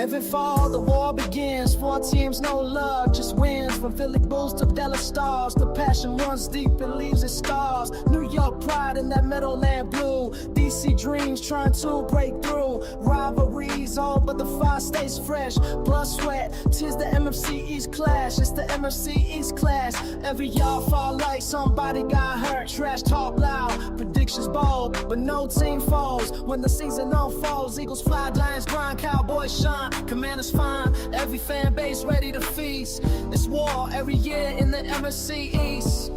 Every fall, the war begins. 4 teams, no love, just wins. From Philly Bulls to Dallas Stars, the passion runs deep and leaves its scars. New York pride in that Meadowland blue. DC dreams trying to break through. Rivalries on, but the fire stays fresh. Blood, sweat, tis the NFC East clash. It's the NFC East clash. Every yard fall like somebody got hurt. Trash talk loud, predictions bold, but no team falls. When the season unfolds, Eagles fly, Giants grind, Cowboys shine. Commanders fine, every fan base ready to feast. It's war every year in the NFC East.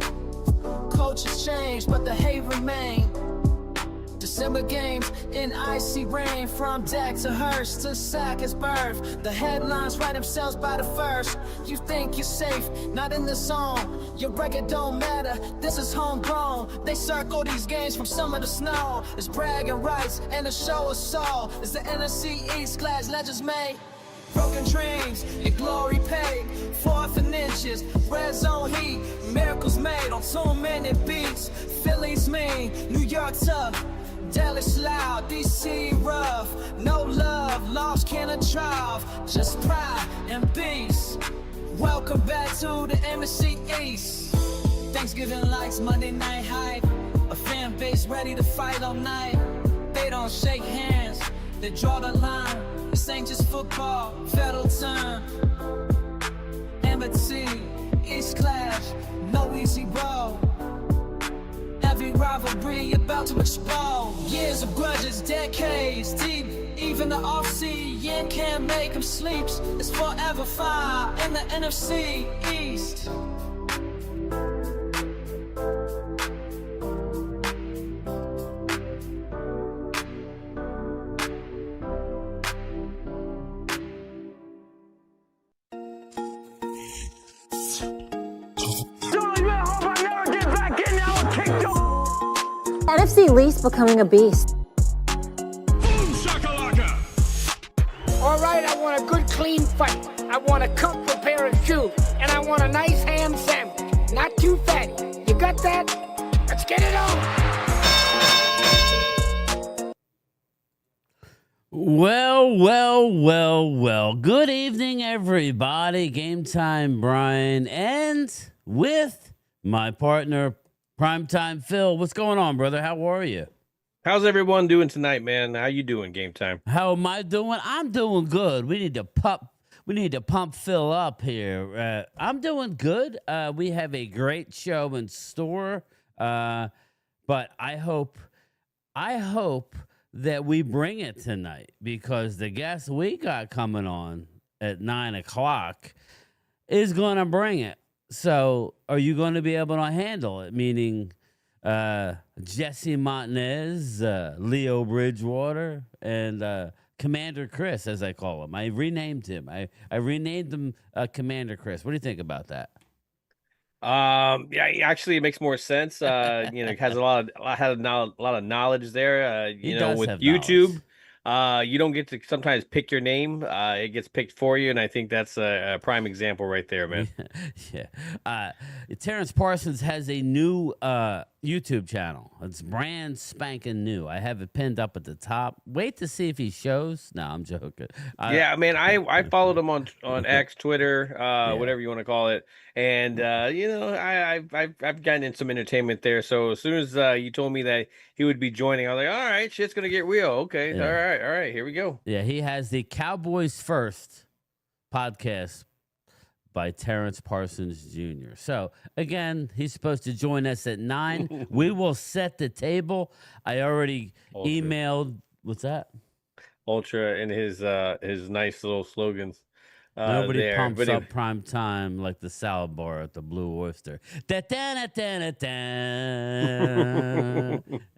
Coaches change, but the hate remain. December games in icy rain. From Dak to Hurst to Sack is birth. The headlines write themselves by the first. You think you're safe, not in the zone. Your record don't matter, this is homegrown. They circle these games from summer to snow. It's bragging rights and the show is soul. It's the NFC East class legends made. Broken dreams and glory paid. 4th and inches, red zone heat. Miracles made on so many beats. Philly's mean, New York tough. Dallas loud, DC rough. No love, lost can't drive. Just pride and peace. Welcome back to the NFC East. Thanksgiving lights, Monday night hype. A fan base ready to fight all night. They don't shake hands, they draw the line. This ain't just football, federal time. NFC East clash, no easy road. Every rivalry about to explode. Years of grudges, decades deep. Even the off-season can't make them sleep. It's forever fire in the NFC East. NFC East becoming a beast. Boom shakalaka! All right, I want a good clean fight. I want a comfortable pair of shoes. And I want a nice ham sandwich. Not too fatty. You got that? Let's get it on. Well. Good evening, everybody. Game time, Brian. And with my partner, Primetime Phil. What's going on, brother? How are you? How's everyone doing tonight, man? How you doing, Game Time? How am I doing? I'm doing good. We need to pump Phil up here. I'm doing good. We have a great show in store. But I hope that we bring it tonight, because the guest we got coming on at 9:00 is going to bring it. So are you going to be able to handle it? Meaning Jesse Montanez, Leo Bridgewater, and Commander Chris, as I call him. I renamed him. I renamed him Commander Chris. What do you think about that? Yeah, actually, it makes more sense. It has a lot of knowledge there. With YouTube, you don't get to sometimes pick your name. It gets picked for you, and I think that's a prime example right there, man. Yeah. Terrence Parsons has a new YouTube channel. It's brand spanking new. I have it pinned up at the top. Wait to see if he shows. No, I'm joking. Yeah, man, I followed him on X, Twitter, whatever you want to call it, and I've gotten in some entertainment there. So as soon as you told me that he would be joining, I was like, all right, shit's gonna get real. Okay, yeah. all right, here we go. Yeah, he has the Cowboys First podcast by Terrence Parsons Jr. So, again, he's supposed to join us at 9. We will set the table. I already emailed. What's that? Ultra and his nice little slogans. Nobody pumps up prime time like the salad bar at the Blue Oyster.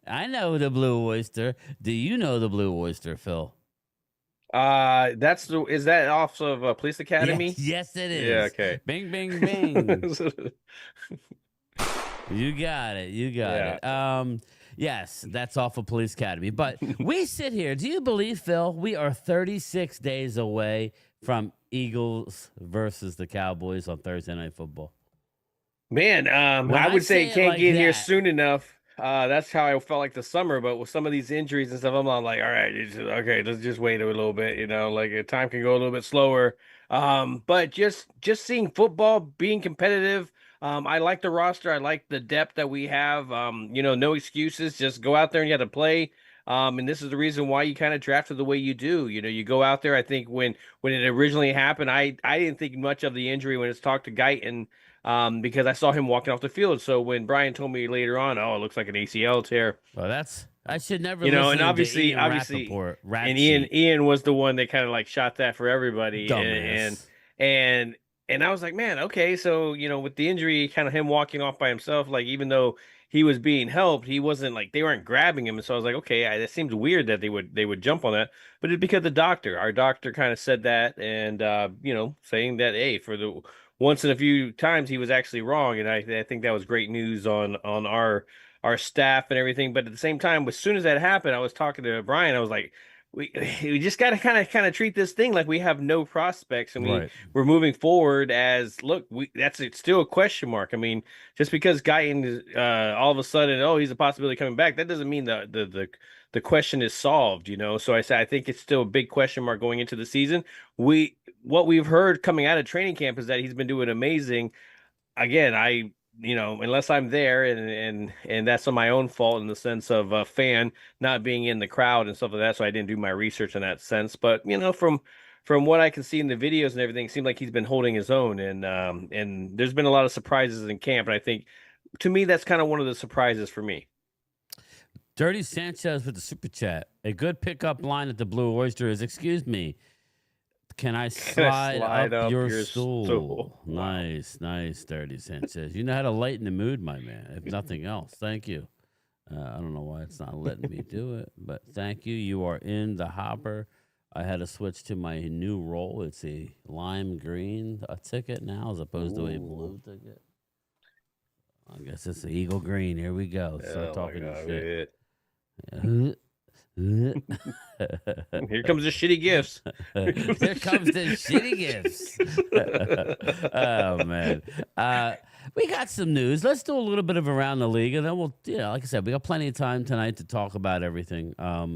I know the Blue Oyster. Do you know the Blue Oyster, Phil? Is that off of Police Academy? Yes, it is. Yeah, okay. Bing, bing, bing. You got it. Yes, that's off of Police Academy. But we sit here. Do you believe, Phil, we are 36 days away from Eagles versus the Cowboys on Thursday Night Football? Man, I would say it can't get here soon enough. That's how I felt like the summer. But with some of these injuries and stuff, I'm like, all right, okay, let's just wait a little bit. Like time can go a little bit slower. But just seeing football being competitive. I like the roster. I like the depth that we have. No excuses. Just go out there and you have to play. And this is the reason why you kind of drafted the way you do. You go out there. I think when it originally happened, I didn't think much of the injury when it's talked to Guyton, because I saw him walking off the field. So when Brian told me later on, oh, it looks like an ACL tear. Well, I should never. And obviously, and Ian was the one that kind of like shot that for everybody, and I was like, man, okay, so with the injury, kind of him walking off by himself, like even though he was being helped, he wasn't like they weren't grabbing him, and so I was like, okay, that seems weird that they would jump on that, but it's because our doctor kind of said that, and saying that hey, for the once in a few times he was actually wrong, and I think that was great news on our staff and everything. But at the same time, as soon as that happened, I was talking to Brian. I was like, we just got to kind of treat this thing like we have no prospects, and we're moving forward as look. It's still a question mark. I mean, just because Guyton is all of a sudden, he's a possibility coming back, that doesn't mean the question is solved. So I said I think it's still a big question mark going into the season. What we've heard coming out of training camp is that he's been doing amazing. Again, unless I'm there and that's on my own fault in the sense of a fan not being in the crowd and stuff like that. So I didn't do my research in that sense. But, from what I can see in the videos and everything, it seemed like he's been holding his own. And there's been a lot of surprises in camp. And I think, to me, that's kind of one of the surprises for me. Dirty Sanchez with the super chat. A good pickup line at the Blue Oyster is, excuse me, can I slide up your stool? Nice, Dirty Sanchez. You know how to lighten the mood, my man, if nothing else. Thank you. I don't know why it's not letting me do it, but thank you. You are in the hopper. I had to switch to my new role. It's a lime green ticket now as opposed to a blue ticket. I guess it's the Eagle Green. Here we go. Start talking shit. Here comes the shitty gifts. Here comes the shitty gifts. Oh man, we got some news. Let's do a little bit of around the league, and then we'll, like I said, we got plenty of time tonight to talk about everything. I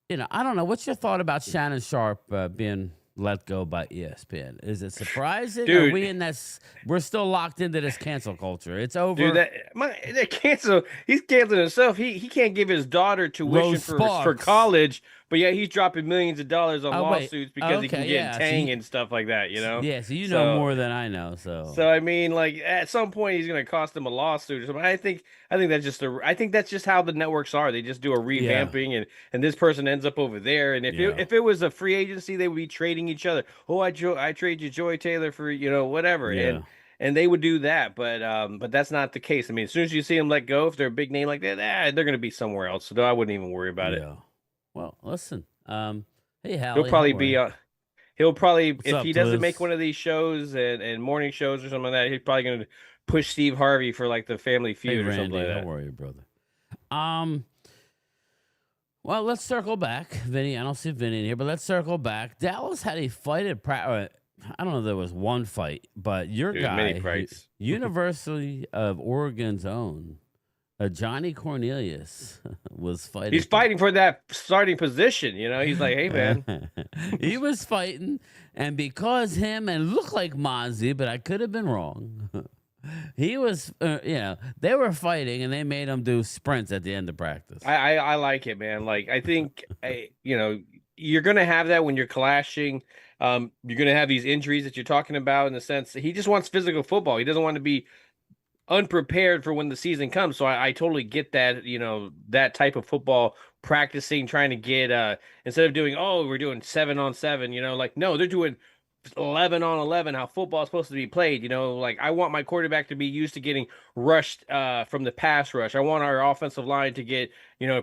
don't know. What's your thought about Shannon Sharp being let go by ESPN? Is it surprising? Dude, are we in this? We're still locked into this cancel culture. It's over. Dude, that cancel. He's canceling himself. He can't give his daughter tuition for college, but yeah, he's dropping millions of dollars on lawsuits because he can get Tang and stuff like that. Yeah, so you know more than I know. So I mean, like at some point he's going to cost him a lawsuit or something. I think that's just how the networks are. They just do a revamping, and this person ends up over there. And if it was a free agency, they would be trading each other. Oh, I trade you Joy Taylor for whatever. Yeah. And they would do that, but that's not the case. I mean, as soon as you see them let go, if they're a big name like that, they're going to be somewhere else. So I wouldn't even worry about it. Well, listen. Hey, Hallie, he'll probably be if he doesn't Liz? make one of these shows and morning shows or something like that, he's probably going to push Steve Harvey for like the Family Feud or something like that. Don't worry, brother. Well, let's circle back, Vinny. I don't see Vinny in here, but let's circle back. Dallas had a fight at practice. I don't know if there was one fight, but your guy, University of Oregon's own, Johnny Cornelius, was fighting. He's fighting for that starting position. He's like, hey, man. He was fighting, and because him and looked like Mozzie, but I could have been wrong. He was, they were fighting, and they made him do sprints at the end of practice. I like it, man. Like, I think, you're going to have that when you're clashing. You're going to have these injuries that you're talking about in the sense that he just wants physical football. He doesn't want to be unprepared for when the season comes. So I totally get that, that type of football practicing, trying to get, instead of doing, we're doing 7-on-7, like, no, they're doing 11-on-11, how football is supposed to be played. Like I want my quarterback to be used to getting rushed from the pass rush. I want our offensive line to get,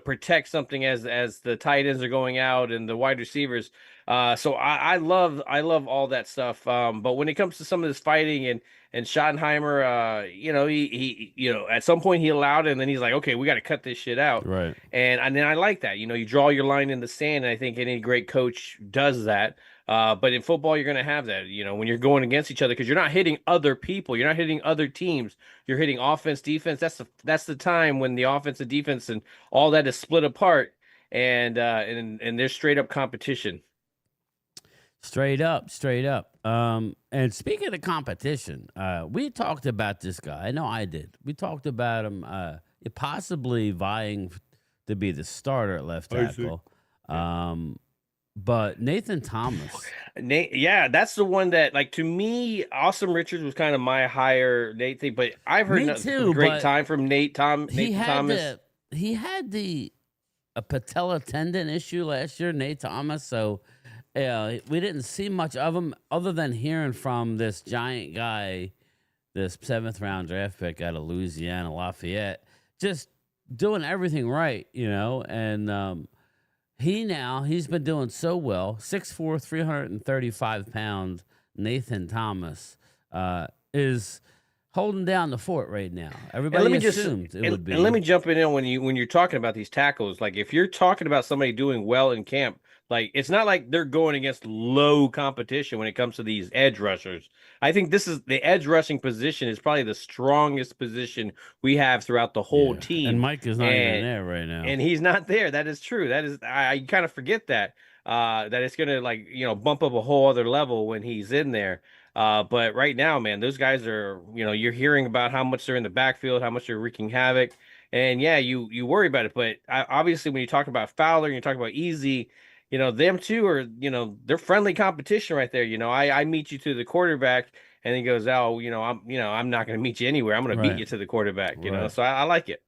protect something as the tight ends are going out and the wide receivers. So I love all that stuff. But when it comes to some of this fighting and Schottenheimer, he at some point he allowed it, and then he's like, okay, we got to cut this shit out. Right. And then I like that. You draw your line in the sand, and I think any great coach does that. But in football, you're going to have that, when you're going against each other, because you're not hitting other people, you're not hitting other teams, you're hitting offense, defense. That's the time when the offense and defense and all that is split apart, and there's straight up competition. Straight up, straight up. And speaking of competition, we talked about this guy. I know I did. We talked about him possibly vying to be the starter at left tackle. But Nathan Thomas. Yeah, that's the one that, like, to me, Austin Richards was kind of my higher Nate thing, but I've heard great time from Nathan Thomas. He had a patella tendon issue last year, Nate Thomas, so we didn't see much of him other than hearing from this giant guy, this 7th round draft pick out of Louisiana, Lafayette, just doing everything right, and he's been doing so well. 6'4", 335-pound Nathan Thomas is holding down the fort right now. Everybody assumed it would be. And let me jump in when you're talking about these tackles. Like, if you're talking about somebody doing well in camp, like, it's not like they're going against low competition when it comes to these edge rushers. I think the edge rushing position is probably the strongest position we have throughout the whole team. And Mike is not even there right now. And he's not there. That is true. That is, I kind of forget that it's going to, bump up a whole other level when he's in there. But right now, man, those guys are, you're hearing about how much they're in the backfield, how much they're wreaking havoc. And yeah, you worry about it. But obviously, when you talk about Fowler and you talk about Easy, them two are, they're friendly competition right there. I meet you to the quarterback, and he goes, oh, I'm not going to meet you anywhere. I'm going to beat you to the quarterback, so I like it.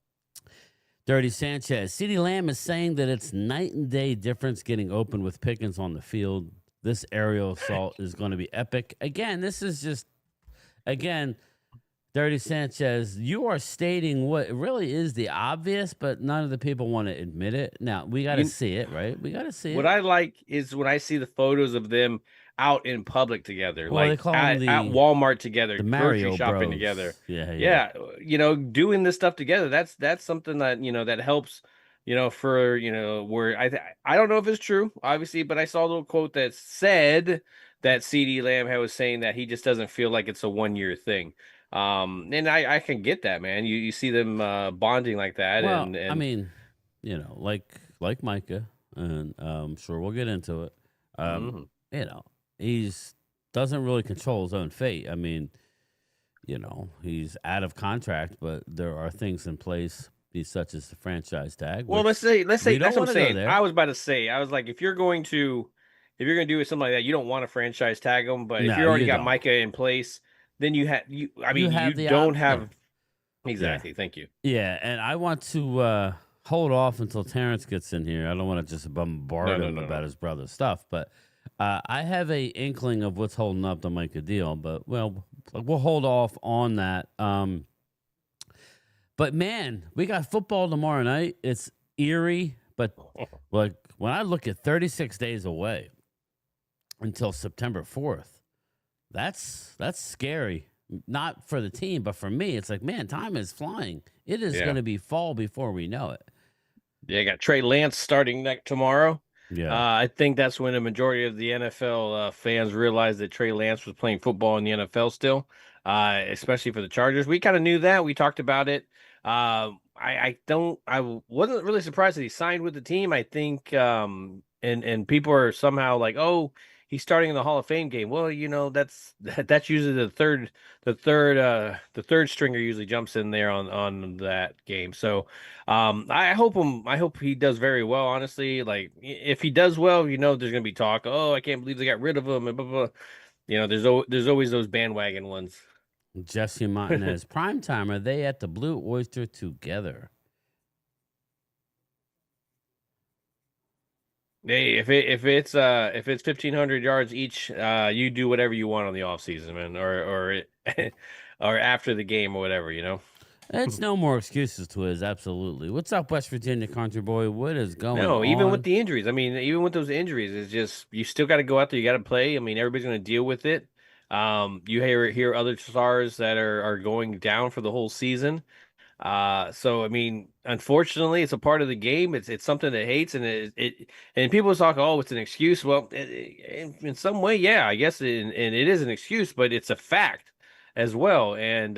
Dirty Sanchez. CeeDee Lamb is saying that it's night and day difference getting open with Pickens on the field. This aerial assault is going to be epic. Again, this is just, Dirty Sanchez, you are stating what really is the obvious, but none of the people want to admit it. Now, we got to see it, right? We got to see it. What I like is when I see the photos of them out in public together, well, like at Walmart together, the Mario grocery shopping Bros. together. Yeah. Doing this stuff together, that's something that, that helps, for, where I don't know if it's true, obviously, but I saw a little quote that said that CeeDee Lamb was saying that he just doesn't feel like it's a 1-year thing. And I can get that, man. You see them bonding like that. Well, and I mean, like Micah, and I'm sure we'll get into it. He's doesn't really control his own fate. I mean, he's out of contract, but there are things in place, such as the franchise tag. Well, let's say that's what I'm saying. I was about to say, I was like, if you're going to do something like that, you don't want to franchise tag them. But if you already got Micah in place, then you don't have exactly. Yeah. Thank you. Yeah, and I want to hold off until Terrence gets in here. I don't want to just bombard him about his brother's stuff, but I have a inkling of what's holding up the Micah deal. But we'll hold off on that. But man, we got football tomorrow night. It's eerie, but like when I look at 36 days away until September 4th. That's scary. Not for the team, but for me, it's like, man, time is flying. It is going to be fall before we know it. Yeah, I got Trey Lance starting tomorrow. Yeah, I think that's when the majority of the NFL fans realized that Trey Lance was playing football in the NFL still, especially for the Chargers. We kind of knew that. We talked about it. I wasn't really surprised that he signed with the team. I think, and people are somehow like, oh, he's starting in the Hall of Fame game. Well, that's usually the third stringer usually jumps in there on that game. So I hope he does very well, honestly. Like, if he does well, there's gonna be talk. Oh, I can't believe they got rid of him and blah, blah, blah. There's always those bandwagon ones. Jesse Martinez, PRIMETIME, are they at the Blue Oyster together? Hey, if it's 1,500 yards each, you do whatever you want on the off season, man, or after the game or whatever, It's no more excuses to it. Absolutely. What's up, West Virginia country boy? What is going on? No, even with the injuries. I mean, even with those injuries, it's just you still got to go out there. You got to play. I mean, everybody's going to deal with it. You hear other stars that are going down for the whole season. So I mean, unfortunately, it's a part of the game. It's something that hates, and and people talk, oh, it's an excuse. Well, in some way, yeah, I guess, and it is an excuse, but it's a fact as well. And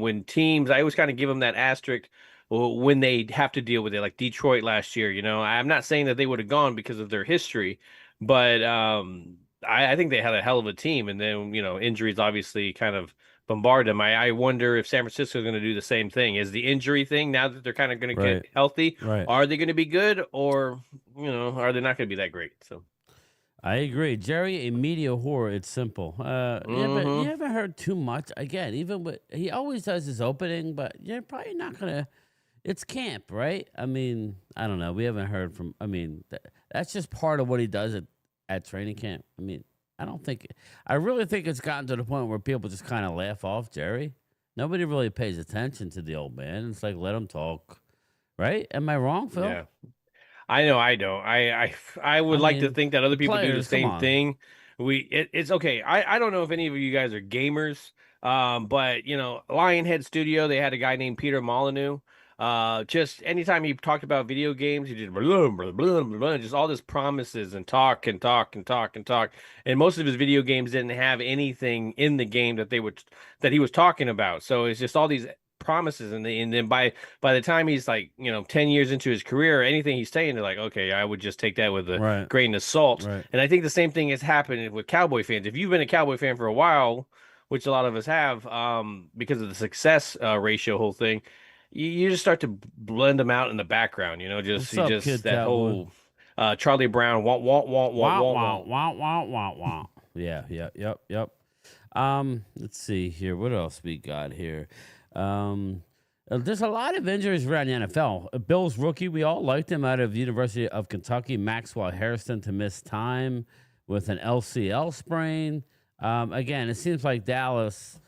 when teams, I always kind of give them that asterisk when they have to deal with it, like Detroit last year. I'm not saying that they would have gone because of their history, but I think they had a hell of a team, and then injuries obviously kind of bombard them. I wonder if San Francisco is going to do the same thing. Is the injury thing, now that they're kind of going to Right. get healthy, Right. are they going to be good, or are they not going to be that great? So I agree. Jerry, a media whore, it's simple. You haven't heard too much. Again, even with, he always does his opening, but you're probably not going to, it's camp, right? I mean, I don't know. We haven't heard from, I mean, that's just part of what he does at training camp. I mean, I really think it's gotten to the point where people just kind of laugh off Jerry. Nobody really pays attention to the old man. It's like, let him talk, right? Am I wrong, Phil? yeah, I know I don't. I would like to think that other people do the same thing. It's okay. I don't know if any of you guys are gamers, but Lionhead Studio, they had a guy named Peter Molyneux. Just anytime he talked about video games, he did blah, blah, blah, blah, blah, just all this promises and talk and talk and talk and talk. And most of his video games didn't have anything in the game that he was talking about. So it's just all these promises, and then by the time he's like 10 years into his career, anything he's saying, they're like, okay, I would just take that with a grain of salt. Right. And I think the same thing has happened with Cowboy fans. If you've been a Cowboy fan for a while, which a lot of us have, because of the success ratio whole thing, you just start to blend them out in the background. What's up, kid, that Cowboy? whole Charlie Brown wah wah wah wah wah Wah. Yeah. Yep. Let's see here. What else we got here? There's a lot of injuries around the NFL. Bills rookie, we all liked him, out of University of Kentucky, Maxwell Hairston, to miss time with an LCL sprain. Again, it seems like Dallas,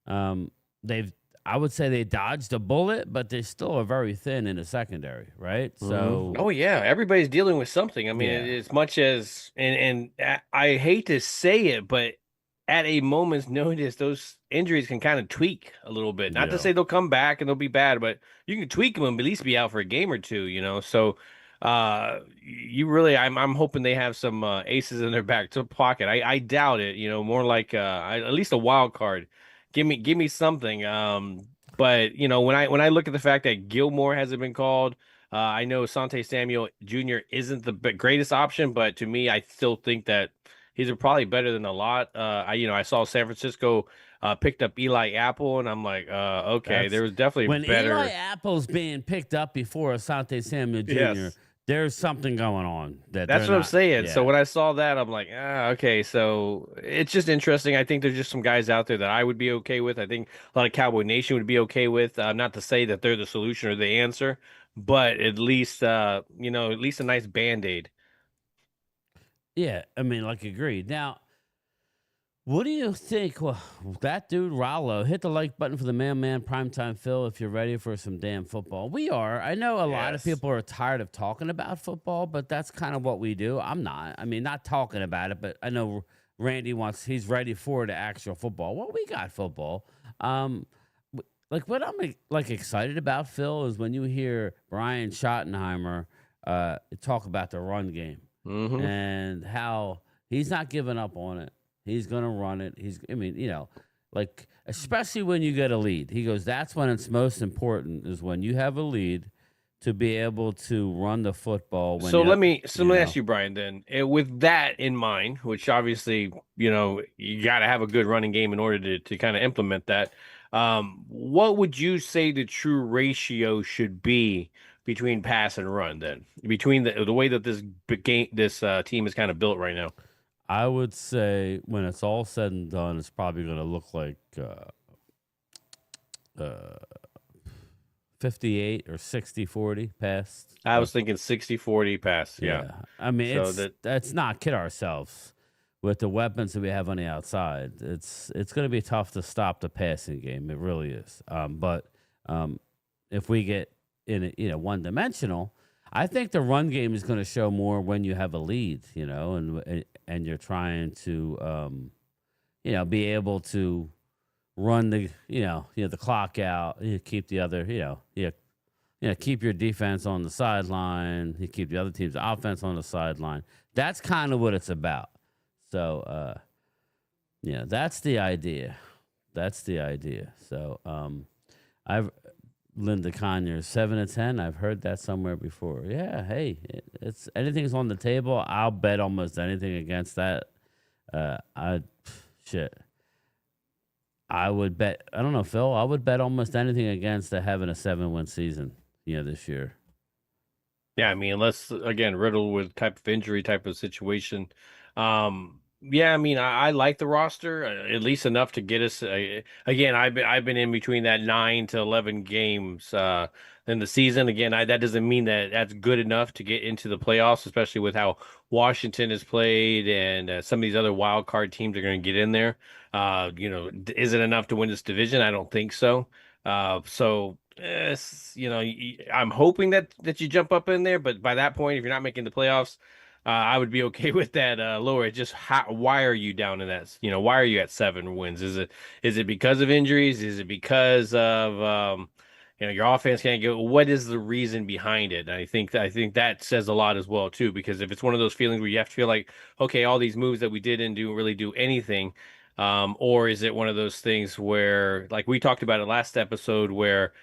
I would say they dodged a bullet, but they still are very thin in the secondary, right? So, oh yeah, everybody's dealing with something. I mean, as much as, and I hate to say it, but at a moment's notice, those injuries can kind of tweak a little bit. Not to say they'll come back and they'll be bad, but you can tweak them and at least be out for a game or two, So, you really, I'm hoping they have some aces in their back pocket. I doubt it. More like at least a wild card. Give me something. But when I look at the fact that Gilmore hasn't been called, I know Asante Samuel Jr. isn't the greatest option, but to me, I still think that he's probably better than a lot. I saw San Francisco picked up Eli Apple, and I'm like, okay, there was definitely when better. Eli Apple's being picked up before Asante Samuel Jr., yes. There's something going on. That's what I'm saying. Yeah. So when I saw that, I'm like, okay. So it's just interesting. I think there's just some guys out there that I would be okay with. I think a lot of Cowboy Nation would be okay with. Not to say that they're the solution or the answer, but at least at least a nice Band-Aid. Yeah, I mean, agreed. Now, what do you think? Well, that dude, Rollo, hit the like button for the man, Primetime Phil, if you're ready for some damn football. We are. I know a lot of people are tired of talking about football, but that's kind of what we do. I'm not. I mean, not talking about it, but I know Randy he's ready for the actual football. Well, we got football. What I'm excited about, Phil, is when you hear Brian Schottenheimer talk about the run game and how he's not giving up on it. He's going to run it. Especially when you get a lead. He goes, that's when it's most important, is when you have a lead, to be able to run the football. Let me ask you, Brian, then, with that in mind, which obviously, you got to have a good running game in order to kind of implement that. What would you say the true ratio should be between pass and run, then, between the way that this team is kind of built right now? I would say when it's all said and done, it's probably going to look like 58 or 60-40 pass. I was thinking 60-40 pass. Yeah. I mean, that's not kid ourselves. With the weapons that we have on the outside, it's going to be tough to stop the passing game. It really is. But if we get in one-dimensional, I think the run game is going to show more when you have a lead, and you're trying to, be able to run the clock out. You keep the other, keep your defense on the sideline. You keep the other team's offense on the sideline. That's kind of what it's about. So, that's the idea. That's the idea. So, I've Linda Conyers 7-10. I've heard that somewhere before. Yeah, hey, it's anything's on the table. I'll bet almost anything against that. I would bet. I don't know, Phil. I would bet almost anything against having a 7-win season. This year. Yeah, I mean, unless again riddled with type of injury type of situation. Yeah, I mean, I like the roster at least enough to get us. Again, I've been in between that 9 to 11 games in the season. Again, that doesn't mean that that's good enough to get into the playoffs, especially with how Washington has played and some of these other wild card teams are going to get in there. Is it enough to win this division? I don't think so. I'm hoping that you jump up in there, but by that point, if you're not making the playoffs, I would be okay with that lower. Just why are you down in that? Why are you at 7 wins? Is it because of injuries? Is it because of your offense can't go? What is the reason behind it? And I think that says a lot as well too, because if it's one of those feelings where you have to feel like, okay, all these moves that we didn't really do anything, or is it one of those things where, like we talked about it last episode, where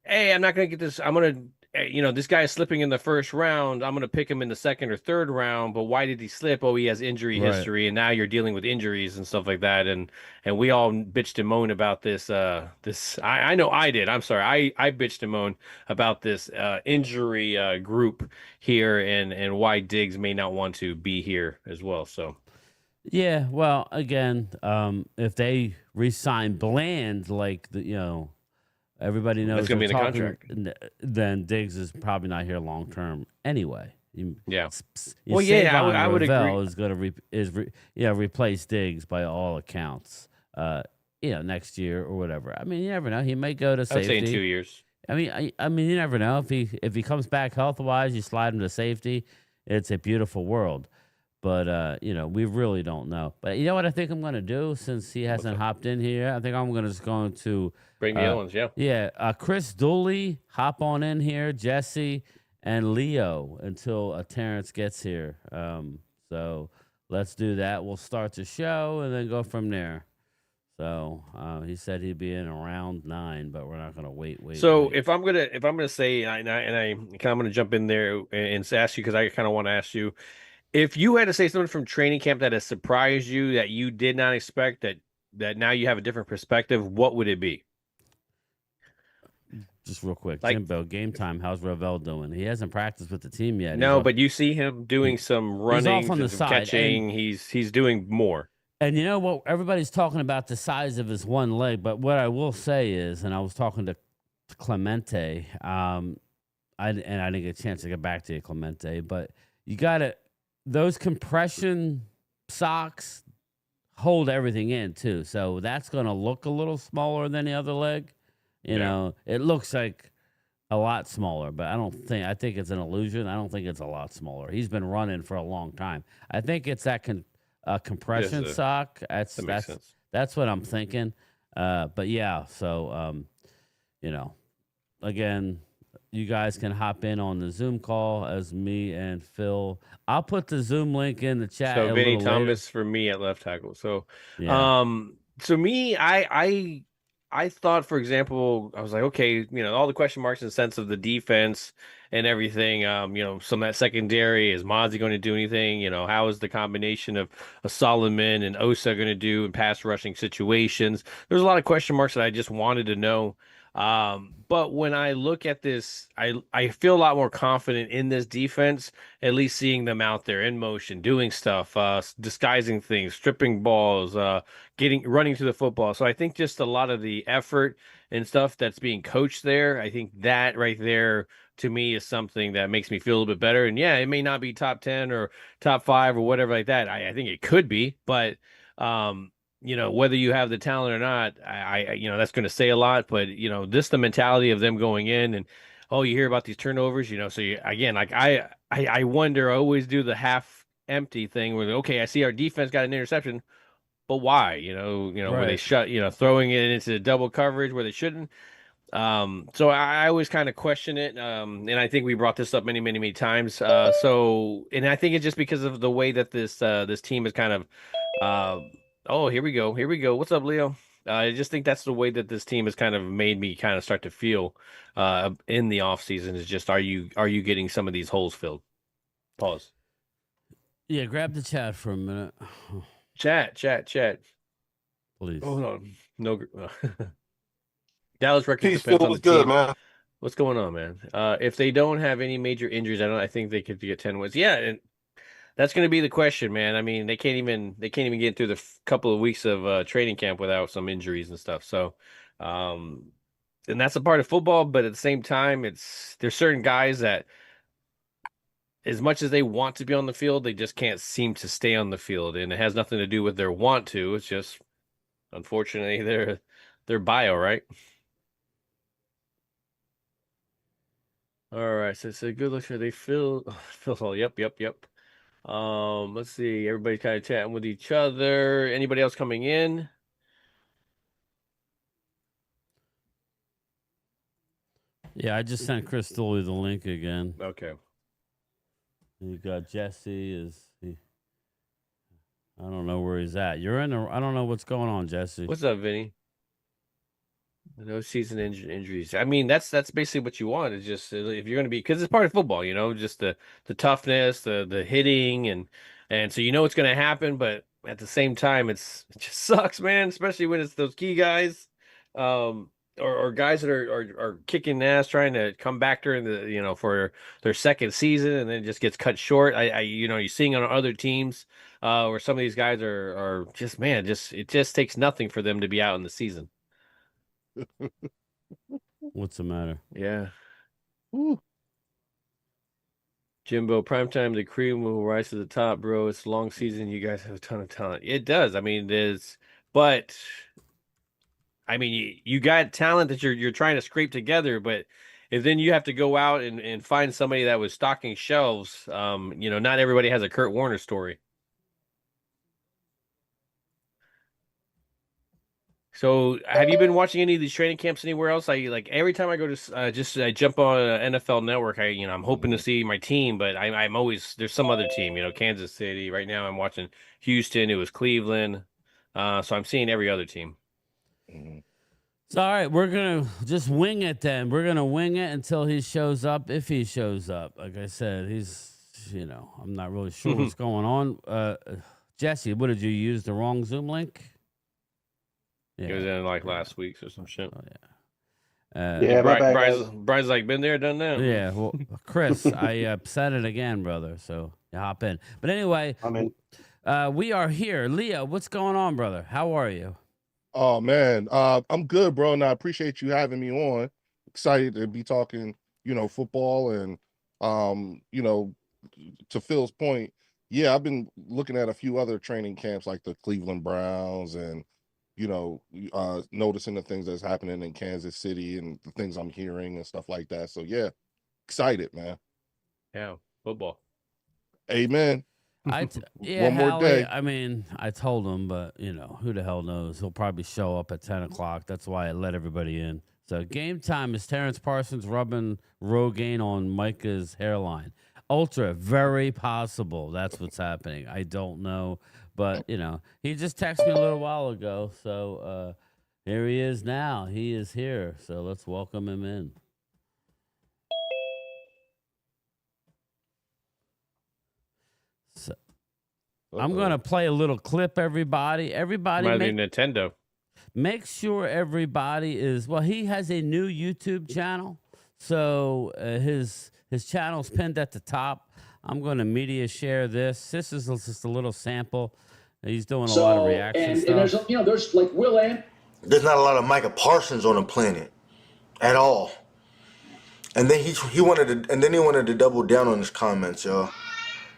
hey, I'm not going to get this. I'm going to, this guy is slipping in the first round. I'm going to pick him in the second or third round. But why did he slip? Oh, he has injury history. And now you're dealing with injuries and stuff like that. And we all bitched and moaned about this. I know I did. I'm sorry. I bitched and moaned about this injury group here and why Diggs may not want to be here as well. So. Yeah, well, again, if they re-sign Bland, everybody knows it's going to be in the contract. Then Diggs is probably not here long term anyway. I would agree. Is going to replace Diggs by all accounts. Next year or whatever. I mean, you never know. He may go to safety. I'd say in 2 years. I mean, you never know if he comes back health wise. You slide him to safety. It's a beautiful world. But, we really don't know. But you know what I think I'm going to do since he hasn't hopped in here? I think I'm going to bring the other ones, yeah. Yeah, Chris Dooley, hop on in here, Jesse, and Leo until Terrence gets here. So let's do that. We'll start the show and then go from there. So he said he'd be in around 9, but we're not going to wait. So if I'm gonna say, and I'm going to jump in there and ask you, because I kind of want to ask you, if you had to say something from training camp that has surprised you, that you did not expect, that now you have a different perspective, what would it be? Just real quick, Jimbo, game time. How's Ravel doing? He hasn't practiced with the team yet. No, but you see him doing some running, off on the side, catching. He's doing more. And you know what? Everybody's talking about the size of his one leg, but what I will say is, and I was talking to Clemente, I didn't get a chance to get back to you, Clemente, but you got to. Those compression socks hold everything in too, so that's going to look a little smaller than the other leg. You know, it looks like a lot smaller, but I think it's an illusion. I don't think it's a lot smaller. He's been running for a long time. I think it's that compression sock. That's what I'm thinking. But yeah, so again, you guys can hop in on the Zoom call as me and Phil. I'll put the Zoom link in the chat. So Vinny Thomas for me at left tackle. So, so me, I thought, for example, I was like, okay, all the question marks in the sense of the defense and everything. Some of that secondary, is Mozzie going to do anything? How is the combination of a Solomon and Osa going to do in pass rushing situations? There's a lot of question marks that I just wanted to know. But when I look at this, I feel a lot more confident in this defense, at least seeing them out there in motion, doing stuff, disguising things, stripping balls, running to the football. So I think just a lot of the effort and stuff that's being coached there, I think that right there to me is something that makes me feel a little bit better. And yeah, it may not be top 10 or top 5 or whatever like that. I think it could be, but, whether you have the talent or not, I that's going to say a lot, but this, the mentality of them going in and, you hear about these turnovers, so again, like I wonder, I always do the half empty thing where, okay, I see our defense got an interception. but why? Where they throwing it into double coverage where they shouldn't. So I always kind of question it. And I think we brought this up many, many, many times. And I think it's just because of the way that this team is kind of, oh, here we go. Here we go. What's up, Leo? I just think that's the way that this team has kind of made me kind of start to feel, in the off season is just, are you getting some of these holes filled? Pause. Yeah. Grab the chat for a minute. Chat. Please. Hold on. No. Dallas record Peace, depends Phil. on the What's good, team. man? What's going on, man? If they don't have any major injuries, I think they could get 10 wins. Yeah, and that's going to be the question, man. I mean, they can't even get through the couple of weeks of training camp without some injuries and stuff. So, and that's a part of football. But at the same time, there's certain guys that, as much as they want to be on the field, they just can't seem to stay on the field, and it has nothing to do with their want to. It's just, unfortunately, their bio, right? All right, so it's a good look. They feel all. Yep. Let's see. Everybody kind of chatting with each other. Anybody else coming in? Yeah, I just sent Chris Dooley the link again. Okay. You got Jesse. I don't know where he's at. I don't know what's going on, Jesse. What's up, Vinny? No season injuries. I mean, that's basically what you want. Is just if you're going to be, because it's part of football, just the toughness, the hitting, and so it's going to happen. But at the same time, it just sucks, man. Especially when it's those key guys, or guys that are kicking ass trying to come back during the for their second season, and then it just gets cut short. You're seeing on other teams where some of these guys are just, man, it just takes nothing for them to be out in the season. What's the matter? Yeah. Woo. Jimbo, primetime, the cream will rise to the top, bro. It's a long season. You guys have a ton of talent. It does. I mean, but I mean, you got talent that you're trying to scrape together, but if then you have to go out and find somebody that was stocking shelves, not everybody has a Kurt Warner story. So, have you been watching any of these training camps anywhere else? Every time I go to I jump on NFL Network. I'm hoping to see my team, but I'm always, there's some other team. Kansas City. Right now, I'm watching Houston. It was Cleveland. So I'm seeing every other team. So, all right, we're gonna just wing it then. We're gonna wing it until he shows up. If he shows up, like I said, he's I'm not really sure what's going on. Jesse, what did you use? The wrong Zoom link? Yeah. It was in last week's or some shit. Oh, yeah. Yeah, Brian's like, been there, done that. Yeah, well, Chris, I said it again, brother. So you hop in. But anyway, I'm in. We are here. Leo, what's going on, brother? How are you? Oh man, I'm good, bro, and I appreciate you having me on. Excited to be talking, football, and to Phil's point, yeah, I've been looking at a few other training camps like the Cleveland Browns and noticing the things that's happening in Kansas City and the things I'm hearing and stuff like that. So yeah, excited, man. Yeah, football. Amen. Yeah, One more day. I mean, I told him, but who the hell knows? He'll probably show up at 10 o'clock. That's why I let everybody in. So game time is Terrence Parsons rubbing Rogaine on Micah's hairline. Ultra, very possible. That's what's happening. I don't know. But, he just texted me a little while ago. So here he is now. He is here. So let's welcome him in. So, I'm going to play a little clip, everybody. Nintendo. Make sure everybody is, he has a new YouTube channel. So his channel's pinned at the top. I'm going to media share this. This is just a little sample. He's doing a lot of reaction stuff. And there's like Will Ant. There's not a lot of Micah Parsons on the planet at all. And then he wanted to double down on his comments, y'all.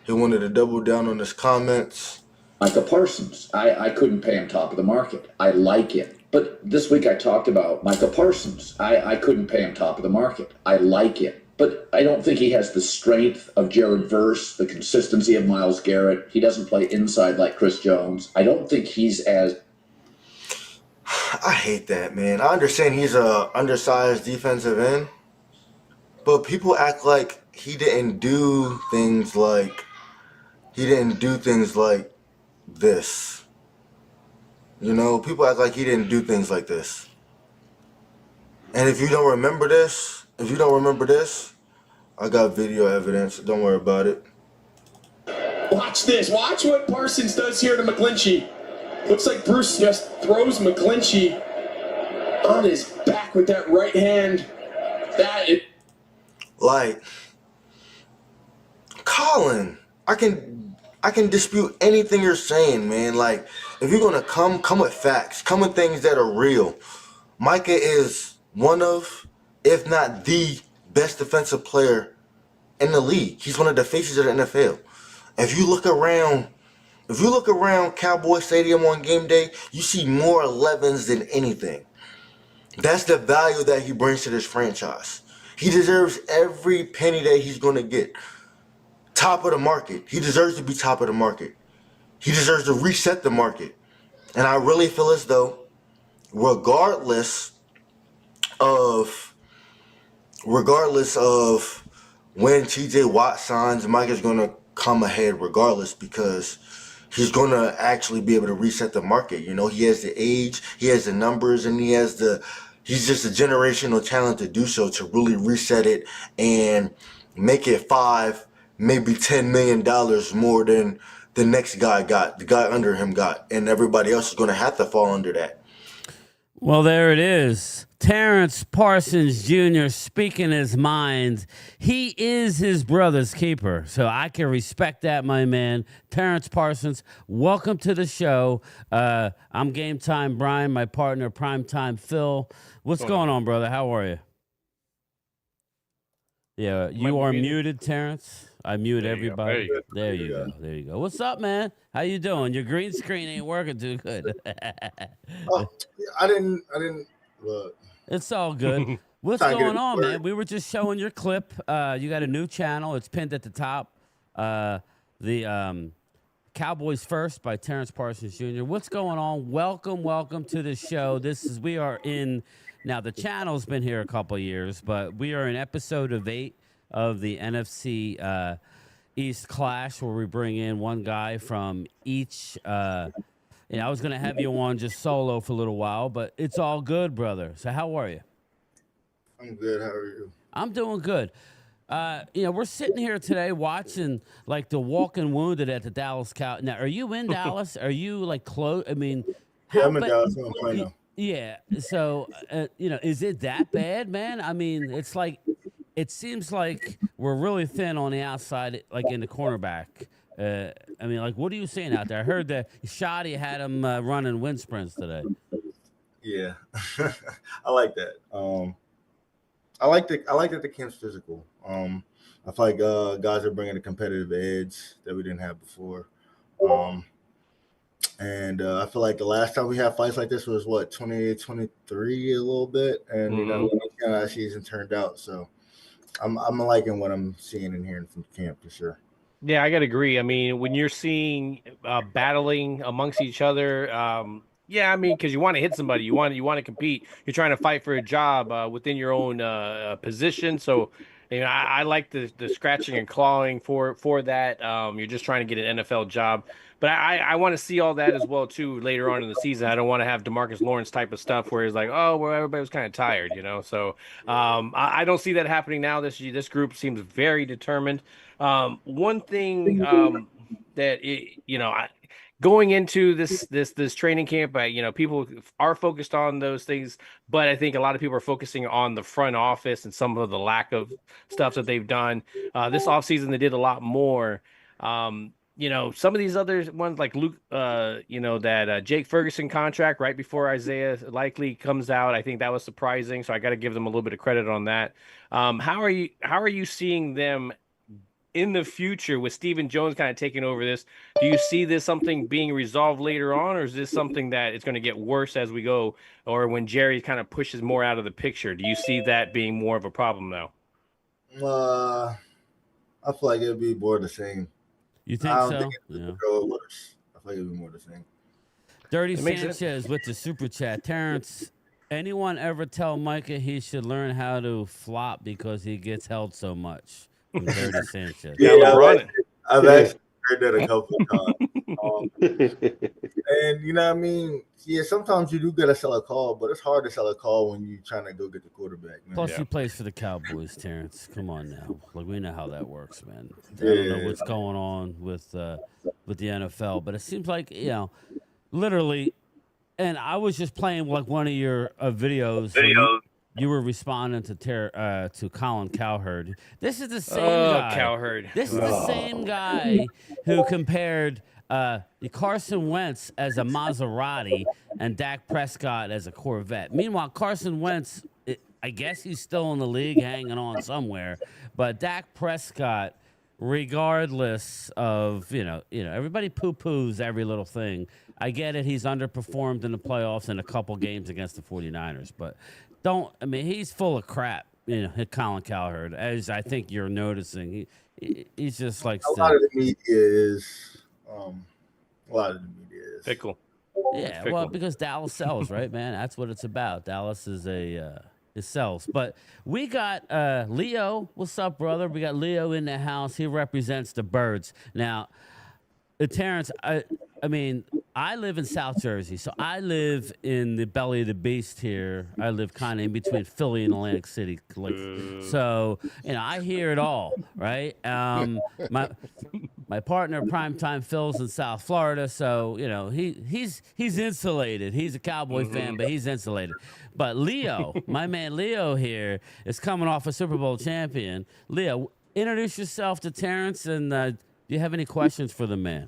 He wanted to double down on his comments. Micah Parsons. I couldn't pay him top of the market. I like him. But this week I talked about Micah Parsons. I couldn't pay him top of the market. I like him. but I don't think he has the strength of Jared Verse, the consistency of Myles Garrett. He doesn't play inside like Chris Jones. I don't think he's as... I hate that, man. I understand he's a undersized defensive end, but people act like he didn't do things like this. You know, people act like he didn't do things like this. And if you don't remember this, I got video evidence. Don't worry about it. Watch this. Watch what Parsons does here to McGlinchey. Looks like Bruce just throws McGlinchey on his back with that right hand. Like, Colin, I can dispute anything you're saying, man. Like, if you're gonna come with facts, come with things that are real. Micah is one of, if not the best defensive player in the league. He's one of the faces of the NFL. If you look around Cowboy Stadium on game day, you see more 11s than anything. That's the value that he brings to this franchise. He deserves every penny that he's going to get. Top of the market. He deserves to be top of the market. He deserves to reset the market. And I really feel as though, regardless of when TJ Watt signs, Mike is going to come ahead regardless, because he's going to actually be able to reset the market. You know, he has the age, he has the numbers, and he's just a generational talent to do so, to really reset it and make it $5, maybe $10 million more than the next guy got, the guy under him got, and everybody else is going to have to fall under that. Well, there it is. Terrence Parsons Jr. speaking his mind. He is his brother's keeper, so I can respect that, my man. Terrence Parsons, welcome to the show. I'm Game Time Brian, my partner, Primetime Phil. What's going on, brother? How are you? Yeah, you are muted, Terrence. I mute everybody. There you go. There you go. What's up, man? How you doing? Your green screen ain't working too good. I didn't look. It's all good. What's going on, man? We were just showing your clip. You got a new channel. It's pinned at the top. The Cowboys First by Terrence Parsons Jr. What's going on? Welcome to the show. We are in, now the channel's been here a couple years, but we are in episode of 8 of the NFC East Clash, where we bring in one guy from each. I was going to have you on just solo for a little while, but it's all good, brother. So how are you? I'm good. How are you? I'm doing good. We're sitting here today watching like the walking wounded at the Dallas Cowboys. Now, are you in Dallas? Are you like close? I mean, yeah, I'm in Dallas. I'm right now. Yeah. So, is it that bad, man? I mean, it's like, it seems like we're really thin on the outside, like in the cornerback. What are you seeing out there? I heard that Shoddy had him running wind sprints today. Yeah, I like that. I like that the camp's physical. I feel like guys are bringing a competitive edge that we didn't have before. And I feel like the last time we had fights like this was 2023 a little bit, and kind of how season turned out. So I'm liking what I'm seeing and hearing from camp for sure. Yeah, I gotta agree. I mean, when you're seeing battling amongst each other, because you want to hit somebody, you want to compete. You're trying to fight for a job within your own position. So, I like the scratching and clawing for that. You're just trying to get an NFL job. But I want to see all that as well too later on in the season. I don't want to have DeMarcus Lawrence type of stuff where it's like, oh, well, everybody was kind of tired, So I don't see that happening now. This group seems very determined. One thing going into this training camp, people are focused on those things, but I think a lot of people are focusing on the front office and some of the lack of stuff that they've done. This offseason, they did a lot more. Some of these other ones like Luke, that Jake Ferguson contract right before Isaiah likely comes out. I think that was surprising. So I got to give them a little bit of credit on that. How are you seeing them in the future with Stephen Jones kind of taking over this? Do you see this something being resolved later on, or is this something that it's going to get worse as we go, or when Jerry kind of pushes more out of the picture? Do you see that being more of a problem now? I feel like it'd be more the same. You think I don't so? think Yeah. go worse. I feel like it'd be more the same. Dirty Sanchez with the super chat. Terrence, anyone ever tell Micah he should learn how to flop because he gets held so much? From Dirty Sanchez. I've actually heard that a couple of times. And you know what I mean? Yeah, sometimes you do gotta sell a call, but it's hard to sell a call when you're trying to go get the quarterback, man. Plus, he plays for the Cowboys, Terrence. Come on now. Like, we know how that works, man. I don't know what's going on with the NFL, but it seems like, you know, literally, and I was just playing like one of your videos. You were responding to Colin Cowherd. This is the same guy. Cowherd. This is the same guy who compared Carson Wentz as a Maserati and Dak Prescott as a Corvette. Meanwhile, Carson Wentz, I guess he's still in the league, hanging on somewhere. But Dak Prescott, regardless of everybody poo-poos every little thing. I get it. He's underperformed in the playoffs in a couple games against the 49ers, but he's full of crap. Colin Cowherd, as I think you're noticing. He's just like a lot of the media is. Fickle. Yeah, well, because Dallas sells, right, man? That's what it's about. Dallas is it sells. But we got Leo. What's up, brother? We got Leo in the house. He represents the Birds. Now, Terrence, I mean, I live in South Jersey, so I live in the belly of the beast here. I live kind of in between Philly and Atlantic City. So, I hear it all, right? My partner, Primetime Phil's in South Florida, so, he's insulated. He's a Cowboy fan, but he's insulated. But Leo, my man Leo here, is coming off a Super Bowl champion. Leo, introduce yourself to Terrence, and do you have any questions for the man?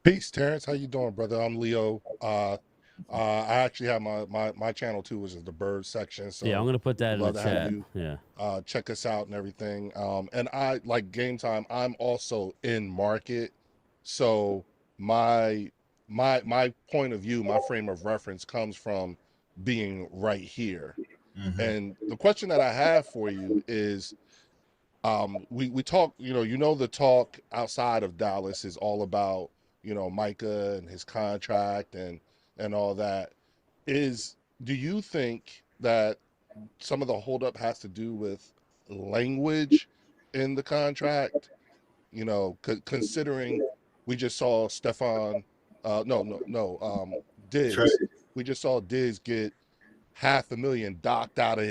Peace, Terrence. How you doing, brother? I'm Leo. I actually have my channel too, which is the Bird section. So yeah, I'm gonna put that in the chat. Check us out and everything. And I like Game Time. I'm also in market, so my point of view, my frame of reference comes from being right here. And the question that I have for you is, we talk. The talk outside of Dallas is all about Micah and his contract and all that. Do you think that some of the holdup has to do with language in the contract? Considering we just saw Diggs. We just saw Diggs get $500,000 docked out of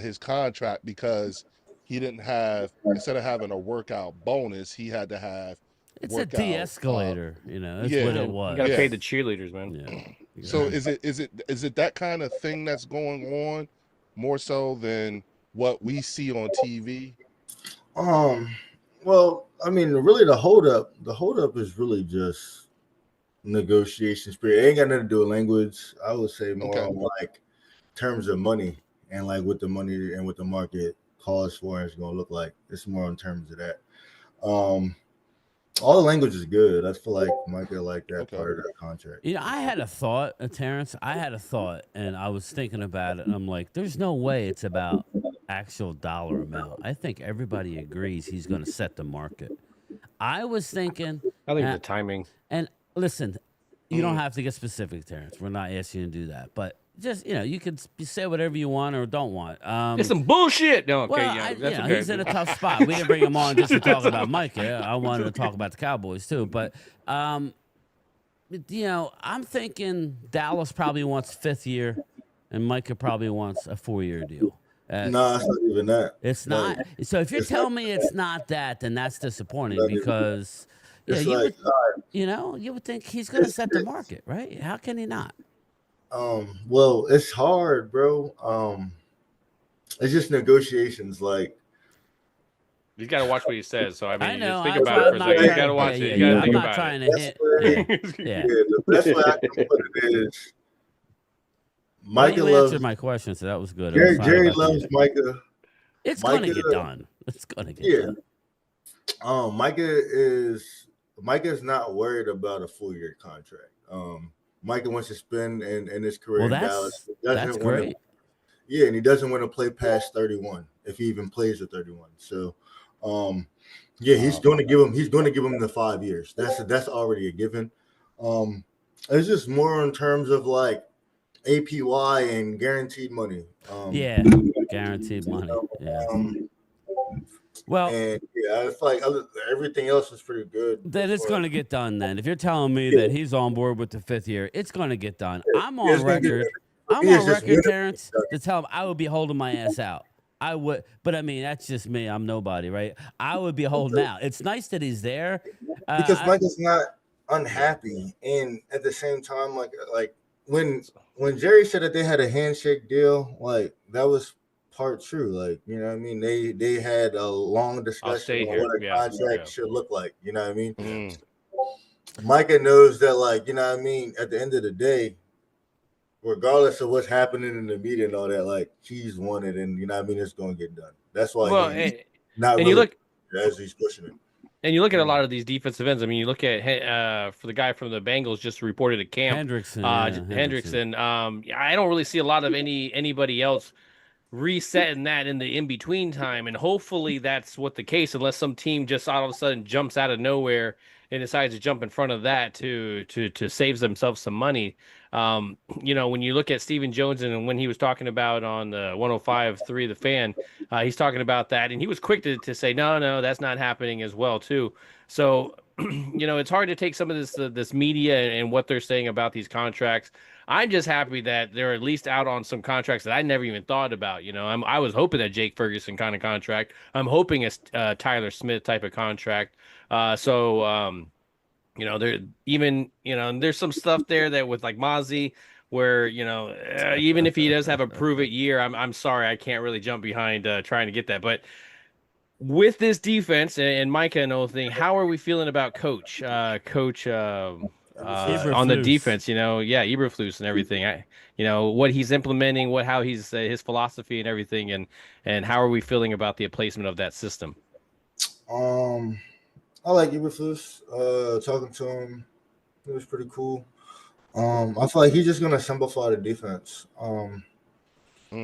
his contract because he didn't have, instead of having a workout bonus, he had to have. It's a de-escalator, that's what it was. You gotta pay the cheerleaders, man. Yeah. So is it that kind of thing that's going on more so than what we see on TV? Well, I mean, really the holdup is really just negotiations period. It ain't got nothing to do with language. I would say more on like terms of money and like what the money and what the market calls for is going to look like. It's more in terms of that. All the language is good. I feel like Micah like that part of that contract. I had a thought, Terrence. And I was thinking about it, and I'm like, there's no way it's about actual dollar amount. I think everybody agrees he's going to set the market. I was thinking. I think the timing. And listen, you don't have to get specific, Terrence. We're not asking you to do that, but. Just you can say whatever you want or don't want. It's some bullshit. No, okay, well, he's in a tough spot. We didn't bring him on just to talk about Micah. I wanted to talk about the Cowboys too. But I'm thinking Dallas probably wants 5th year, and Micah probably wants a 4-year deal. No, it's not even that. It's not. So if you're telling me it's not that, then that's disappointing because you would think he's going to set the market, right? How can he not? Well, it's hard, bro. It's just negotiations. Like, you got to watch what he says. So I know. Just think about it for a second. You got to watch it. You got to think about trying it. To hit. The best way I can put it is, Micah loves. Answered my question, so that was good. Jerry loves Micah. It's gonna get done. It's gonna get done. Micah is not worried about a 4-year contract. Micah wants to spend in his career in Dallas. That's great. And he doesn't want to play past 31. if he even plays at 31. So, yeah, he's going to give him the 5 years. That's already a given. It's just more in terms of like APY and guaranteed money. Yeah, guaranteed money. Yeah. Well, and yeah, it's like everything else is pretty good. Then it's going to get done. Then, if you're telling me that he's on board with the 5th year, it's going to get done. I'm on record. Terrence, to tell him I would be holding my ass out. I would, but I mean that's just me. I'm nobody, right? I would be holding out. It's nice that he's there because Michael's not unhappy, and at the same time, like when Jerry said that they had a handshake deal, like that was part true. Like, you know what I mean? They had a long discussion on what a contract should look like. You know what I mean? Micah knows that, like, you know what I mean, at the end of the day, regardless of what's happening in the media and all that, like, he's wanted, and you know what I mean, it's going to get done. That's why he's not really, you look as he's pushing it. And you look at a lot of these defensive ends. I mean, you look at for the guy from the Bengals just reported at camp, Hendrickson. I don't really see a lot of anybody else resetting that in the in-between time, and hopefully that's what the case, unless some team just all of a sudden jumps out of nowhere and decides to jump in front of that to save themselves some money. You know, when you look at Stephen Jones and when he was talking about on the 105.3 The Fan, he's talking about that, and he was quick to say, no, that's not happening as well too. So, you know, it's hard to take some of this media and what they're saying about these contracts. I'm just happy that they're at least out on some contracts that I never even thought about. You know, I was hoping that Jake Ferguson kind of contract. I'm hoping a Tyler Smith type of contract. You know, there even, you know, there's some stuff there that with like Mozzie where, you know, even if he does have a prove it year, I'm sorry, I can't really jump behind trying to get that. But with this defense and Micah and the thing, how are we feeling about Coach on the defense? You know, Eberflus and everything. You know what he's implementing, how he's his philosophy and everything, and how are we feeling about the placement of that system? I like Eberflus. Talking to him, it was pretty cool. I feel like he's just gonna simplify the defense.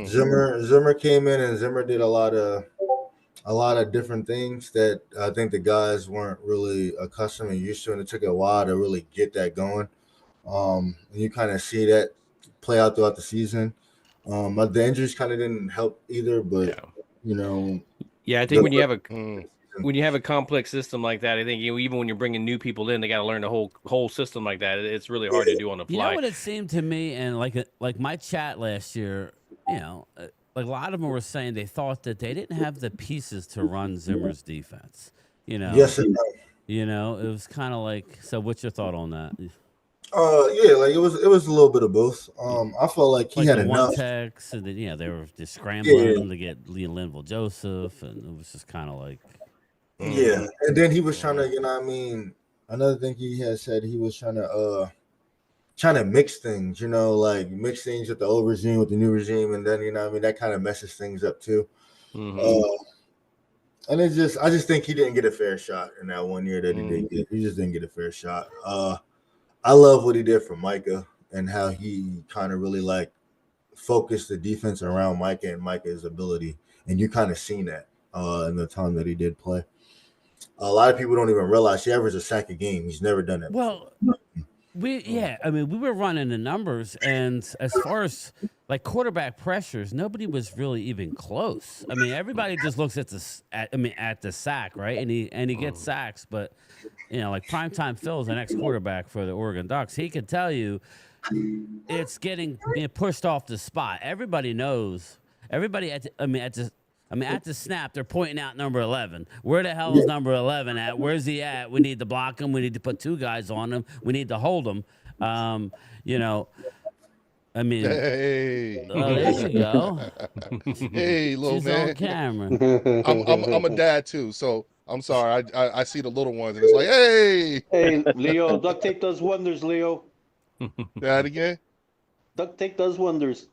Zimmer came in and Zimmer did a lot of different things that I think the guys weren't really accustomed and used to, and it took a while to really get that going. And you kind of see that play out throughout the season. The injuries kind of didn't help either, but you know, I think when you have a complex system like that, I think even when you're bringing new people in, they got to learn the whole system like that. It's really hard to do on the fly. You know what it seemed to me, and like my chat last year, you know, like a lot of them were saying they thought that they didn't have the pieces to run Zimmer's defense. You know, yes, and no. You know, it was kind of like. So, what's your thought on that? Yeah, like it was a little bit of both. I felt like he had enough. Text, and then, they were just scrambling them to get Linval Joseph, and it was just kind of like. Yeah, and then he was trying to, you know what I mean, another thing he had said, he was trying to mix things, you know, like mix things with the old regime with the new regime, and then, you know what I mean, that kind of messes things up too. And I just think he didn't get a fair shot in that 1 year that he did get. He just didn't get a fair shot. I love what he did for Micah and how he kind of really like focused the defense around Micah and Micah's ability, and you kind of seen that in the time that he did play. A lot of people don't even realize he averaged a sack a game. He's never done that. Well, I mean, we were running the numbers, and as far as like quarterback pressures, nobody was really even close. I mean, everybody just looks at the sack, right? And he gets sacks, but you know, like Primetime Phil's the next quarterback for the Oregon Ducks. He could tell you it's being pushed off the spot. Everybody knows. Everybody at the snap, they're pointing out number 11. Where the hell is number 11 at? Where's he at? We need to block him. We need to put 2 guys on him. We need to hold him. You know, I mean, hey, there you go. Hey, little She's man. on camera. I'm a dad too, so I'm sorry. I see the little ones, and it's like, hey, Leo, duct tape does wonders. Leo, that again. Duct tape does wonders.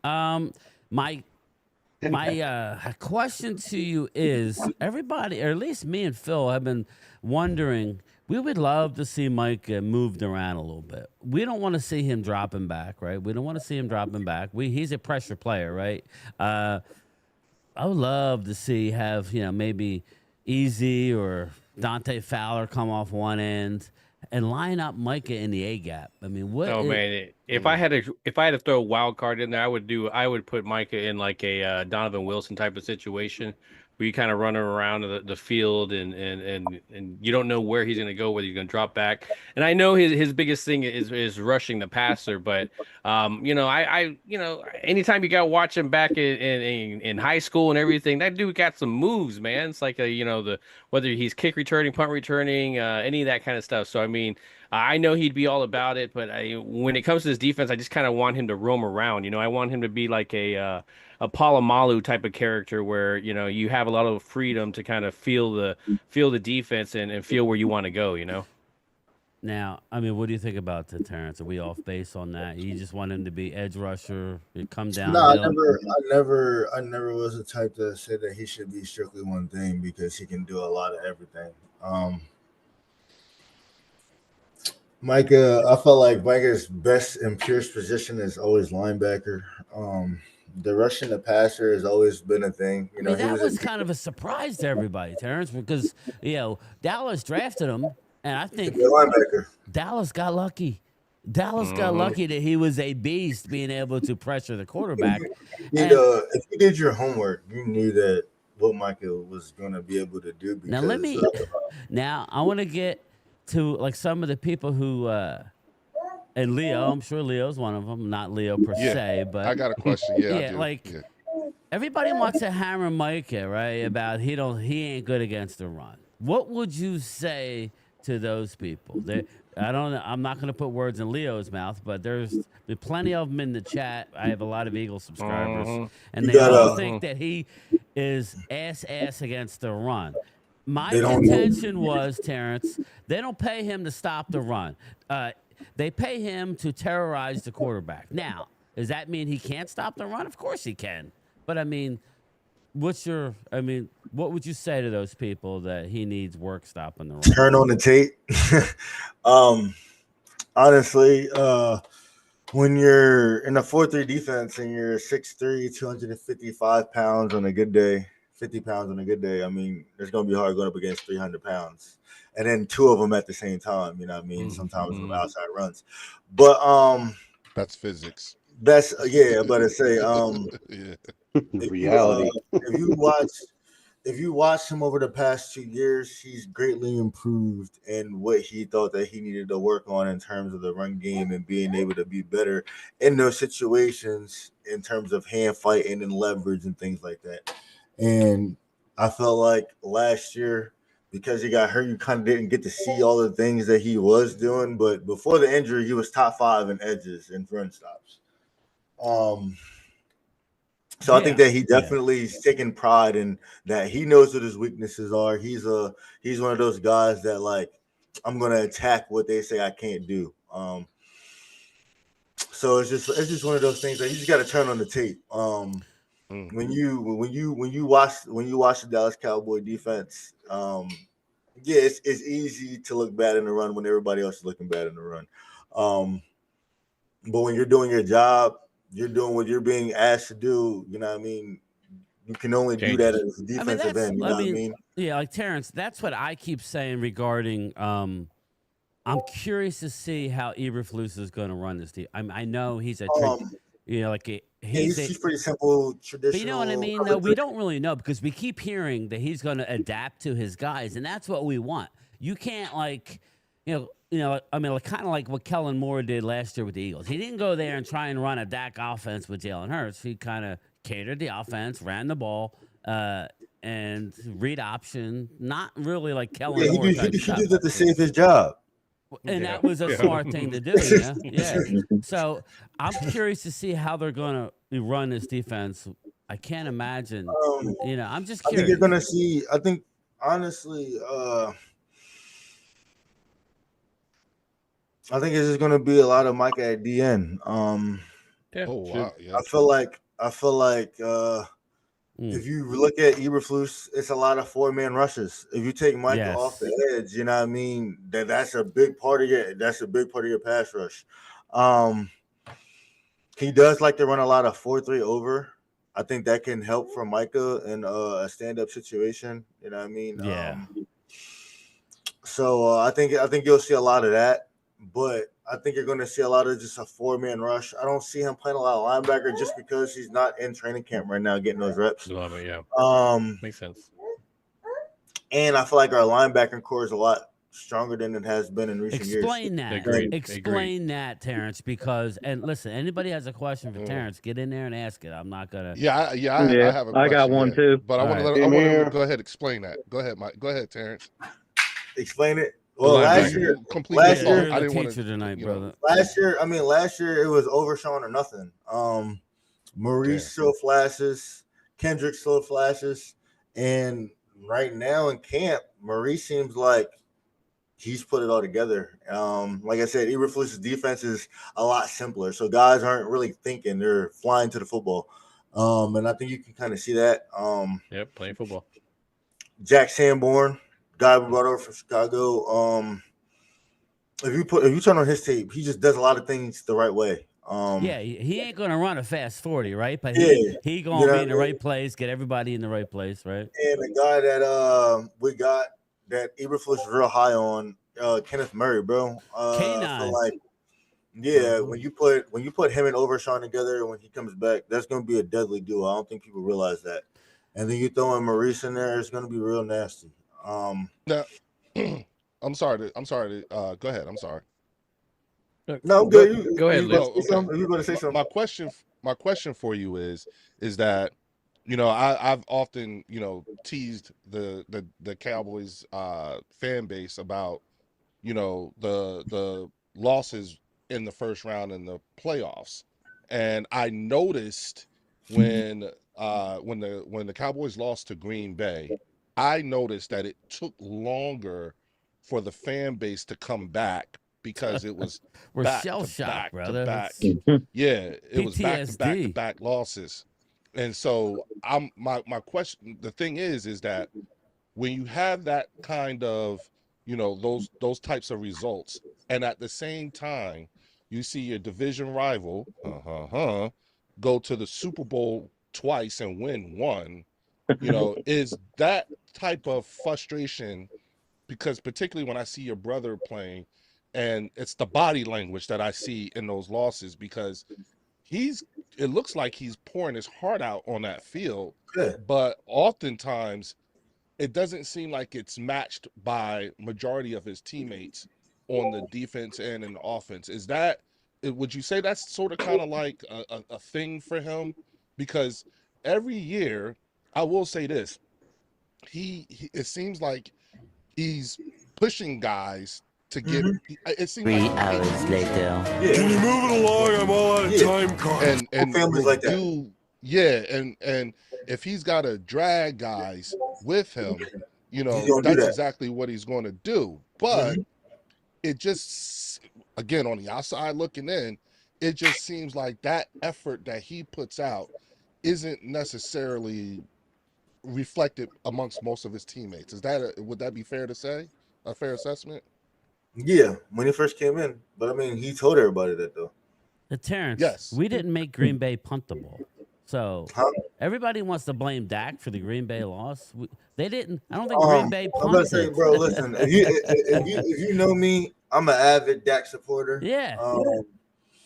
My question to you is, everybody, or at least me and Phil, have been wondering, we would love to see Mike moved around a little bit. We don't want to see him dropping back, right? We don't want to see him dropping back. He's a pressure player, right? would love to see maybe Easy or Dante Fowler come off one end and line up Micah in the A gap. I mean, man, if I had to throw a wild card in there, I would put Micah in like a Donovan Wilson type of situation where you kind of run around the field and you don't know where he's going to go, whether he's going to drop back. And I know his biggest thing is rushing the passer, but anytime you got to watch him back in high school and everything, that dude got some moves, man. It's like whether he's kick returning, punt returning, any of that kind of stuff. So I mean, I know he'd be all about it, but when it comes to his defense, I just kind of want him to roam around. I want him to be like a Palomalu type of character where you have a lot of freedom to kind of feel the defense and feel where you want to go. Now, I mean, what do you think about Terrence? Are we off base on that? You just want him to be edge rusher, come down? No, I never was the type to say that he should be strictly one thing because he can do a lot of everything. Micah, I felt like Micah's best and purest position is always linebacker. The rushing the passer has always been a thing. That was kind of a surprise to everybody, Terrence, because Dallas drafted him, and I think Dallas got lucky. Dallas got lucky that he was a beast, being able to pressure the quarterback. If you did your homework, you knew that what Micah was going to be able to do. Because, now I want to get to like some of the people who and Leo, I'm sure Leo's one of them, not Leo per se, but I got a question. Everybody wants to hammer Micah, right? About he ain't good against the run. What would you say to those people? I don't know. I'm not going to put words in Leo's mouth, but there's plenty of them in the chat. I have a lot of Eagle subscribers, and they all think that he is ass against the run. My contention was, Terrence, they don't pay him to stop the run. They pay him to terrorize the quarterback. Now, does that mean he can't stop the run? Of course he can. But, I mean, what would you say to those people that he needs work stopping the run? Turn on the tape. Honestly, when you're in a 4-3 defense and you're 6'3", 255 pounds on a good day, 50 pounds on a good day, I mean, it's going to be hard going up against 300 pounds. And then two of them at the same time, sometimes with outside runs. But that's physics. That's but to say reality. If you watch him over the past 2 years, he's greatly improved in what he thought that he needed to work on in terms of the run game and being able to be better in those situations in terms of hand fighting and leverage and things like that. And I felt like last year, because he got hurt, you kind of didn't get to see all the things that he was doing. But before the injury, he was top 5 in edges and run stops. So I think that he definitely is taking pride in that. He knows what his weaknesses are. He's one of those guys that, like, I'm going to attack what they say I can't do. So it's just one of those things that you just got to turn on the tape. When you watch the Dallas Cowboy defense, it's easy to look bad in the run when everybody else is looking bad in the run. But when you're doing your job, you're doing what you're being asked to do. You know what I mean? You can only do that as a defensive end. You know what I mean? Yeah, like Terrence, that's what I keep saying regarding. I'm curious to see how Eberflus is going to run this team. I know he's a, he's pretty simple, traditional. But you know what I mean? No, we don't really know because we keep hearing that he's going to adapt to his guys, and that's what we want. You can't kind of like what Kellen Moore did last year with the Eagles. He didn't go there and try and run a Dak offense with Jalen Hurts. He kind of catered the offense, ran the ball, and read option. Not really like Kellen Moore. He did that to save his job. And that was a smart thing to do. Yeah. So I'm curious to see how they're going to run this defense. I can't imagine. I'm just curious. I think you're going to see. I think honestly. I think it's just going to be a lot of Micah at the end. I feel like if you look at Eberflus, it's a lot of 4-man rushes. If you take Micah off the edge, you know what I mean, that's a big part of your pass rush. He does like to run a lot of 4-3 over. I think that can help for Micah in a stand-up situation. You know what I mean? Yeah. So I think you'll see a lot of that, but I think you're going to see a lot of just a 4-man rush. I don't see him playing a lot of linebacker just because he's not in training camp right now getting those reps. Love it, yeah. Makes sense. And I feel like our linebacking core is a lot stronger than it has been in recent years. Explain that, Terrence, because, and listen, anybody has a question for Terrence, get in there and ask it. I'm not going to. I have a question. I got one too. But I want to him to go ahead and explain that. Go ahead, Mike. Go ahead, Terrence. Explain it. Well, last year, I didn't want to tonight, brother. Last year it was Overshawn or nothing. Maurice showed flashes, Kendrick showed flashes, and right now in camp, Maurice seems like he's put it all together. Like I said, Eberflus's defense is a lot simpler, so guys aren't really thinking; they're flying to the football. And I think you can kind of see that. Playing football. Jack Sanborn, guy we brought over from Chicago. If you turn on his tape, he just does a lot of things the right way. He ain't gonna run a fast 40, right? But he gonna be in the right place, get everybody in the right place, right? And the guy that we got that Eberflus is real high on, Kenneth Murray, bro. K9. When you put him and Overshawn together when he comes back, that's gonna be a deadly duo. I don't think people realize that. And then you throw in Maurice in there, it's gonna be real nasty. Now, I'm sorry. Go ahead. I'm sorry. No, I'm good. Go ahead. You're going to say something. My question for you is that, I've often, teased the Cowboys fan base about, the losses in the first round in the playoffs, and I noticed when the Cowboys lost to Green Bay, I noticed that it took longer for the fan base to come back because it was shell-shocked, brother. It was back-to-back losses. And so my question, the thing is that when you have that kind of, those types of results, and at the same time you see your division rival go to the Super Bowl twice and win one, is that type of frustration, because particularly when I see your brother playing, and it's the body language that I see in those losses, because it looks like he's pouring his heart out on that field, but oftentimes it doesn't seem like it's matched by majority of his teammates on the defense and in the offense. Would you say that's sort of kind of like a thing for him? Because every year, I will say this, it seems like he's pushing guys to get. It seems 3 hours later. Can you move it along? I'm all out of time card. And families like that. And if he's got to drag guys with him, that's exactly what he's going to do. But it just, again, on the outside looking in, it just seems like that effort that he puts out isn't necessarily reflected amongst most of his teammates. Would that be fair to say? A fair assessment? Yeah, when he first came in. But I mean, he told everybody that though. Terrence, yes, we didn't make Green Bay punt the ball. So everybody wants to blame Dak for the Green Bay loss. They didn't. I don't think Green Bay punted. I'm gonna say, bro, listen, if you know me, I'm an avid Dak supporter. Yeah.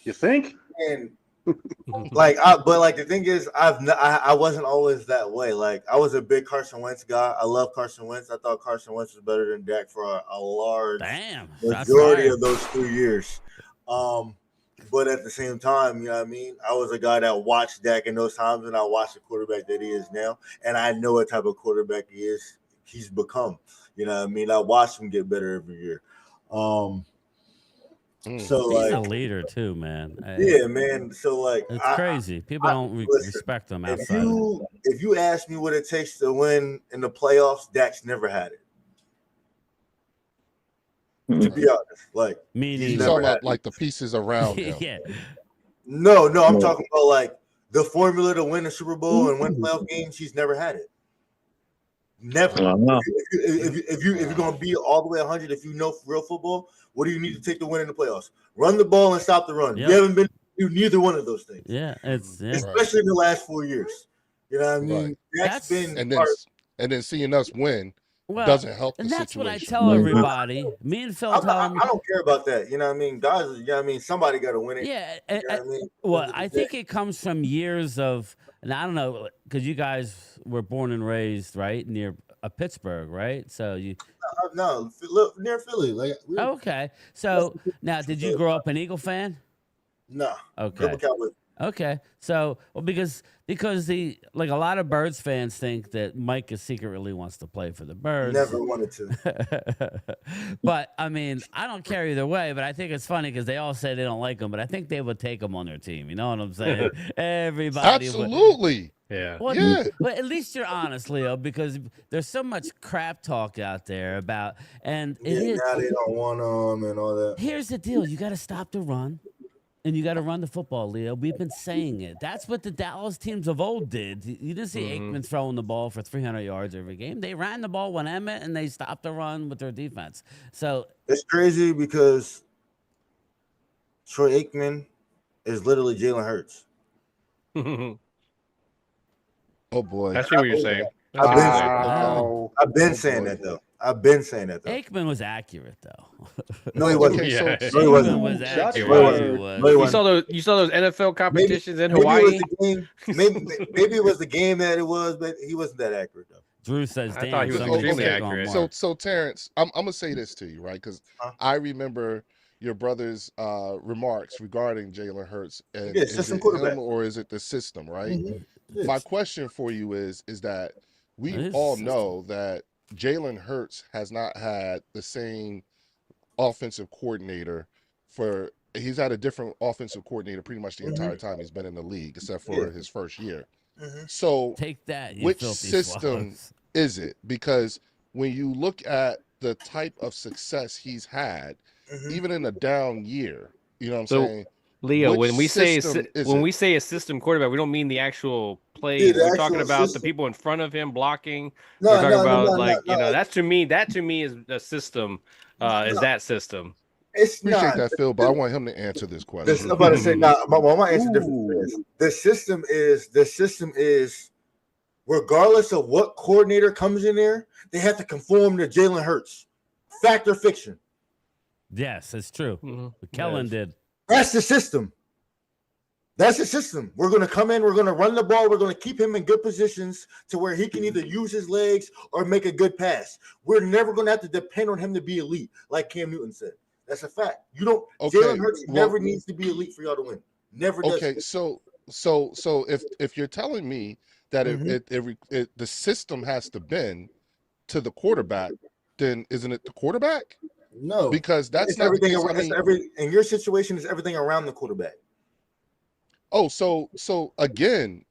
You think? And the thing is, I wasn't always that way. Like, I was a big Carson Wentz guy. I love Carson Wentz. I thought Carson Wentz was better than Dak for a large majority of those 2 years. But at the same time, you know what I mean? I was a guy that watched Dak in those times, and I watched the quarterback that he is now. And I know what type of quarterback he's become. You know what I mean? I watched him get better every year. So he's like a leader too, man. Yeah, man. So like it's crazy. People don't respect him outside. If you ask me what it takes to win in the playoffs, Dak's never had it. To be honest, like meaning talking about like the pieces around him. Yeah. No, I'm talking about like the formula to win a Super Bowl and win playoff games. He's never had it. Never. If you're gonna be all the way 100, if you know real football, what do you need to take to win in the playoffs? Run the ball and stop the run. Yep. You haven't been do neither one of those things. Yeah, especially in the last 4 years. You know what I mean? Right. That's been and then seeing us win doesn't help the and that's situation. what I tell everybody. Me and Phil tell them. I don't care about that. You know what I mean? Guys, you know what I mean? Somebody got to win it. Yeah. You know what I mean? Well, I think it comes from years of, and I don't know, because you guys were born and raised right near Pittsburgh, right? So you. No, near Philly. Like okay. So now, did you grow up an Eagle fan? No. Okay. Okay. So, well, because a lot of Birds fans think that Micah secretly wants to play for the Birds. Never wanted to. But I mean, I don't care either way. But I think it's funny because they all say they don't like him, but I think they would take him on their team. You know what I'm saying? Everybody. Absolutely. Yeah. Well, yeah. But at least you're honest, Leo, because there's so much crap talk out there about, and now they don't want them and all that. Here's the deal: you got to stop the run. And you got to run the football, Leo. We've been saying it. That's what the Dallas teams of old did. You didn't see Aikman throwing the ball for 300 yards every game. They ran the ball with Emmett, and they stopped the run with their defense. So it's crazy because Troy Aikman is literally Jalen Hurts. Oh boy, that's what you're saying. I've been saying that though. Aikman was accurate though. No, he wasn't. Okay, no, he wasn't. Was accurate. You saw those NFL competitions in Hawaii. Maybe it was the game that it was, but he wasn't that accurate though. Drew says, I thought he was extremely accurate. So Terrence, I'm gonna say this to you, right? Because I remember your brother's remarks regarding Jalen Hurts, and is it him or is it the system, right? Mm-hmm. My question for you is that we all know that Jalen Hurts has not had the same offensive coordinator he's had a different offensive coordinator pretty much the entire time he's been in the league, except for his first year. So take that. Which system is it? Because when you look at the type of success he's had, even in a down year, you know what I'm saying? Leo, when we say a system quarterback, we don't mean the actual plays. We're talking about the people in front of him blocking. We're talking about that's to me is the system. Is that system? Appreciate that, Phil, but I want him to answer this question. I'm about to say my answer different. The system is regardless of what coordinator comes in there, they have to conform to Jalen Hurts. Fact or fiction? Yes, it's true. Kellen did. That's the system. We're going to come in. We're going to run the ball. We're going to keep him in good positions to where he can either use his legs or make a good pass. We're never going to have to depend on him to be elite, like Cam Newton said. That's a fact. You don't. Okay, Jalen Hurts never needs to be elite for y'all to win. Never does. Okay, so if you're telling me that the system has to bend to the quarterback, then isn't it the quarterback? No, because that's not everything. In your situation, is everything around the quarterback. Oh, so again,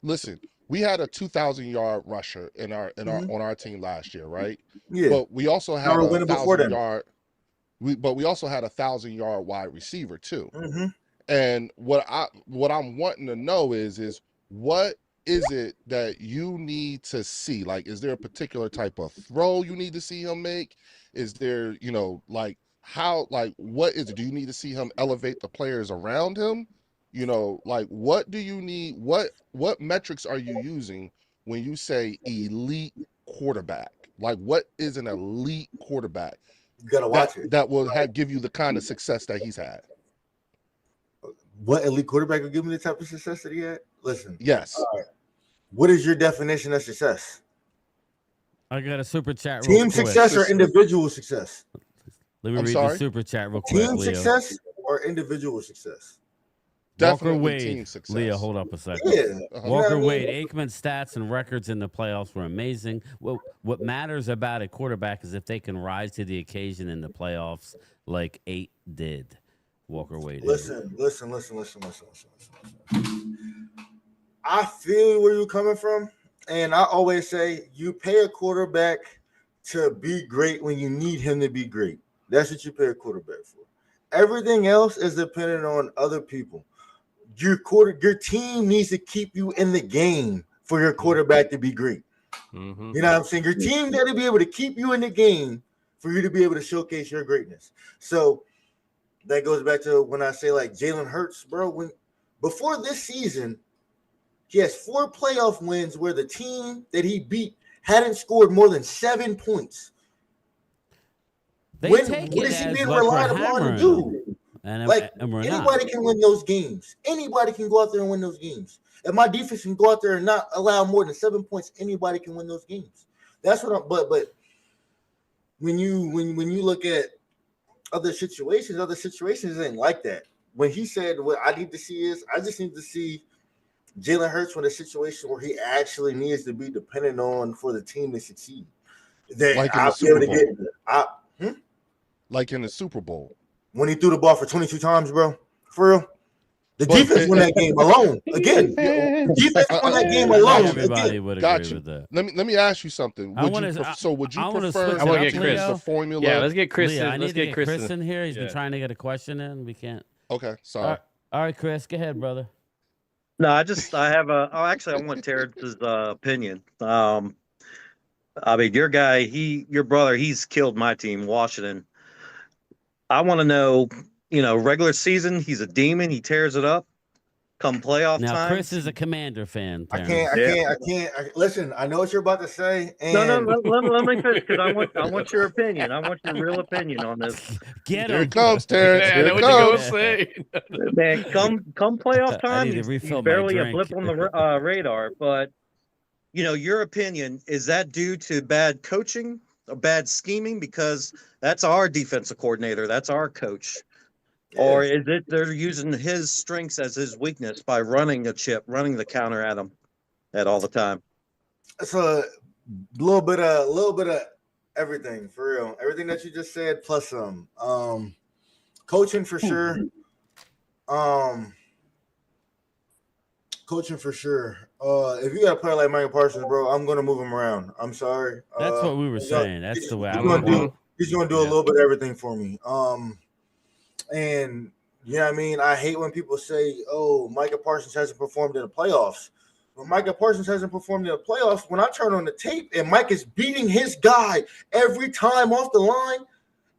listen, we had a 2,000-yard rusher on our team last year, right? Yeah. But we also had a 1,000-yard. But we also had a 1,000-yard wide receiver too. And what I'm wanting to know is what is it that you need to see? Like, is there a particular type of throw you need to see him make? Is there, what is it? Do you need to see him elevate the players around him? What do you need? What metrics are you using when you say elite quarterback? Like, what is an elite quarterback? You gotta watch it. That will give you the kind of success that he's had. What elite quarterback will give me the type of success that he had? Listen. Yes. What is your definition of success? I got a super chat. Team success or individual success? Let me read the super chat real quick. Team success or individual success? Definitely Walker Wade. Team success. Leah, hold up a second. Yeah. Walker Wade, Aikman's stats and records in the playoffs were amazing. What matters about a quarterback is if they can rise to the occasion in the playoffs like 8 did. Walker Wade. Listen. I feel where you're coming from, and I always say you pay a quarterback to be great when you need him to be great. That's what you pay a quarterback for. Everything else is dependent on other people. Your team needs to keep you in the game for your quarterback to be great. You know what I'm saying? Your team got to be able to keep you in the game for you to be able to showcase your greatness. So that goes back to when I say like Jalen Hurts, bro. Before this season, He has 4 playoff wins where the team that he beat hadn't scored more than 7 points. What is he being relied upon to do? Anybody can win those games. Anybody can go out there and win those games. If my defense can go out there and not allow more than 7 points, anybody can win those games. That's what I'm. But when you look at other situations ain't like that. When he said, "What I need to see is, I just need to see Jalen Hurts in a situation where he actually needs to be dependent on for the team to succeed." Then like I'll be able to get like in the Super Bowl when he threw the ball for 22 times, bro. For real. The defense won that game alone. Again, the defense won that game alone. Everybody would agree with that. Let me ask you something. Would you prefer? I want to get Chris. The formula. Yeah, let's get Chris. I need to get Chris in here. He's been trying to get a question in. We can't. Okay, sorry. All right, Chris, go ahead, brother. No, I want Terrence's opinion. I mean, your brother, he's killed my team, Washington. I want to know, regular season, he's a demon. He tears it up. Come playoff time. Now, Chris is a Commander fan. Terrence. I can't. Listen, I know what you're about to say. And... No, let me finish because I want your opinion. I want your real opinion on this. Get him. Here it comes, Terrence. Yeah, I know what you're going to say. Man, come playoff time, he's barely a blip on the radar. But, your opinion, is that due to bad coaching or bad scheming? Because that's our defensive coordinator. That's our coach. Yeah. Or is it they're using his strengths as his weakness by running the counter at him at all the time? It's a little bit of everything, for real. Everything that you just said, plus some. Coaching for sure. Coaching for sure. If you got a player like Micah Parsons, bro, I'm gonna move him around. I'm sorry. That's what we were saying. That's the way I would do. He's gonna do a little bit of everything for me. And you know what I mean? I hate when people say, "Oh, Micah Parsons hasn't performed in the playoffs." When Micah Parsons hasn't performed in the playoffs, when I turn on the tape and Mike is beating his guy every time off the line,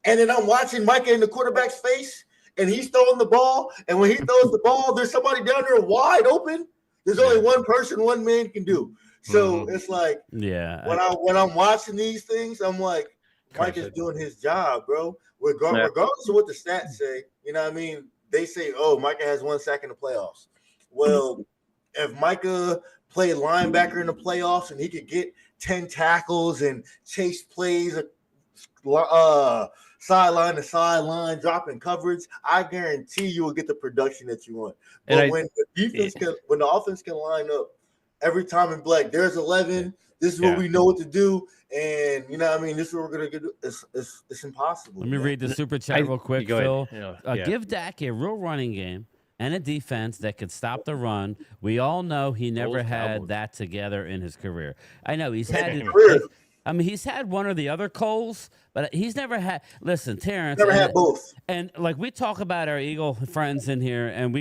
and then I'm watching Micah in the quarterback's face, and he's throwing the ball, and when he throws the ball, there's somebody down there wide open. There's only one man can do. So it's like, when I'm watching these things, I'm like, Mike is doing his job, bro. Regardless of what the stats say, you know what I mean? They say, oh, Micah has 1 sack in the playoffs. Well, if Micah played linebacker in the playoffs and he could get 10 tackles and chase plays, sideline to sideline, dropping coverage, I guarantee you will get the production that you want. But when the offense can line up every time and be like, there's 11, this is what we know what to do. And you know what I mean? This is what we're going to do. It's impossible. Let me read the super chat real quick, Phil. Give Dak a real running game and a defense that could stop the run. We all know he never had that together in his career. I know he's had he's had one or the other Coles, but he's never had. Listen, Terrence never had both. And like we talk about our Eagle friends in here, and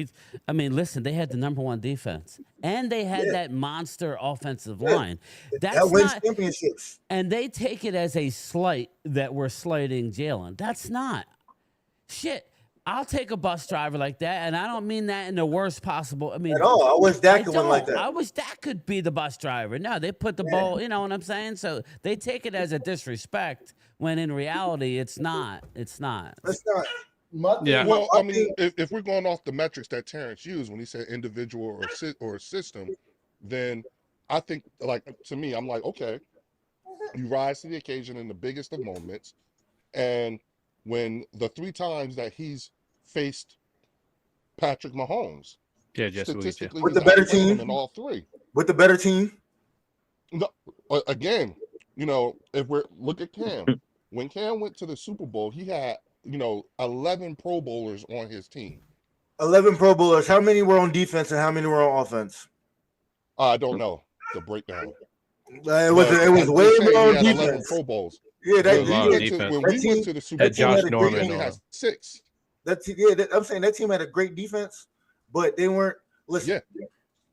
listen, they had the #1 defense, and they had that monster offensive line. That wins championships. And they take it as a slight that we're slighting Jalen. That's not shit. I'll take a bus driver like that, and I don't mean that in the worst possible. I mean, at all. I wish Dak could win like that. I wish Dak could be the bus driver. No, they put the ball. You know what I'm saying? So they take it as a disrespect when in reality it's not. It's not. It's not. Well, I mean, if we're going off the metrics that Terrence used when he said individual or system, then I think, like, to me, I'm like, okay, you rise to the occasion in the biggest of moments, and when the 3 times that he's faced Patrick Mahomes, statistically, with the better team in all 3. With the better team. No, again, if we're look at Cam, when Cam went to the Super Bowl, he had 11 Pro Bowlers on his team. 11 Pro Bowlers. How many were on defense and how many were on offense? I don't know the breakdown. It was way more on defense. 11 Pro Bowls. Yeah, when we went to the Super Bowl, Josh Norman only had 6. I'm saying that team had a great defense, but they weren't. Listen,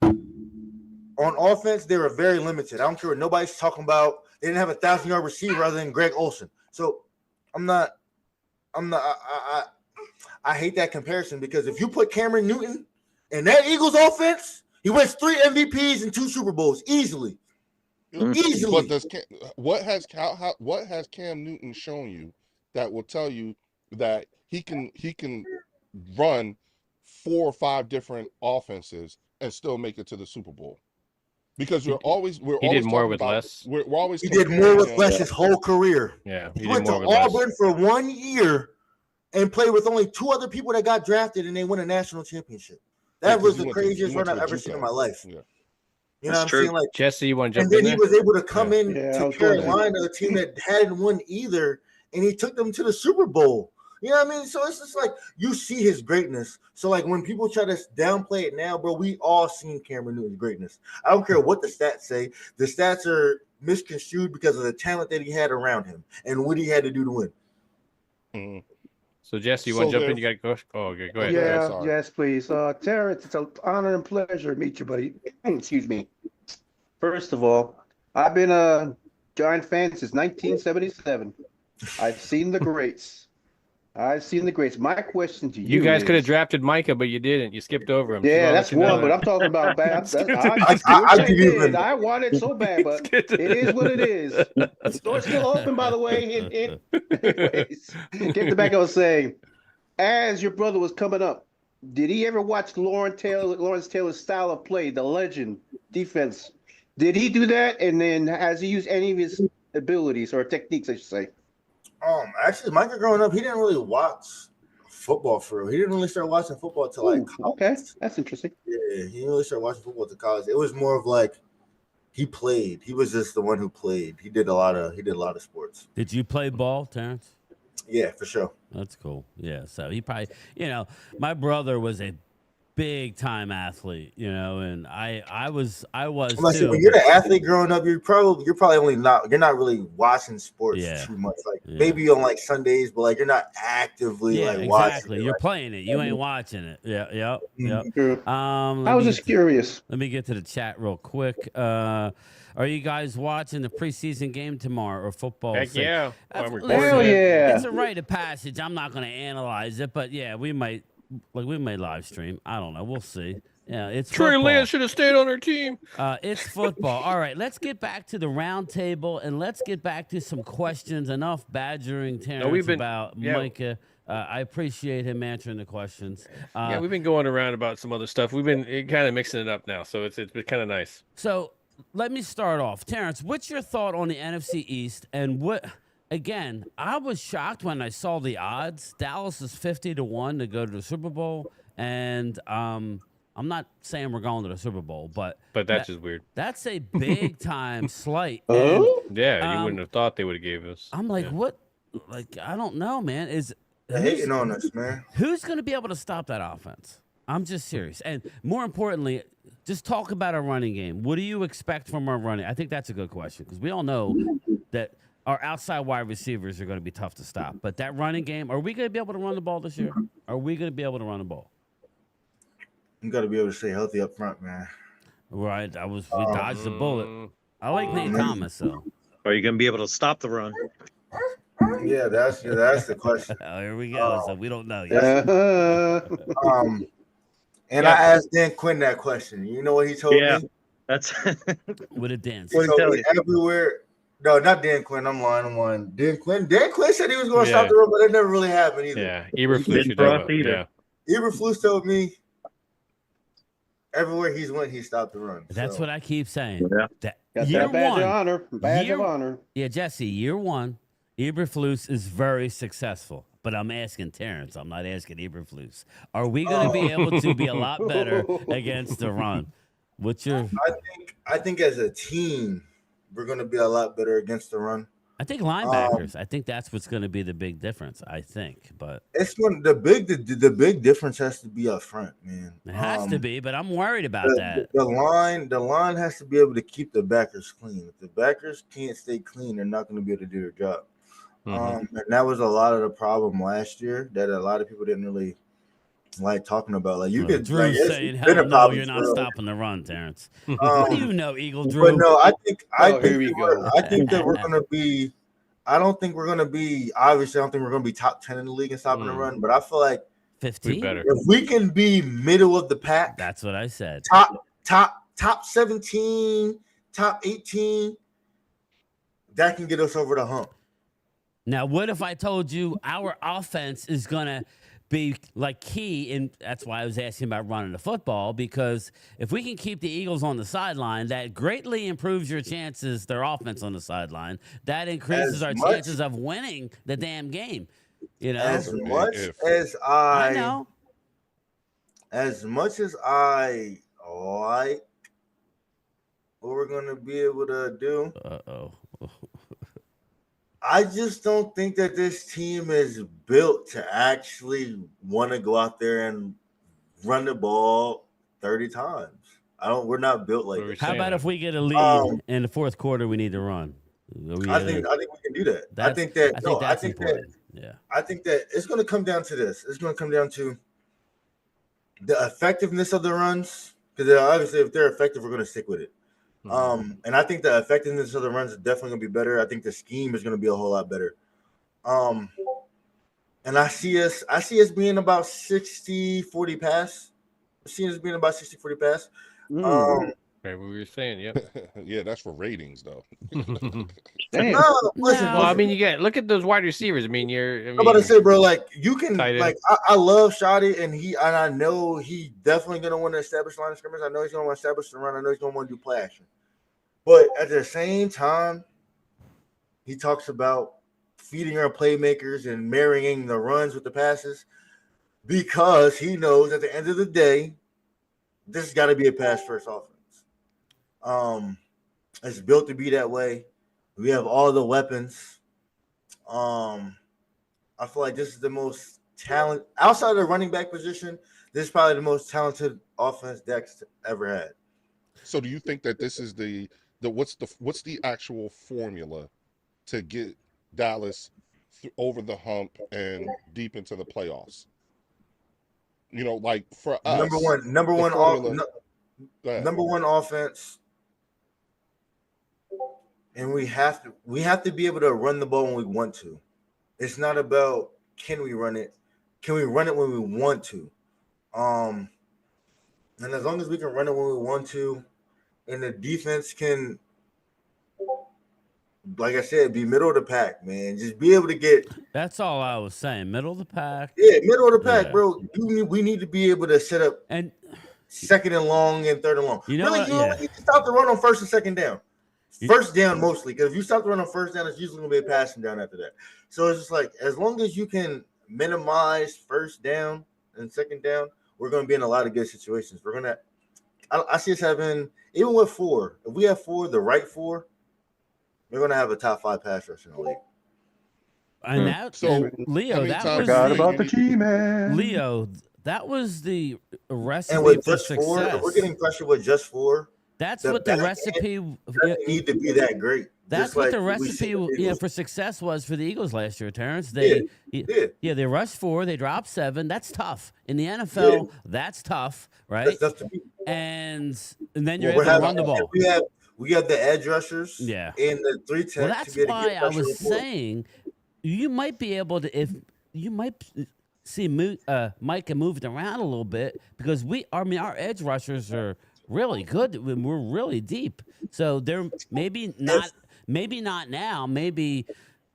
on offense, they were very limited. I don't care what nobody's talking about. They didn't have a 1,000-yard receiver other than Greg Olsen. So I hate that comparison because if you put Cameron Newton in that Eagles offense, He wins 3 MVPs and 2 Super Bowls easily. Easily. But what has Cam Newton shown you that will tell you that he can run 4 or 5 different offenses and still make it to the Super Bowl? Because he did more with less. We're always he did more with less his whole career. Yeah, he went to Auburn for 1 year and played with only 2 other people that got drafted, and they won a national championship. That was the craziest run I've ever seen in my life. Yeah. You know what I'm saying? Like, Jesse, you want to jump in? And then he was able to come in to Carolina, a team that hadn't won either, and he took them to the Super Bowl. You know what I mean? So it's just like you see his greatness. So like when people try to downplay it now, bro, we all seen Cameron Newton's greatness. I don't care what the stats say. The stats are misconstrued because of the talent that he had around him and what he had to do to win. Mm-hmm. So Jesse, you want to jump in? You got to go. Oh, okay, go ahead. Yeah, yes, please. Terrence, it's an honor and pleasure to meet you, buddy. Excuse me. First of all, I've been a Giant fan since 1977. I've seen the greats. My question to you: You guys could have drafted Micah, but you didn't. You skipped over him. Yeah, that's one. But I'm talking about bad. I want it so bad, but it is what it is. The store's still open, by the way. Anyways, get the back. I was saying, as your brother was coming up, did he ever watch Lawrence Taylor's style of play, the legend defense? Did he do that? And then has he used any of his abilities or techniques, I should say? Actually, Micah growing up, he didn't really watch football for real. He didn't really start watching football until like college. Okay, that's interesting. Yeah, he didn't really start watching football to college. It was more of like he played. He was just the one who played. He did a lot of sports. Did you play ball, Terrence? Yeah, for sure. That's cool. Yeah, so he probably, my brother was a big time athlete, and I was too. When you're the athlete growing up, you're probably you're not really watching sports too much. Like maybe on like Sundays, but like you're not actively watching it. You're playing it. You ain't watching it. Yeah. I was just curious. Let me get to the chat real quick. Are you guys watching the preseason game tomorrow or football? Heck yeah. Hell yeah. It's a rite of passage. I'm not going to analyze it, but yeah, we might live stream. I don't know. We'll see. Yeah, it's Trey Lance should have stayed on our team. It's football. All right, let's get back to the round table and let's get back to some questions. Enough badgering Terrence about Micah. I appreciate him answering the questions. We've been going around about some other stuff. We've been kind of mixing it up now, so it's been kind of nice. So let me start off. Terrence, what's your thought on the NFC East and what... Again, I was shocked when I saw the odds. Dallas is 50-1 to go to the Super Bowl, and I'm not saying we're going to the Super Bowl, but that's just weird. That's a big time slight. You wouldn't have thought they would have gave us. I'm like, what? Like, I don't know, man. They're hating on us, man. Who's going to be able to stop that offense? I'm just serious, and more importantly, just talk about our running game. What do you expect from our running? I think that's a good question because we all know that. Our outside wide receivers are going to be tough to stop. But that running game, are we going to be able to run the ball this year? Are we going to be able to run the ball? You got to be able to stay healthy up front, man. Right. We dodged the bullet. I like Nate Thomas, though. Are you going to be able to stop the run? Yeah, that's the question. Here we go. So we don't know yet. I asked Dan Quinn that question. You know what he told me? That's what did Dan say? Everywhere. No, not Dan Quinn. I'm lying. Dan Quinn said he was going to stop the run, but it never really happened either. Yeah, Eberflus told me everywhere he's went, he stopped the run. That's what I keep saying. Yeah. Badge of honor. Yeah, Jesse, year one, Eberflus is very successful. But I'm asking Terrence. I'm not asking Eberflus. Are we going to be able to be a lot better against the run? What's your? I think as a team, we're going to be a lot better against the run. I think linebackers. I think that's what's going to be the big difference. I think, but it's the big difference has to be up front, man. It has to be, but I'm worried about that. The line has to be able to keep the backers clean. If the backers can't stay clean, they're not going to be able to do their job. And that was a lot of the problem last year that a lot of people didn't really like talking about. Like you could Drew saying, "Hell no, you're not stopping the run, Terrence." What do you know, Eagle Drew? But no, I think that we're going to be. I don't think we're going to be. Obviously, I don't think we're going to be top 10 in the league in stopping the run. But I feel like 15. If we can be middle of the pack, that's what I said. top 17, top 18, that can get us over the hump. Now, what if I told you our offense is going to be like key, and that's why I was asking about running the football, because if we can keep the Eagles on the sideline, that greatly improves your chances, their offense on the sideline. That increases our chances of winning the damn game. You know, as much as I know, as much as I like what we're gonna be able to do. I just don't think that this team is built to actually want to go out there and run the ball 30 times. We're not built like that. How about if we get a lead in the fourth quarter, we need to run? I think we can do that. I think that it's going to come down to this. It's going to come down to the effectiveness of the runs, because obviously if they're effective, we're going to stick with it. And I think the effectiveness of the runs is definitely going to be better. I think the scheme is going to be a whole lot better. And I see us being about 60-40 pass. I see us being about 60-40 pass. Right, what we were saying, yeah. Yeah, that's for ratings, though. Listen, well, I mean, look at those wide receivers. I'm about to say, bro, like you can, like I love Shotty, and I know he definitely gonna want to establish line of scrimmage. I know he's gonna want to establish the run. I know he's gonna want to do play action. But at the same time, he talks about feeding our playmakers and marrying the runs with the passes, because he knows at the end of the day, this has got to be a pass first offense. It's built to be that way. We have all the weapons. I feel like this is the most talent outside of the running back position. This is probably the most talented offense Dak's ever had. So, do you think that this is what's the actual formula to get Dallas over the hump and deep into the playoffs? You know, like for us, number one offense. And we have to be able to run the ball when we want to. It's not about can we run it. Can we run it when we want to? And as long as we can run it when we want to, and the defense can, like I said, be middle of the pack, man. Just be able to get. That's all I was saying. Middle of the pack. Yeah, middle of the pack, bro. We need to be able to set up and second and long and third and long. You know really, what? You stop the run on first and second down. First down mostly, because if you stop the run on first down, it's usually going to be a passing down after that. So it's just like, as long as you can minimize first down and second down, we're going to be in a lot of good situations. We're going to – I see us having – even with 4, if we have 4, the right 4, we're going to have a top 5 pass rush in the league. And that, so Leo, that was about the key, man. Leo, that was the recipe and with for just success. 4, if we're getting pressure with just 4. That's what the recipe need to be that great. That's just what like the recipe for success was for the Eagles last year, Terrence. They rushed 4, they dropped 7. That's tough. In the NFL, that's tough, right? That's tough to beat. And then you're able to run the ball. We have the edge rushers in the 3-10. Well, that's why I was saying you might be able to, if you might see Micah moved around a little bit, because our edge rushers are really good. We're really deep. So they're maybe not now, maybe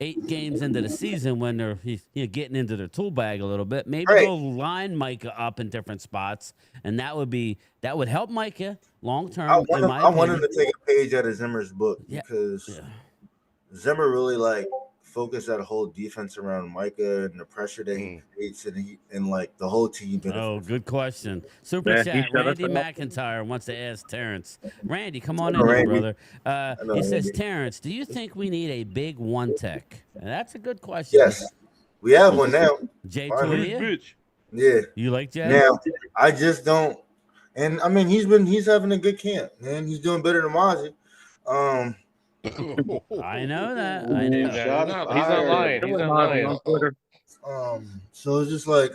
8 games into the season when they're getting into their tool bag a little bit. Maybe they'll line Micah up in different spots, and that would help Micah long term. I want him to take a page out of Zimmer's book, because Zimmer really focused that whole defense around Micah and the pressure that he creates, and like the whole team. Oh, good question. Super chat. Randy McIntyre wants to ask Terrence. Randy, come on in here, brother. He says, Terrence, do you think we need a big one tech? And that's a good question. Yes, we have one now. Jay Tulia? Yeah. You like Jay? Now, I just don't. And I mean, he's having a good camp, man. He's doing better than Mozzie. I know that. I know. He's not lying. He's not lying on Twitter. So it's just like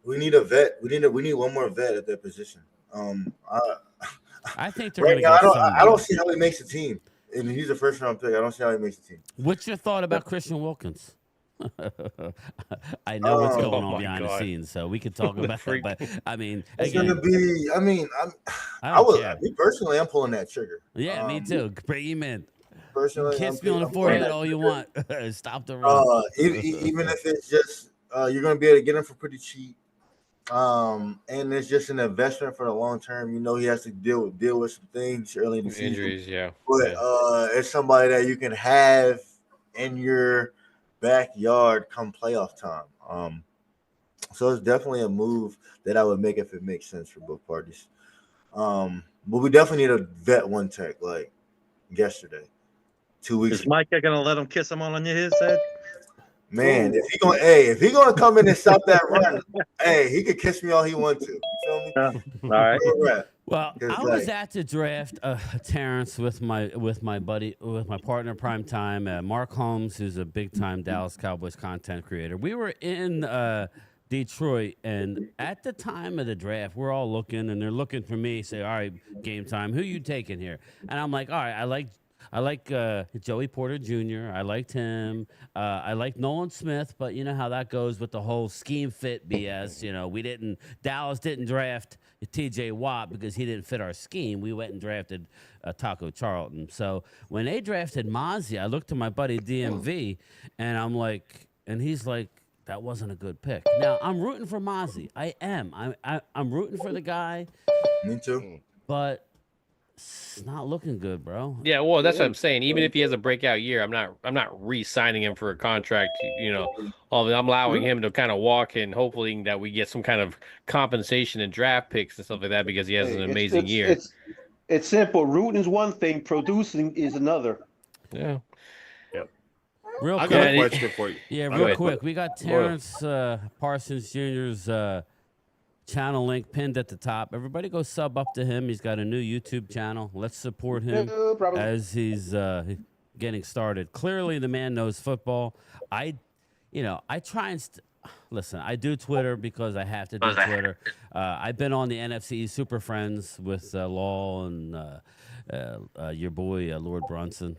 we need a vet. We need one more vet at that position. I think they're right now. I don't see how he makes the team. And he's a first round pick. I don't see how he makes the team. What's your thought about Christian Wilkins? I know what's going on my behind the God. scenes, so we could talk about that. But I mean, It's again, gonna be. I mean, me personally, I'm pulling that trigger. Yeah, me too. Bring him in. Personally, Kiss me on the forehead all you want. Stop the run. Even if it's just you're gonna be able to get him for pretty cheap. And it's just an investment for the long term. You know, he has to deal with some things early in the season. Injuries, yeah. But it's somebody that you can have in your backyard come playoff time. So it's definitely a move that I would make if it makes sense for both parties. But we definitely need to vet one tech like yesterday, 2 weeks. Is Micah gonna let him kiss him on his head? Man, if he gonna come in and stop that run, he could kiss me all he wants to. You feel me? All right. Well, I was at the draft, Terrence, with my partner PRIMETIME, Mark Holmes, who's a big time Dallas Cowboys content creator. We were in Detroit, and at the time of the draft, we're all looking, and they're looking for me. Say, all right, game time. Who you taking here? And I'm like, all right, I like Joey Porter Jr. I liked him. I like Nolan Smith, but you know how that goes with the whole scheme fit BS. You know, Dallas didn't draft T.J. Watt because he didn't fit our scheme. We went and drafted Taco Charlton. So when they drafted Mozzie, I looked to my buddy DMV, and I'm like, and he's like, that wasn't a good pick. Now I'm rooting for Mozzie. I am. I'm rooting for the guy. Me too. But it's not looking good, bro. Yeah, well, that's what I'm saying. Even if he has a breakout year, I'm not re-signing him for a contract. You know, I'm allowing him to kind of walk and hoping that we get some kind of compensation and draft picks and stuff like that because he has an amazing year. It's simple. Rooting is one thing. Producing is another. Yeah. Yep. Real I quick. got a question for you. Yeah, real quick. We got Terrence Parsons Jr.'s channel link pinned at the top. Everybody go sub up to him. He's got a new YouTube channel. Let's support him as he's getting started. Clearly, the man knows football. I try and listen. I do Twitter because I have to do Twitter. I've been on the NFC East Super Friends with Law and your boy Lord Brunson.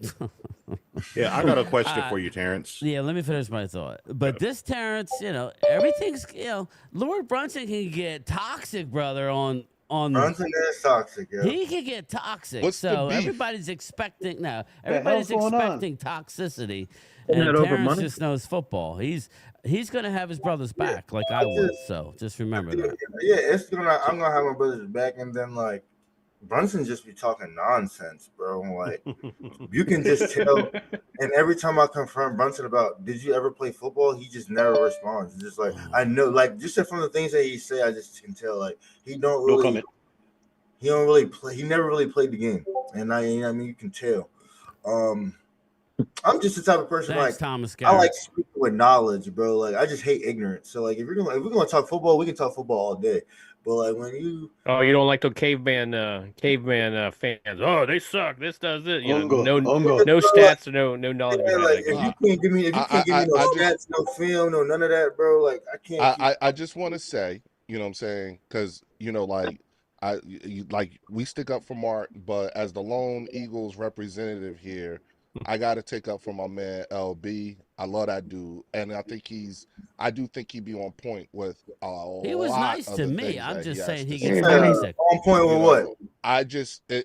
Yeah, I got a question for you, Terrence. Yeah, let me finish my thought. But this Terrence, everything's, Lord Brunson can get toxic, brother, on Brunson is toxic, yeah. He can get toxic. What's so the beef? everybody's expecting toxicity. Isn't And it over Terrence money? just knows football. He's gonna have his brother's back like I would. So just remember that. Yeah, I'm gonna have my brother's back, and then like Brunson just be talking nonsense, bro. Like you can just tell. And every time I confront Brunson about, did you ever play football? He just never responds. It's just like I know, like just from the things that he say, I just can tell. Like he don't really play. He never really played the game, and I mean you can tell. I'm just the type of person Thanks, like Thomas I like speaking with knowledge, bro. Like I just hate ignorance. So like if we're gonna talk football, we can talk football all day. But like when you don't like the caveman fans. Oh, they suck. This does it. No stats or no knowledge. Yeah, like if you can't give me no stats, no film, no none of that, bro. Like I can't. I just want to say, you know what I'm saying, because we stick up for Mark, but as the lone Eagles representative here, I got to take up for my man LB. I love that dude, and I do think he'd be on point with he was nice to me. I'm just saying he gets toxic. On point with what? I just but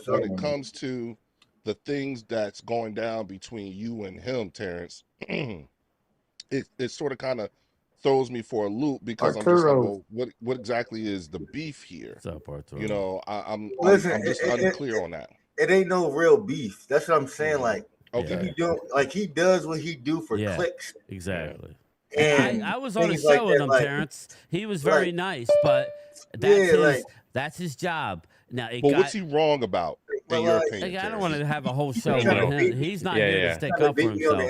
when it comes to the things that's going down between you and him, Terrence, it sort of kind of throws me for a loop because I'm just like, well, what exactly is the beef here? I'm just unclear on that. It ain't no real beef. That's what I'm saying. Like, he does what he do for clicks. Exactly. And I was on a show with him, Terrence. He was very nice, but that's his job. Now, what's he wrong about, in your opinion? I don't want to have a whole show with him. He's not here to stick up for himself.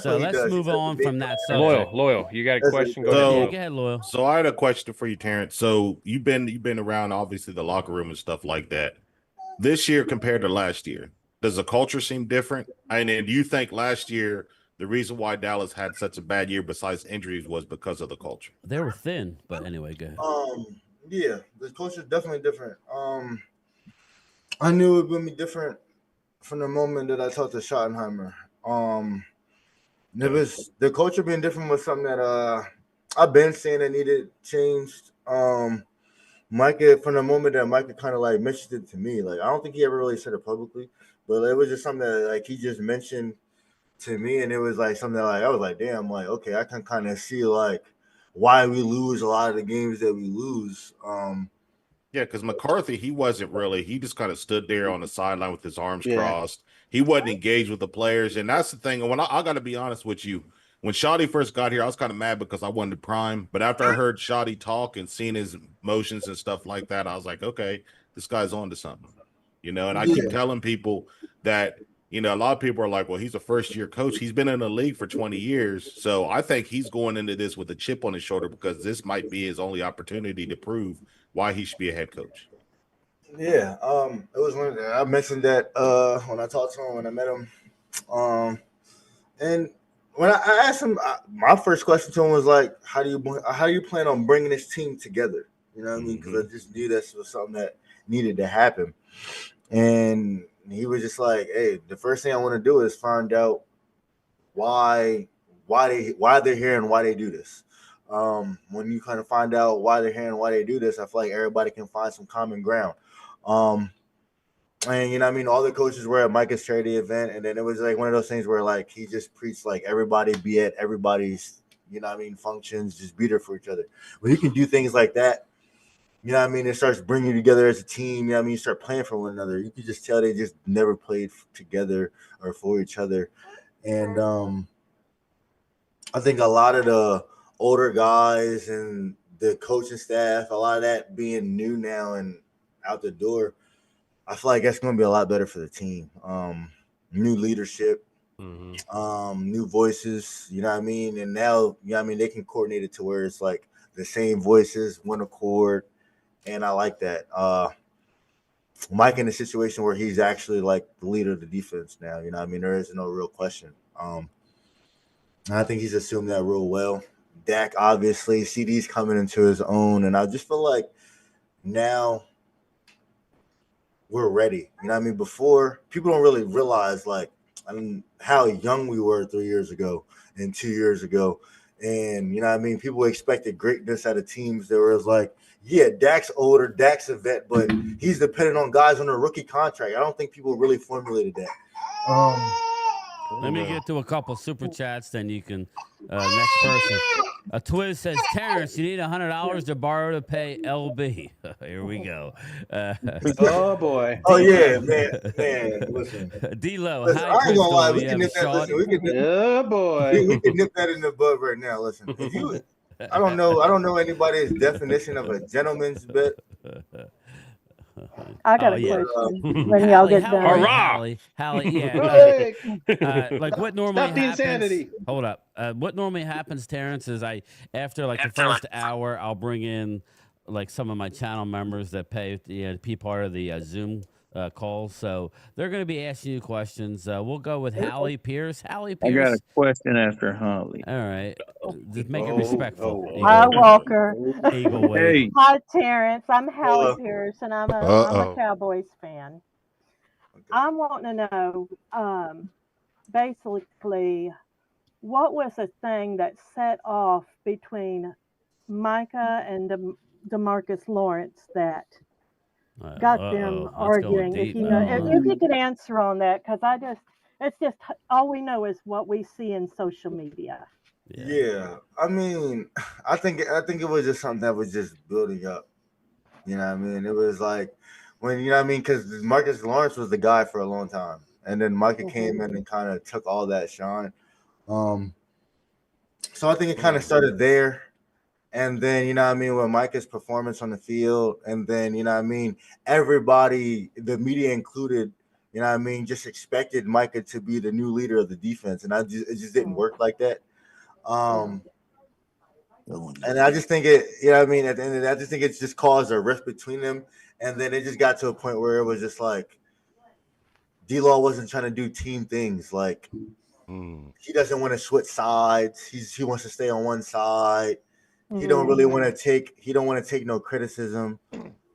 So let's move on from that subject. Loyal, you got a question? Go ahead, Loyal. So I had a question for you, Terrence. So you've been around, obviously, the locker room and stuff like that. This year compared to last year, does the culture seem different? And do you think last year the reason why Dallas had such a bad year besides injuries was because of the culture? They were thin, but anyway, go ahead. Yeah, the culture is definitely different. I knew it would be different from the moment that I talked to Schottenheimer. It was the culture being different was something that I've been saying that needed changed. Micah, from the moment that Micah kind of like mentioned it to me, like I don't think he ever really said it publicly, but it was just something that like he just mentioned to me, and it was like something that, like I was like, damn, like okay, I can kind of see like why we lose a lot of the games that we lose. Yeah, because McCarthy, he just kind of stood there on the sideline with his arms crossed. He wasn't engaged with the players. And that's the thing. And when I got to be honest with you, when Shoddy first got here, I was kind of mad because I wanted Prime. But after I heard Shoddy talk and seeing his motions and stuff like that, I was like, okay, this guy's on to something. And I keep telling people that, a lot of people are like, well, he's a first-year coach. He's been in the league for 20 years. So I think he's going into this with a chip on his shoulder because this might be his only opportunity to prove why he should be a head coach. Yeah, it was one that I mentioned that when I talked to him, when I met him, and when I asked him, my first question to him was like, "How do you plan on bringing this team together?" You know what I mean? Because I just knew this was something that needed to happen, and he was just like, "Hey, the first thing I want to do is find out why they're here and why they do this." When you kind of find out why they're here and why they do this, I feel like everybody can find some common ground. And all the coaches were at Micah's charity event, and then it was like one of those things where like he just preached like everybody be at everybody's, functions, just be there for each other. When you can do things like that, it starts bringing you together as a team. You start playing for one another. You can just tell they just never played together or for each other. And I think a lot of the older guys and the coaching staff, a lot of that being new now and out the door, I feel like that's going to be a lot better for the team. New leadership, new voices, and now, they can coordinate it to where it's like the same voices, one accord, and I like that. Mike in a situation where he's actually like the leader of the defense now, there is no real question. And I think he's assumed that real well. Dak, obviously, CD's coming into his own, and I just feel like now we're ready. Before, people don't really realize like how young we were 3 years ago and 2 years ago. And people expected greatness out of teams that was like, yeah, Dak's older, Dak's a vet, but he's dependent on guys on a rookie contract. I don't think people really formulated that. Let me get to a couple super chats, then you can next person. A Twiz says, Terrence, you need $100 to borrow to pay LB. Here we go. Oh boy. Oh yeah, man. Listen, D-Lo, I ain't gonna lie. We can nip that. Listen, we can nip that in the bud right now. Listen, if you, I don't know anybody's definition of a gentleman's bet. I got a question when y'all get done. Hallie, yeah. Like what normally Stop the happens? insanity. Hold up. What normally happens, Terrence, is after the first hour, I'll bring in like some of my channel members that pay to be part of the Zoom calls. So they're going to be asking you questions. We'll go with Hallie Pierce. Hallie Pierce. I got a question after Holly. All right. Just make it respectful. Hi, Walker. Eagle Wave. Hi, Terrence. I'm Hallie Pierce, and I'm a Cowboys fan. I'm wanting to know, basically, what was the thing that set off between Micah and DeMarcus Lawrence that got them arguing? If you could answer on that, because it's just all we know is what we see in social media. Yeah, I think it was just something that was just building up. It was like when because Marcus Lawrence was the guy for a long time, and then Micah came in and kind of took all that shine. So I think it kind of started there, and then with Micah's performance on the field, and then everybody, the media included, just expected Micah to be the new leader of the defense, and it just didn't work like that. And I just think it, at the end of the day, I just think it's just caused a rift between them. And then it just got to a point where it was just like D-Law wasn't trying to do team things. Like he doesn't want to switch sides. He wants to stay on one side. He don't really want to take no criticism.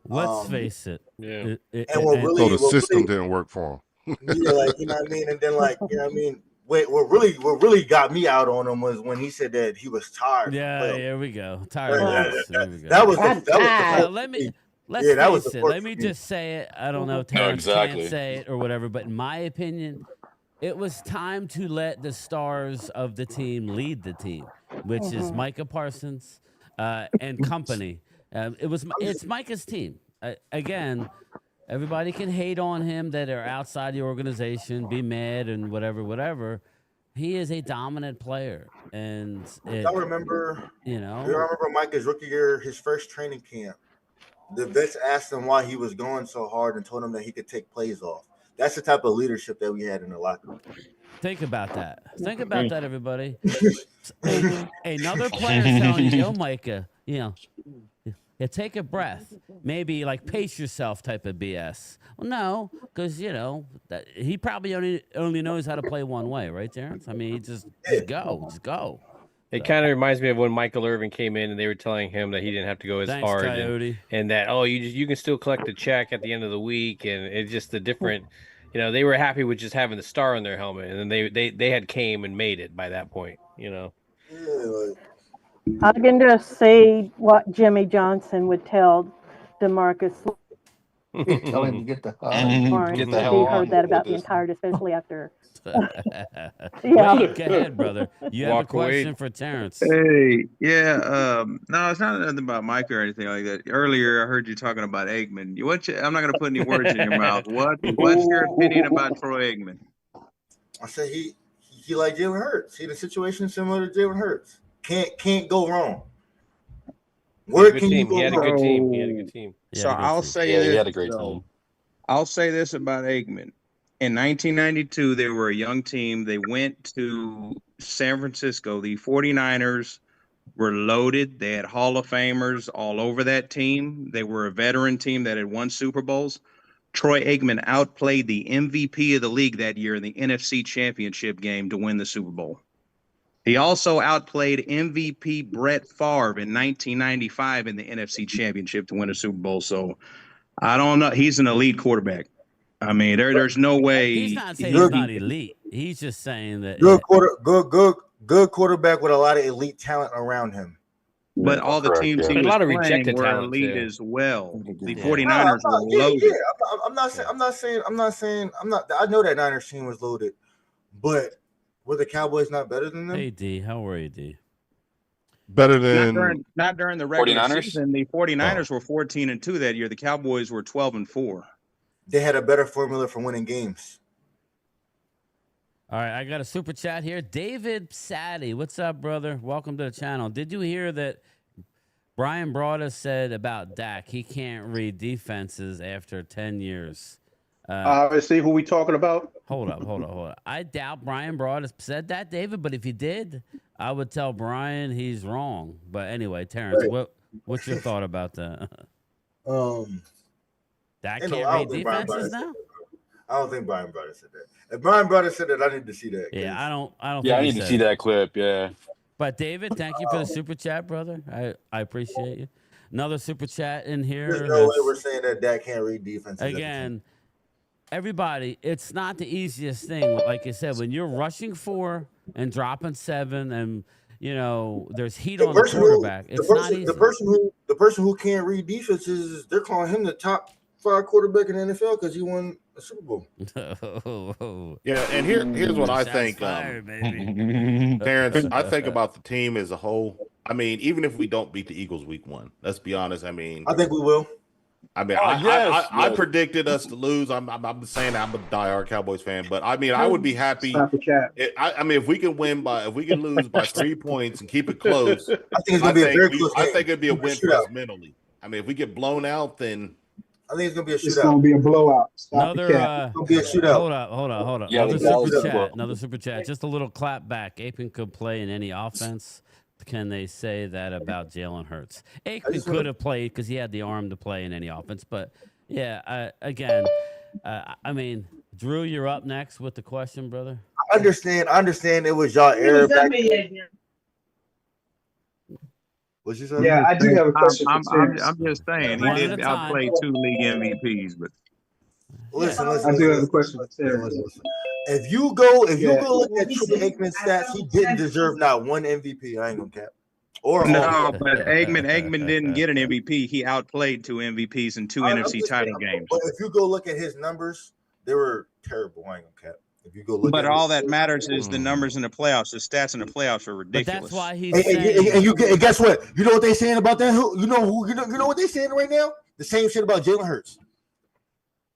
Let's face it. Yeah. The system didn't work for him. Yeah, like, and then like, Wait, what really got me out on him was when he said that he was tired. Yeah, here we go. Tired. That was the Let's face it. Let me just say it. I don't know if Terrence can't say it or whatever, but in my opinion, it was time to let the stars of the team lead the team, which is Micah Parsons and company. It's Micah's team. Again, everybody can hate on him that are outside the organization, be mad and whatever. He is a dominant player, and I remember. You remember Micah's rookie year, his first training camp. The vets asked him why he was going so hard and told him that he could take plays off. That's the type of leadership that we had in the locker room. Think about that. Think about that, everybody. Another player telling you, yo, Micah, take a breath. Maybe like pace yourself type of BS. Well, no, because, he probably only knows how to play one way, right, Terrence? I mean, just go. It kind of reminds me of when Michael Irvin came in and they were telling him that he didn't have to go as hard and that, you can still collect a check at the end of the week. And it's just a different, they were happy with just having the star on their helmet. And then they had came and made it by that point, Yeah, I can just see what Jimmy Johnson would tell DeMarcus. Tell him to get the hell He on. heard that about the entire, especially after. Go ahead, brother. You have a question for Terrence. Hey, yeah. No, it's not nothing about Mike or anything like that. Earlier, I heard you talking about Eggman. I'm not going to put any words in your mouth. What's your opinion about Troy Eggman? I said he like Jalen Hurts. He had a situation similar to Jalen Hurts. Can't go wrong. Where can you go wrong? He had a good team. So I'll say this. He had a great team. I'll say this about Eggman. In 1992, they were a young team. They went to San Francisco. The 49ers were loaded. They had Hall of Famers all over that team. They were a veteran team that had won Super Bowls. Troy Aikman outplayed the MVP of the league that year in the NFC Championship game to win the Super Bowl. He also outplayed MVP Brett Favre in 1995 in the NFC Championship to win a Super Bowl. So I don't know. He's an elite quarterback. I mean, there's no way. He's not saying he's not elite. He's just saying that good quarterback with a lot of elite talent around him. But all the teams he was a lot of playing rejected were talent elite too. as well. The 49ers were loaded. Yeah, I'm not saying. I know that Niners team was loaded, but were the Cowboys not better than them? Hey D, how are you, D? Better than not during the regular 49ers? season. The 49ers were 14-2 that year. The Cowboys were 12-4. They had a better formula for winning games. All right, I got a super chat here. David Saddy, what's up, brother? Welcome to the channel. Did you hear that Brian Broaddus said about Dak? He can't read defenses after 10 years. See who we talking about? Hold up. I doubt Brian Broaddus said that, David, but if he did, I would tell Brian he's wrong. But anyway, Terrence, what's your thought about that? Dak can't read defenses now? I don't think Brian Broaddus said that. If Brian Broaddus said that, I need to see that. Yeah, I don't. Yeah, I need to see that clip. Yeah. But David, thank you for the super chat, brother. I appreciate you. Another super chat in here. There's no way we're saying that Dak can't read defenses. Again, everybody, it's not the easiest thing. Like you said, when you're rushing 4 and dropping 7, and there's heat on the quarterback. It's not easy. The person who can't read defenses, they're calling him the top 5 quarterback in the NFL because he won a Super Bowl. Yeah, and here's what I think, Terrence. I think about the team as a whole. I mean, even if we don't beat the Eagles week 1, let's be honest. I mean, I think we will. I mean, I predicted us to lose. I'm saying I'm a diehard Cowboys fan, but I mean, I would be happy. I mean, if we can lose by 3 points and keep it close, I think it's gonna be a very close game. I think it'd be a win for us mentally. I mean, if we get blown out, then I think it's gonna be a shootout. It's gonna be a blowout. It's gonna be a shootout. Hold up. Yeah, Another super chat. Just a little clap back. Aikman could play in any offense. Can they say that about Jalen Hurts? Aikman could have played because he had the arm to play in any offense. But yeah, I mean, Drew, you're up next with the question, brother. I understand. It was y'all era back. What'd you say? Yeah, I do have a question. I'm just saying he did outplay 2 league MVPs, but listen. I do have a question. If you go look at Troy Aikman's stats, he didn't deserve not one MVP. I ain't gonna cap. No, but Eggman didn't get an MVP. He outplayed 2 MVPs in 2 NFC title games. But if you go look at his numbers, they were terrible. I ain't gonna cap. If you go look but at all that matters is the numbers in the playoffs. The stats in the playoffs are ridiculous. But that's why he's saying. And guess what? You know what they're saying about that? You know what they're saying right now? The same shit about Jalen Hurts.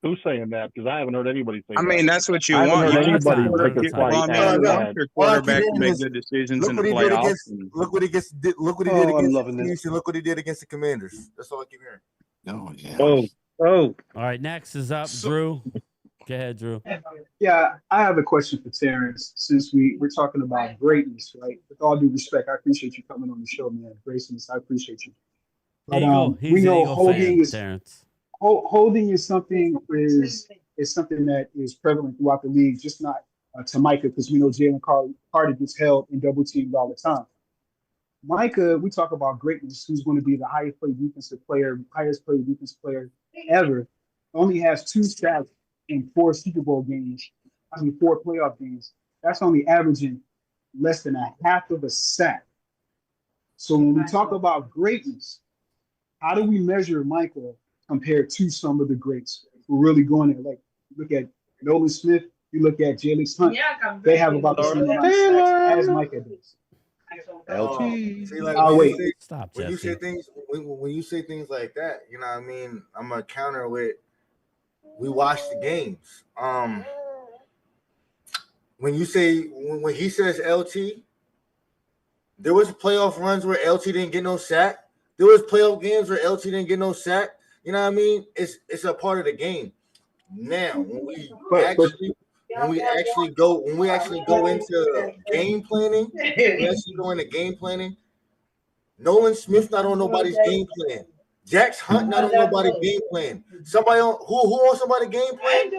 Who's saying that? Because I haven't heard anybody say that. I mean, that's what you I want. haven't heard anybody take a slight. Your quarterback to make good decisions in the playoffs. Look what he did against the Chiefs, and look what he did against the Commanders. That's all I keep hearing. Oh, yeah. Oh. All right, next is up, Drew. Go ahead, Drew. Yeah, I have a question for Terrence. Since we're talking about greatness, right? With all due respect, I appreciate you coming on the show, man. Graciousness, I appreciate you. But we know holding is Terrence. Holding is something that is prevalent throughout the league, just not to Micah, because we know Jalen Carter gets held and double teamed all the time. Micah, we talk about greatness, who's going to be the highest paid defensive player ever, only has 2 sacks in 4 Super Bowl games, 4 playoff games. That's only averaging less than a half of a sack. So when we talk about greatness, how do we measure Micah compared to some of the greats who are really going there? Like, look at Nolan Smith, you look at Jalen Hunt, they have about the same amount of sacks as Micah does. I'll wait. When you say things like that, you know what I mean? I'm gonna counter with we watch the games. When he says LT, there was playoff runs where LT didn't get no sack. There was playoff games where LT didn't get no sack. You know what I mean? It's a part of the game. Now, when we actually go into game planning, Nolan Smith not on nobody's game plan. Jax Hunt not on nobody's game plan. Somebody on who on somebody's game plan?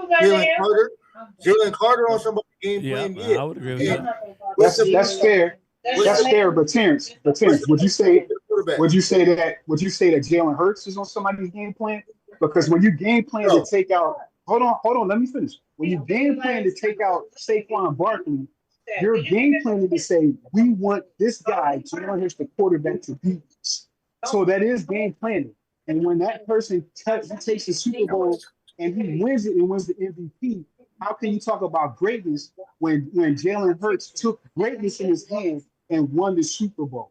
Jalen Carter on somebody's game plan. Yeah, I would agree with that. That's fair. That's fair, but Terrence, would you say that Jalen Hurts is on somebody's game plan? Because when you game plan to take out, hold on, let me finish. When you game plan to take out Saquon Barkley, you're game planning to say we want this guy, Jalen Hurts, the quarterback, to beat us. So that is game planning. And when that person takes the Super Bowl and he wins it and wins the MVP, how can you talk about greatness when Jalen Hurts took greatness in his hands and won the Super Bowl?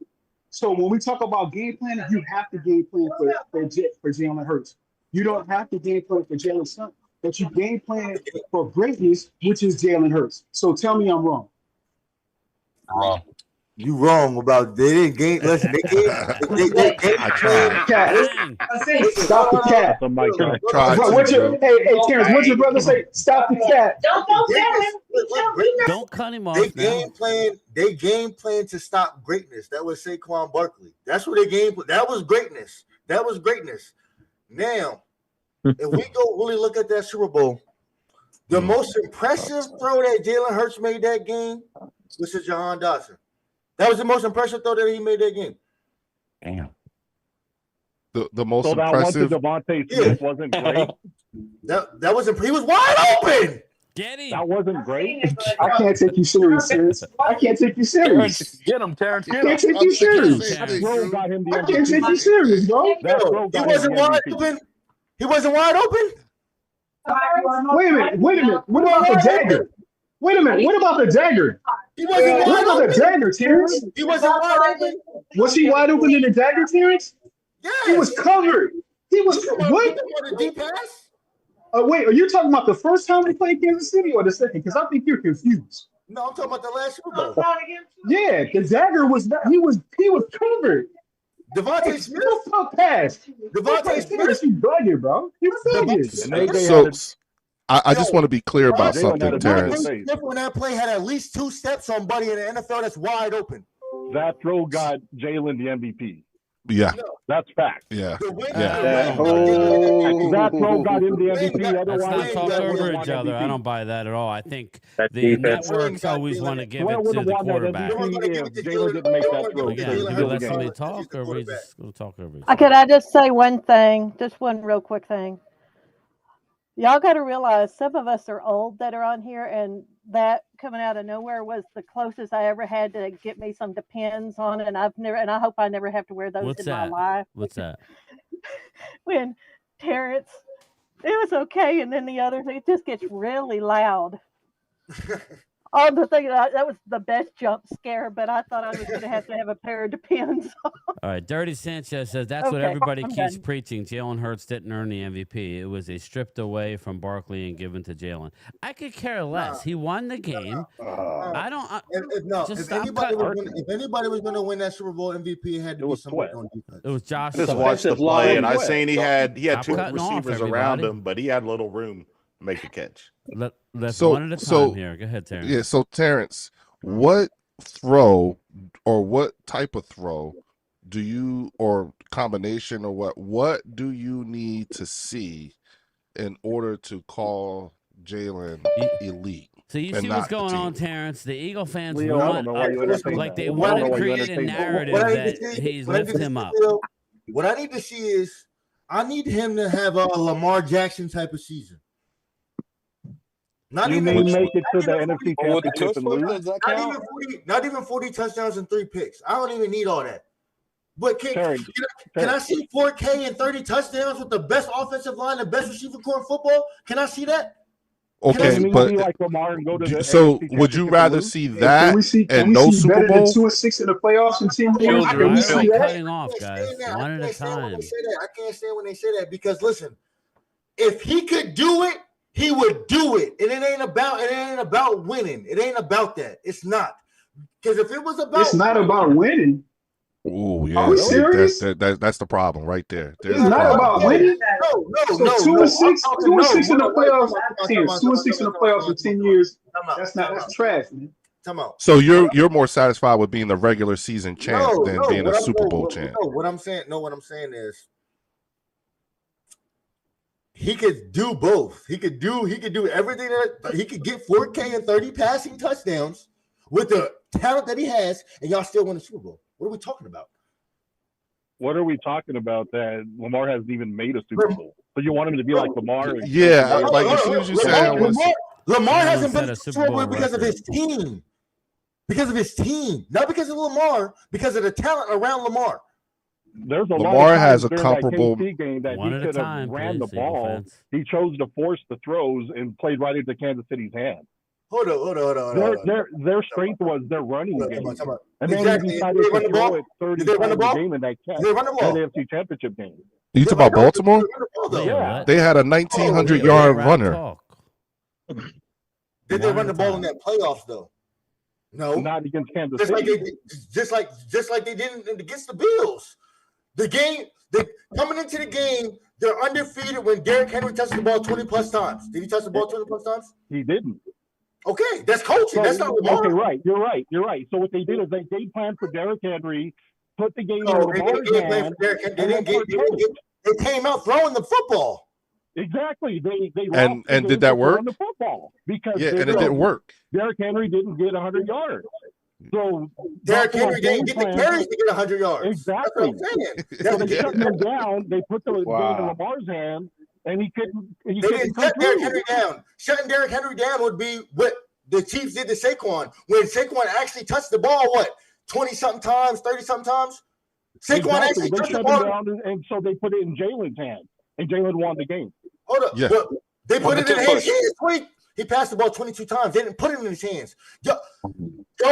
So when we talk about game planning, you have to game plan for Jalen Hurts. You don't have to game plan for Jalen Hunt, but you game plan for greatness, which is Jalen Hurts. So tell me I'm wrong. Wrong. You wrong about they didn't game. Listen, they I tried. Stop the cat. Hey, Terrence, what'd your brother say? Stop the cat. Don't cut him off. They game plan to stop greatness. That was Saquon Barkley. That's what they game plan. That was greatness. Now, if we go really look at that Super Bowl, the most impressive throw that Jalen Hurts made that game was to Jahan Dotson. That was the most impressive throw that he made that game. Damn. The most impressive. So that one to Devontae Smith wasn't great. That wasn't. He was wide open. Get him. That wasn't great. I can't take you serious, Terrence. I can't take you serious. Get him, Terrence. I can't take you serious. That throw got him the I can't take you serious, bro. He wasn't wide open. He wasn't wide open. Wait a minute. What about the dagger? Wait a minute. What about the dagger? He wasn't wide What about open. the dagger, Terrence? He wasn't wide open. Was he wide open in the dagger, Terrence? Yes. He was covered. He was what? The deep pass? Wait, are you talking about the first time they played Kansas City or the second? Because I think you're confused. No, I'm talking about the last Super Bowl. Yeah, the dagger was not. He was covered. Devontae Smith. Fuck pass. Devontae Smith. You bugging, bro. You bugging. So I just want to be clear about something, Terrence. Smith on that play had at least 2 steps on Buddy in the NFL that's wide open. That throw got Jalen the MVP. Yeah. That's fact. Yeah. That throw got him the MVP. Let's not talk over each other. I don't buy that at all. I think the networks always want to give it to the quarterback. Jalen didn't make that throw. Again, do we let somebody talk, or are we just going to talk over each other? Can I just say one thing? Just one real quick thing. Y'all got to realize some of us are old that are on here, and that coming out of nowhere was the closest I ever had to get me some Depends on, and I hope I never have to wear those my life. What's that? When Terrence, it was okay, and then the others, it just gets really loud. On the thing that was the best jump scare, but I thought I was going to have a pair of Depends on. All right, Dirty Sanchez says that's what everybody keeps preaching. Jalen Hurts didn't earn the MVP. It was a stripped away from Barkley and given to Jalen. I could care less. He won the game. I don't. If anybody was going to win that Super Bowl MVP, it had to be somebody on defense. It was Josh. I just watched the play, and I seen he had two receivers around him, but he had little room to make the catch. Let's one at a time here. Go ahead, Terrence. Yeah, so Terrence, what throw or what type of throw do you, or combination, or what do you need to see in order to call Jalen elite? So you see what's going on, Terrence? The Eagle fans they want to create a narrative that he's lifted him up. What I need to see is I need him to have a Lamar Jackson type of season. Not even make it to the NFC Championship and lose. Not even 40 touchdowns and 3 picks. I don't even need all that. But can I see 4K and 30 touchdowns with the best offensive line, the best receiver core in football? Can I see that? Okay, but like Lamar and go to the so would you rather see that and no Super Bowl? 2-6 in the playoffs and 10 years? Can we see cutting off, guys? One at a time. I can't stand when they say that because listen, if he could do it, he would do it. And it ain't about winning. It ain't about that. It's not. Because if it was about it's not about winning. Oh yeah, are we serious? That's the problem right there. It's not about winning. No. 2-6 in the playoffs. 2-6 in the playoffs in 10 years. That's trash, man. So you're more satisfied with being the regular season champ than being a Super Bowl champ. No, what I'm saying is he could do both. He could do everything that he could get 4K and 30 passing touchdowns with the talent that he has, and y'all still win the Super Bowl. What are we talking about? What are we talking about that Lamar hasn't even made a Super Bowl? So you want him to be like Lamar? Yeah, like as soon as you say Lamar hasn't been a Super Bowl because of his team. Because of his team. Not because of Lamar, because of the talent around Lamar. There's a Lamar lot of has a during comparable that KC game that one he at a could have time, ran the please, ball. defense. He chose to force the throws and played right into Kansas City's hand. Hold on. Their strength was their running game. And then Exactly. he decided to throw it 30 times a game in that NFC Championship game. You talking about Baltimore? Yeah. They had a 1,900-yard runner. Did they run the ball in that playoffs though? No, not against Kansas City. Just like they did against the Bills. The game, coming into the game, they're undefeated when Derrick Henry touched the ball 20+ times. Did he touch the ball 20+ times? He didn't. Okay, that's coaching. That's not Lamar. Okay, right. You're right. So what they did is they game planned for Derrick Henry, put the game in Lamar's hand. They came out throwing the football. Exactly. They and did that work? The football because and it didn't work. Derrick Henry didn't get 100 yards. So Derrick Henry didn't get the carries to get 100 yards. Exactly. So they shut him down. They put the game in Lamar's hand, and he couldn't. They didn't shut Derrick Henry down. Shutting Derrick Henry down would be what the Chiefs did to Saquon when Saquon actually touched the ball. 20-something times, 30-something times. Saquon actually touched the ball, and so they put it in Jalen's hand, and Jalen won the game. Hold up. Yeah. They put it in his hands. He passed the ball 22 times. They didn't put it in his hands. Y'all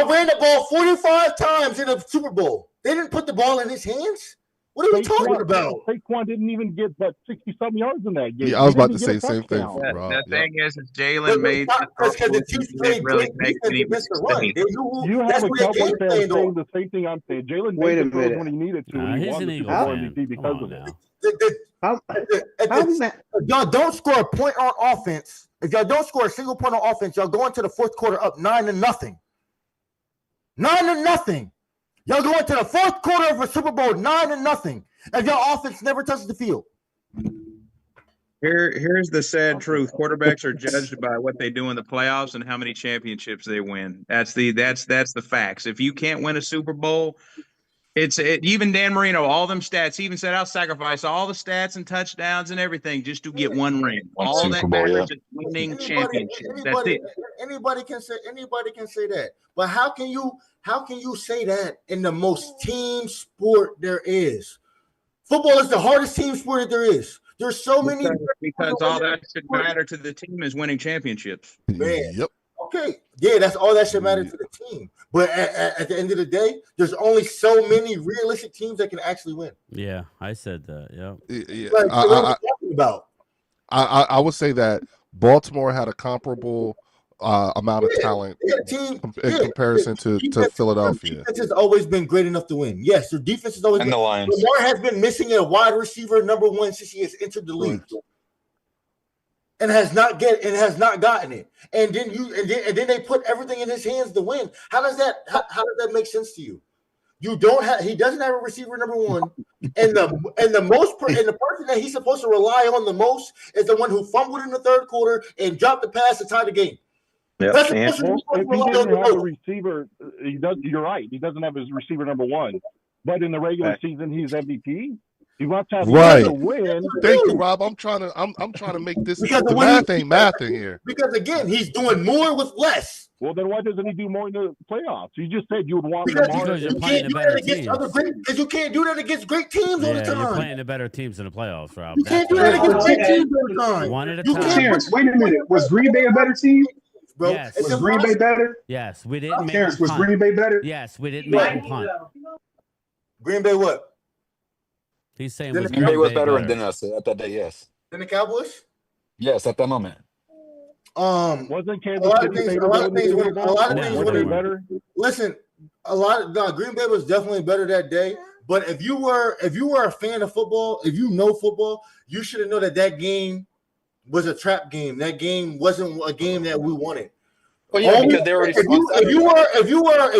ran the ball 45 times in a Super Bowl. They didn't put the ball in his hands. What are we talking about? Saquon didn't even get but 60-something yards in that game. Yeah, I was about to say the same thing. The thing is Jalen made the Chiefs played really make any You have a Cowboys fan saying the same thing I'm saying. Jalen made the throws when he needed to. He won the Super Bowl MVP because of it. If y'all don't score a point on offense, if y'all don't score a single point on offense, y'all go into the fourth quarter up 9-0. 9-0. Y'all go into the fourth quarter of a Super Bowl 9-0. If y'all offense never touches the field. Here's the sad truth. Quarterbacks are judged by what they do in the playoffs and how many championships they win. That's the facts. If you can't win a Super Bowl, even Dan Marino, all them stats, he even said, I'll sacrifice all the stats and touchdowns and everything just to get one ring. All that matters is winning championships. That's it. Anybody can say that. But how can you say that in the most team sport there is? Football is the hardest team sport that there is. There's so many because all that should matter to the team is winning championships. Man. Yep. Okay. Yeah, that's all that should matter to the team. But at the end of the day, there's only so many realistic teams that can actually win. Yeah, I said that. Yeah. Like, what are we talking about? I would say that Baltimore had a comparable amount of talent in comparison to Philadelphia. Defense has always been great enough to win. Yes, their defense has always been. The Lions. Lamar has been missing a wide receiver number one since he has entered the league, and has not gotten it. And then they put everything in his hands to win. How does that make sense to you? He doesn't have a receiver number one, and the person that he's supposed to rely on the most is the one who fumbled in the third quarter and dropped the pass to tie the game. Yep. If he doesn't have a receiver, you're right. He doesn't have his receiver number one, but in the regular season, he's MVP. He wants to have to win. Thank you, Rob. I'm trying to make this because the math ain't mathing here. Because again, he's doing more with less. Well, then why doesn't he do more in the playoffs? You just said you would want because you're playing the better teams. Because you can't do that against great teams all the time. You're playing the better teams in the playoffs, Rob. You can't do that against great teams all the time. One at a time. Terrence, wait a minute. Was Green Bay a better team? Bro, yes. Was Green Bay better? Yes, we didn't make Terrence, was Green Bay better? Yes, we didn't make him punt. Green Bay what? He's saying Green Bay was better than us at that day, yes. Than the Cowboys? Yes, at that moment. Wasn't Kansas City a lot of things were better? Listen, Green Bay was definitely better that day. But if you were a fan of football, if you know football, you should have known that game was a trap game. That game wasn't a game that we wanted. Well, yeah, because they already. If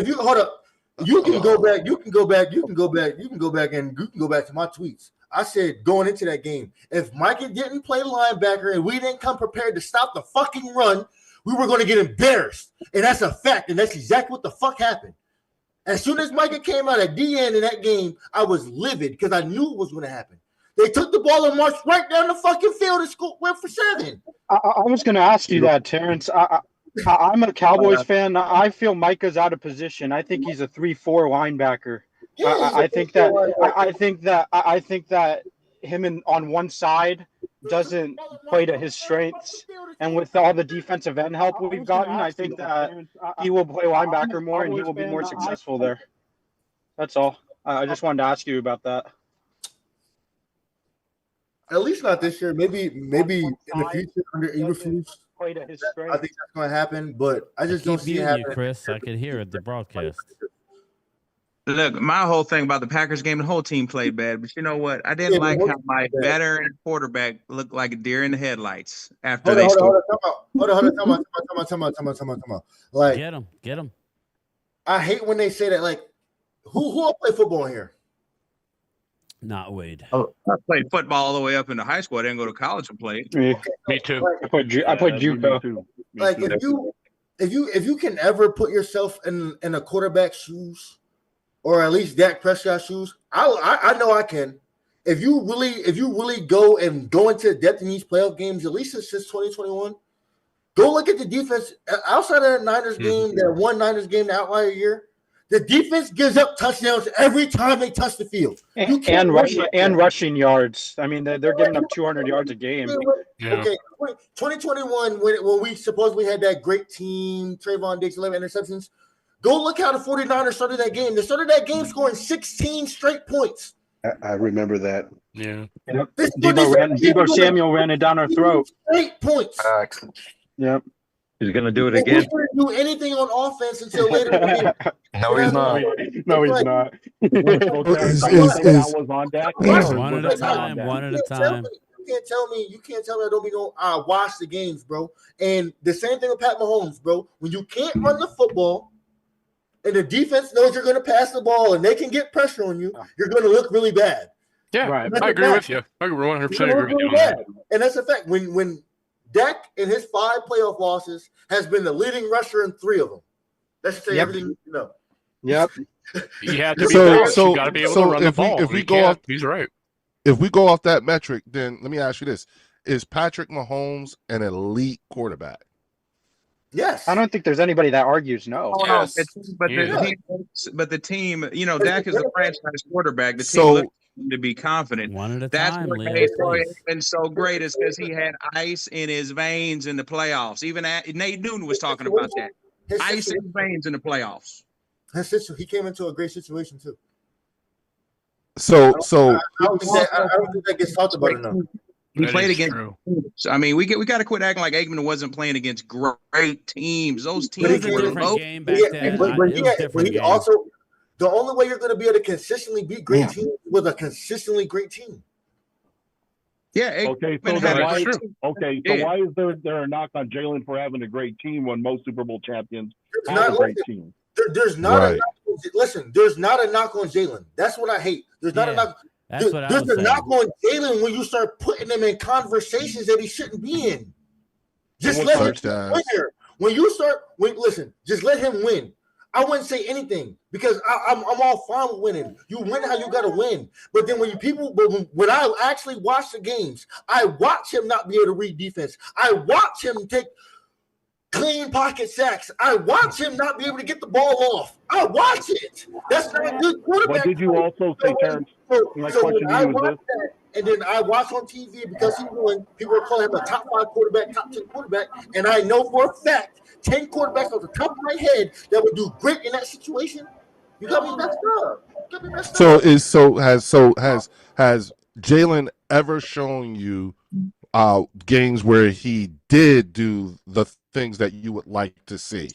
you hold up, you can go back to my tweets. I said going into that game, if Micah didn't play linebacker and we didn't come prepared to stop the fucking run, we were going to get embarrassed. And that's a fact. And that's exactly what the fuck happened. As soon as Micah came out at DN in that game, I was livid because I knew it was going to happen. They took the ball and marched right down the fucking field and went for 7. I was going to ask you that, Terrence. I'm a Cowboys fan. I feel Micah's out of position. I think he's a 3-4 linebacker. I think that him on one side doesn't play to his strengths, and with all the defensive end help we've gotten, I think that he will play linebacker more and he will be more successful there. That's all. I just wanted to ask you about that. At least not this year. Maybe in the future under Eberflus. I think that's going to happen, but I just don't see it happening. Chris, I could hear it the broadcast. Look, my whole thing about the Packers game, the whole team played bad, but you know what? I didn't like how my veteran quarterback looked like a deer in the headlights after they scored. Hold on. Like, get him. I hate when they say that. Like, who play football here? Not Wade. Oh, I played football all the way up into high school. I didn't go to college and play. Me too. I played judo. Like, if you can ever put yourself in a quarterback's shoes, or at least Dak Prescott's shoes, I know I can. If you really go into depth in these playoff games, at least since 2021, go look at the defense outside of the Niners game, that one Niners game, the outlier year. The defense gives up touchdowns every time they touch the field. And rushing yards. I mean, they're giving up 200 yards a game. Yeah. Okay, 2021 when we supposedly had that great team, Trayvon Diggs, 11 interceptions. Go look how the 49ers started that game. They started that game scoring 16 straight points. I remember that. Yeah. Debo Samuel ran it down our throat. 8 points. Yep. He's going to do it again. He's going to do anything on offense until later in the game. No, he's not. No, he's not. One at a time. You can't tell me I don't be no. I watch the games, bro. And the same thing with Pat Mahomes, bro. When you can't run the football, and the defense knows you're going to pass the ball, and they can get pressure on you, you're going to look really bad. Yeah, right. I agree with you. I 100% agree with you. And that's a fact. When Dak in his 5 playoff losses has been the leading rusher in 3 of them. That should say everything you need to know. Yep. You have to be balanced. You got to be able to run the ball. He's right. If we go off that metric, then let me ask you this: is Patrick Mahomes an elite quarterback? Yes. I don't think there's anybody that argues no. Yes. But the team, Dak is the franchise quarterback. The team looks to be confident. One at a That's time, what Leo, made Troy please. Aikman so great is because he had ice in his veins in the playoffs. Even Nate Newton was talking about that. Ice in his veins in the playoffs. He came into a great situation too. So I don't think that gets talked about enough. He played against teams. I mean, we got to quit acting like Aikman wasn't playing against great teams. Those teams were low. Game back then. But he also, the only way you're going to be able to consistently beat great teams with a consistently great team. Yeah. Okay. So why is there a knock on Jalen for having a great team when most Super Bowl champions have a great team? There's not a knock. Listen, there's not a knock on Jalen. That's what I hate. There's not a knock. There's a knock on Jalen when you start putting him in conversations that he shouldn't be in. Just let him win here. Just let him win. I wouldn't say anything because I'm all fine with winning. You win how you got to win. But then when I actually watch the games, I watch him not be able to read defense. I watch him take clean pocket sacks. I watch him not be able to get the ball off. I watch it. That's not a good quarterback. What did you also say, Terrence? And then I watch on TV because people are calling him a top 5 quarterback, top 10 quarterback, and I know for a fact 10 quarterbacks off the top of my head that would do great in that situation. You got me messed up. Has Jalen ever shown you games where he did do the things that you would like to see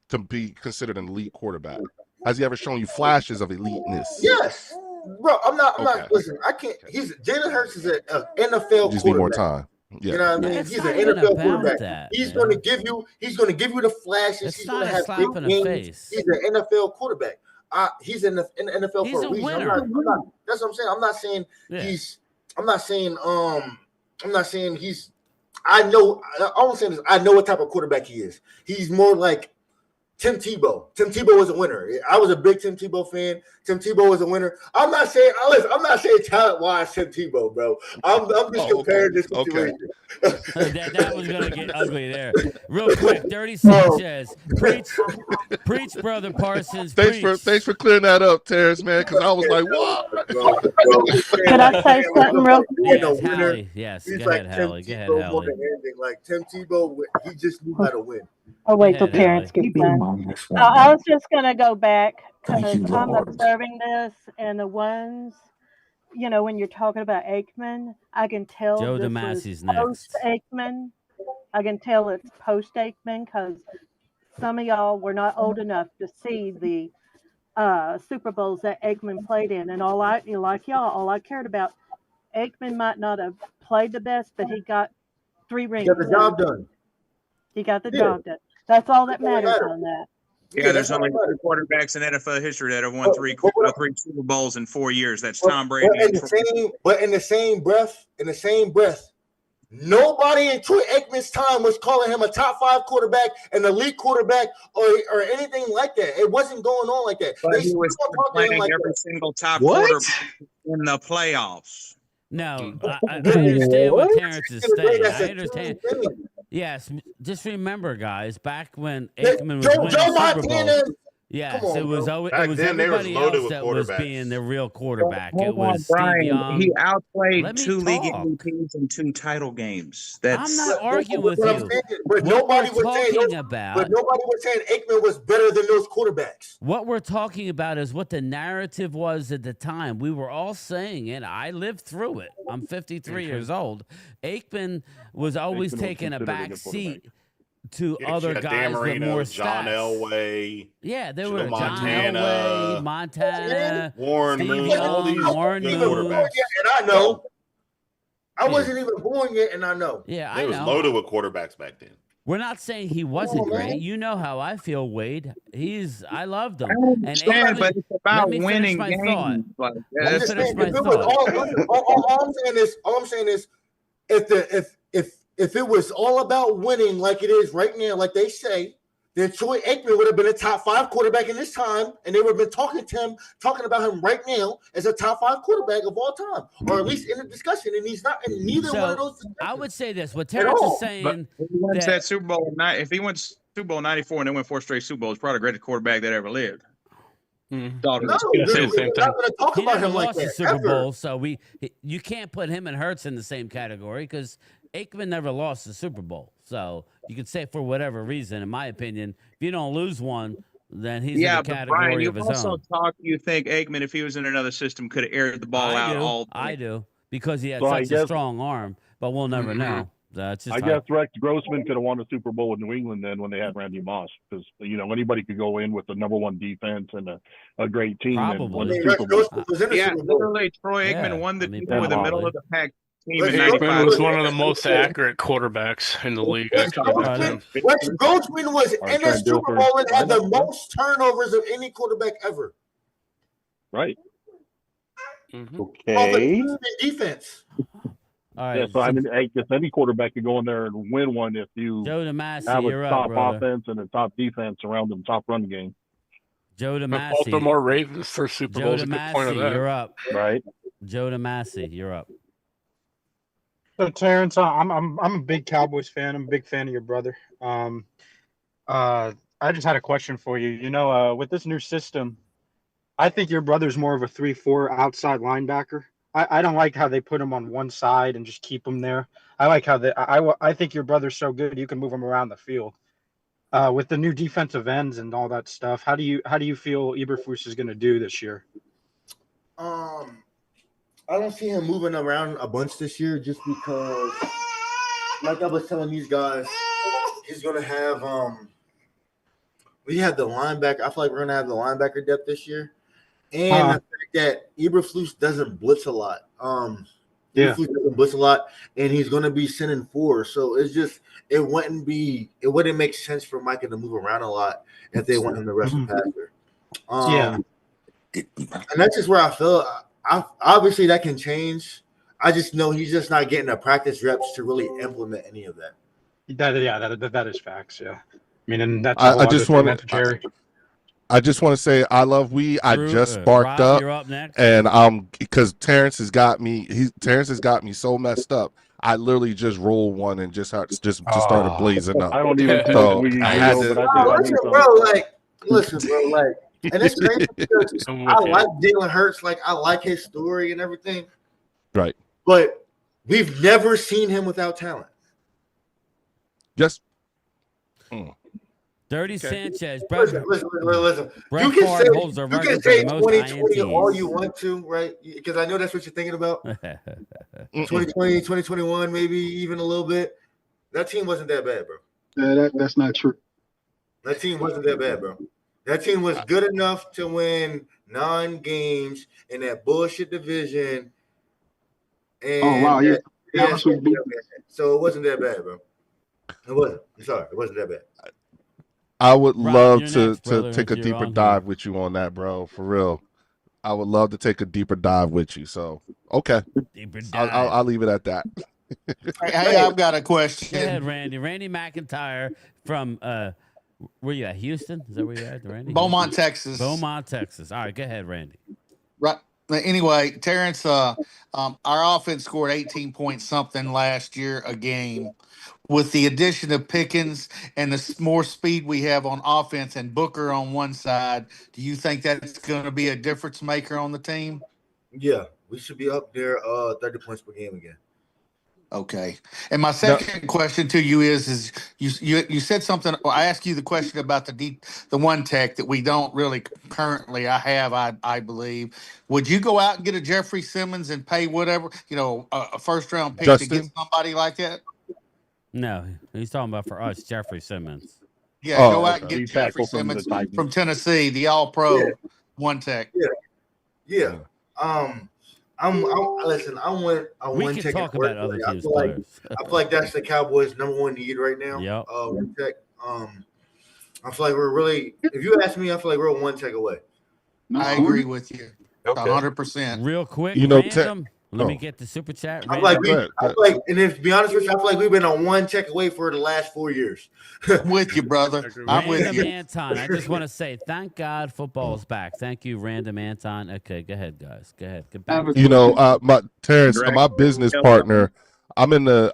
to be considered an elite quarterback? Has he ever shown you flashes of eliteness? Yes, bro. I'm not. Listen, I can't. Jalen Hurts is an NFL just quarterback. Need more time. Yeah. You know what I mean? He's an NFL quarterback. He's going to give you the flashes. He's going to have big games. He's an NFL quarterback. He's in the NFL for a reason. That's what I'm saying. I'm not saying he's. I'm not saying he's. I know. All I'm saying is I know what type of quarterback he is. He's more like Tim Tebow. Tim Tebow was a winner. I was a big Tim Tebow fan. Tim Tebow was a winner. I'm not saying talent-wise Tim Tebow, bro. I'm just comparing this situation. That was gonna get ugly there. Real quick, Dirty Sanchez. Preach, brother Parsons. Thanks for clearing that up, Terrence, man, because I was like, what? Can I say something real quick? Yes, Hallie. Yes, go ahead, Hallie. Go ahead, Hallie. Like Tim Tebow, he just knew how to win. I'll wait till Terrence gets done. I was just going to go back because I'm observing this, and the ones, when you're talking about Aikman, I can tell Joe this DeMassi's is post-Aikman. I can tell it's post-Aikman because some of y'all were not old enough to see the Super Bowls that Aikman played in, and all I cared about, Aikman might not have played the best, but he got 3 rings. He got the job done. He got the job done. That's all that matters on that. Yeah, there's only 2 quarterbacks in NFL history that have won 3 Super Bowls in 4 years. That's Tom Brady. But in the same breath, nobody in Troy Aikman's time was calling him a top 5 quarterback, an elite quarterback, or anything like that. It wasn't going on like that. But he was playing every single top quarterback in the playoffs. No, I understand what Terrence is saying. I understand. Yes, just remember, guys, back when Aikman was winning Super Bowl. Yes, it was everybody else that was being the real quarterback. It was Steve Young. He outplayed 2 league MVPs in 2 title games. I'm not arguing with you. But nobody was saying Aikman was better than those quarterbacks. What we're talking about is what the narrative was at the time. We were all saying it. I lived through it. I'm 53 years old. Aikman was always taking a back seat to other guys with more stats. John Elway. Yeah, there were John Elway, Montana, Warren Moon, all these quarterbacks. And I know. I wasn't even born yet, and I know. Yeah, I know. It was loaded with quarterbacks back then. We're not saying he wasn't great. You know how I feel, Wade. I loved him. I understand, but it's about winning games. All I'm saying is, if it was all about winning like it is right now, like they say, then Troy Aikman would have been a top 5 quarterback in this time, and they would have been talking about him right now as a top 5 quarterback of all time, or at least in the discussion. And he's not in neither one of those discussions. I would say this: what Terrence is saying, but if he wins that Super Bowl, if he wins Super Bowl 94 and they win 4 straight Super Bowls. Probably the greatest quarterback that ever lived. Mm-hmm. No, dude, we're not going to talk He about never him like lost the that. Super ever. Bowl, so you can't put him and Hurts in the same category because Aikman never lost the Super Bowl. So you could say for whatever reason, in my opinion, if you don't lose one, then he's in the category Brian, you of his also own. you think Aikman, if he was in another system, could have aired the ball out all. I do because he had So I such a guess- strong arm, but we'll never know. That's just I guess Rex Grossman could have won the Super Bowl with New England then when they had Randy Moss, because anybody could go in with the #1 defense and a great team and win the Super Bowl. Literally, Troy Aikman won the with the middle of the pack team in Aikman '95. was one of the most accurate quarterbacks in the league. Actually, back then. Rex Grossman was in the Super Bowl and had the most turnovers of any quarterback ever. Right. Okay. Defense. All right. Yeah, so I mean, I guess any quarterback could go in there and win one if you Joe DeMasi, have a you're top up, brother. offense and a top defense around them, top run game. Joe The DeMasi. Baltimore Ravens first Super Bowl Joe is a good point of DeMasi, that. you're up. Right. Joe DeMasi, you're up. So Terrence, I'm a big Cowboys fan. I'm a big fan of your brother. I just had a question for you. With this new system, I think your brother's more of a 3-4 outside linebacker. I don't like how they put him on one side and just keep him there. I like how I think your brother's so good you can move him around the field. With the new defensive ends and all that stuff, how do you feel Eberflus is going to do this year? I don't see him moving around a bunch this year just because, like I was telling these guys, he's going to have we have the linebacker. I feel like we're going to have the linebacker depth this year. And the fact that Eberflus doesn't blitz a lot. Eberflus doesn't blitz a lot, and he's going to be sending 4. So it's just it wouldn't make sense for Micah to move around a lot if they want him to rush the passer. And that's just where I feel. Obviously, that can change. I just know he's just not getting the practice reps to really implement any of that. That is facts. Yeah, I mean, and that's I just want to say I love Wee. I just sparked Rob, you're up next. and because Terrence has got me so messed up. I literally just rolled one and just started blazing up. I don't even so we I had to. Listen, bro, and it's crazy because I like Jalen Hurts, I like his story and everything. Right. But we've never seen him without talent. Just Dirty Sanchez. Listen. You can say 2020 all you want to, right? Because I know that's what you're thinking about. 2020, 2021, maybe even a little bit. That team wasn't that bad, bro. That's not true. That team wasn't that bad, bro. That team was good enough to win 9 games in that bullshit division. And so it wasn't that bad, bro. It wasn't. I'm sorry. It wasn't that bad. I would love to brother, take a deeper dive with you on that, bro. For real. I would love to take a deeper dive with you. So, okay. Deeper dive. I'll leave it at that. Hey, I've got a question. Go ahead, Randy. Randy McIntyre from where you at? Houston? Is that where you at, Randy? Beaumont, Texas. Beaumont, Texas. All right, go ahead, Randy. Right. Anyway, Terrence, our offense scored 18 point something last year a game. With the addition of Pickens and the more speed we have on offense and Booker on one side, do you think that's going to be a difference maker on the team? Yeah, we should be up there 30 points per game again. Okay. And my second question to you is you said something. Well, I asked you the question about the one tech that we don't really currently. I believe. Would you go out and get a Jeffrey Simmons and pay whatever a first round pick to get somebody like that? No, he's talking about for us, Jeffrey Simmons. Yeah, go out and get Jeffrey Simmons from Tennessee, the All-Pro one tech. Yeah. Listen. I want a we one can tech. talk about other teams' players. I feel like that's the Cowboys' #1 need right now. Yeah. One tech. I feel like we're really. If you ask me, I feel like we're one tech away. I agree with you. 100%. Real quick, let me get the super chat. I feel like, and if to be honest with you, I feel like we've been on one check away for the last 4 years. I'm with you, brother. I'm with you. Anton, I just want to say, thank God football's back. Thank you, Random Anton. Okay, go ahead, guys. Go ahead. Get back. My Terrence, my business partner, I'm in the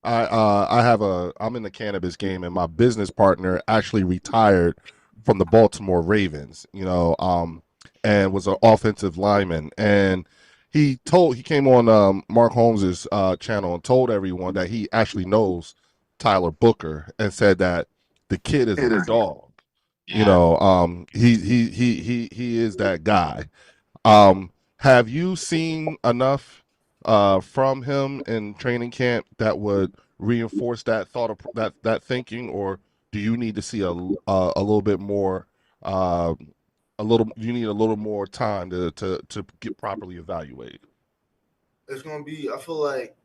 I'm in the cannabis game, and my business partner actually retired from the Baltimore Ravens, and was an offensive lineman. And he came on Mark Holmes's channel and told everyone that he actually knows Tyler Booker and said that the kid is a dog. Yeah. He is that guy. Have you seen enough from him in training camp that would reinforce that thought of that thinking, or do you need to see a little bit more you need a little more time to get properly evaluated? It's gonna be. I feel like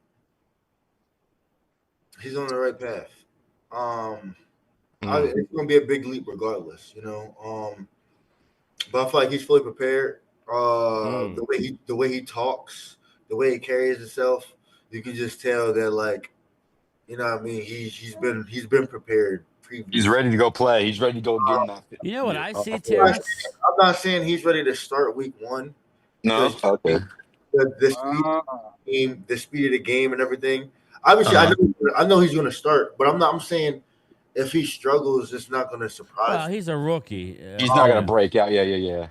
he's on the right path. It's gonna be a big leap regardless, But I feel like he's fully prepared. The way he talks, the way he carries himself, you can just tell that, like, you know what I mean. He's been prepared. Previously. He's ready to go play. He's ready to go get in that. You know what I see, Terrence? I'm not saying he's ready to start week 1. No, okay. The speed of the game and everything. Obviously, I know he's going to start, but I'm saying if he struggles, it's not going to surprise. Well, he's a rookie. He's not going to break out. Yeah.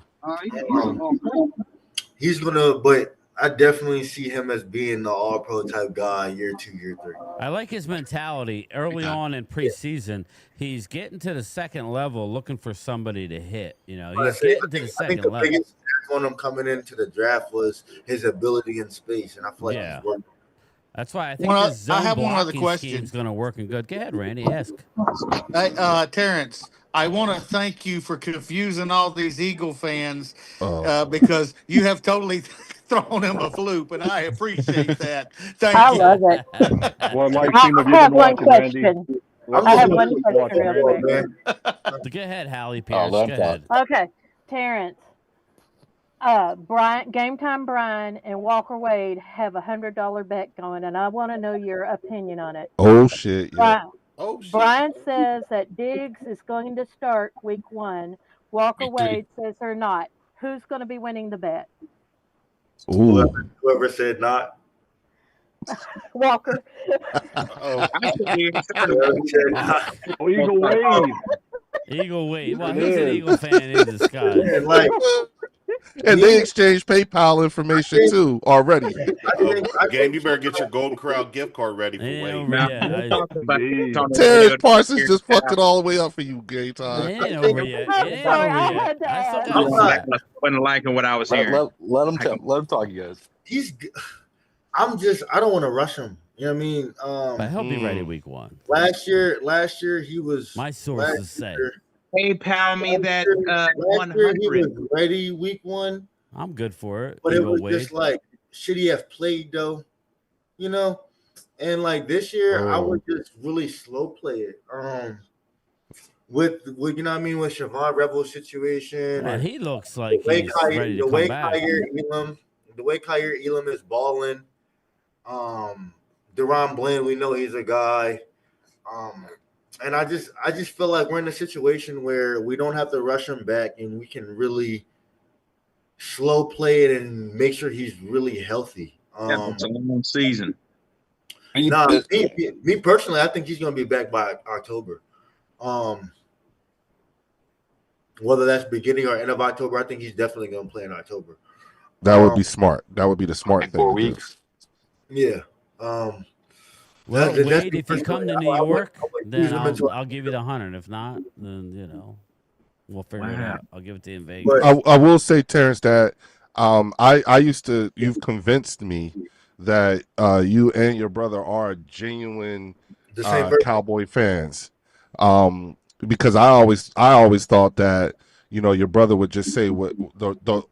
He's going to, but I definitely see him as being the all-pro type guy year 2, year 3. I like his mentality. Early on in preseason, he's getting to the second level looking for somebody to hit. He's getting to the second level. The biggest on him coming into the draft was his ability in space, and I feel like he's working. That's why I think this zone blocking scheme is going to work good. Go ahead, Randy. Ask. Hey, Terrence, I want to thank you for confusing all these Eagle fans because you have totally thrown him a loop, and I appreciate that. Thank you. I love it. I have one question. I have one question real quick. Go ahead, Hallie Pierce. Go ahead. Okay, Terrence. Game Time Brian and Walker Wade have $100 bet going, and I want to know your opinion on it. Oh shit! Yeah. Brian says that Diggs is going to start week 1. Walker Wade says they're not. Who's going to be winning the bet? Whoever said not. Walker. Eagle Wade. Eagle Wade. Well, he's an Eagle fan in disguise. And they exchange PayPal information too already. Game, you better get your Golden Corral gift card ready for Wade. Terrence Parsons just fucked it all the way up for you, Game Time. It ain't over yet. I wasn't liking what I was hearing. Let him talk, you guys. I don't want to rush him. You know what I mean? But he'll be ready week 1. Last year he was. My sources say. PayPal me that 100. He was ready week 1. I'm good for it. But it was just like, should he have played though? And like this year, I would just really slow play it. With you know what I mean, with Siobhan Rebel's situation. Well, he looks like he's ready to come back. The way Kyer Elam is balling. Deron Bland, we know he's a guy. And I just feel like we're in a situation where we don't have to rush him back, and we can really slow play it and make sure he's really healthy. It's a long season. Me personally, I think he's going to be back by October. Whether that's beginning or end of October, I think he's definitely going to play in October. That would be smart. That would be the smart thing. 4 weeks. Yeah. Well, Wade, if you come to New York, then I'll give you the 100. If not, then we'll figure it out. I'll give it to you in Vegas. I will say, Terrence, that you've convinced me that you and your brother are genuine Cowboy fans. Because I always thought that your brother would just say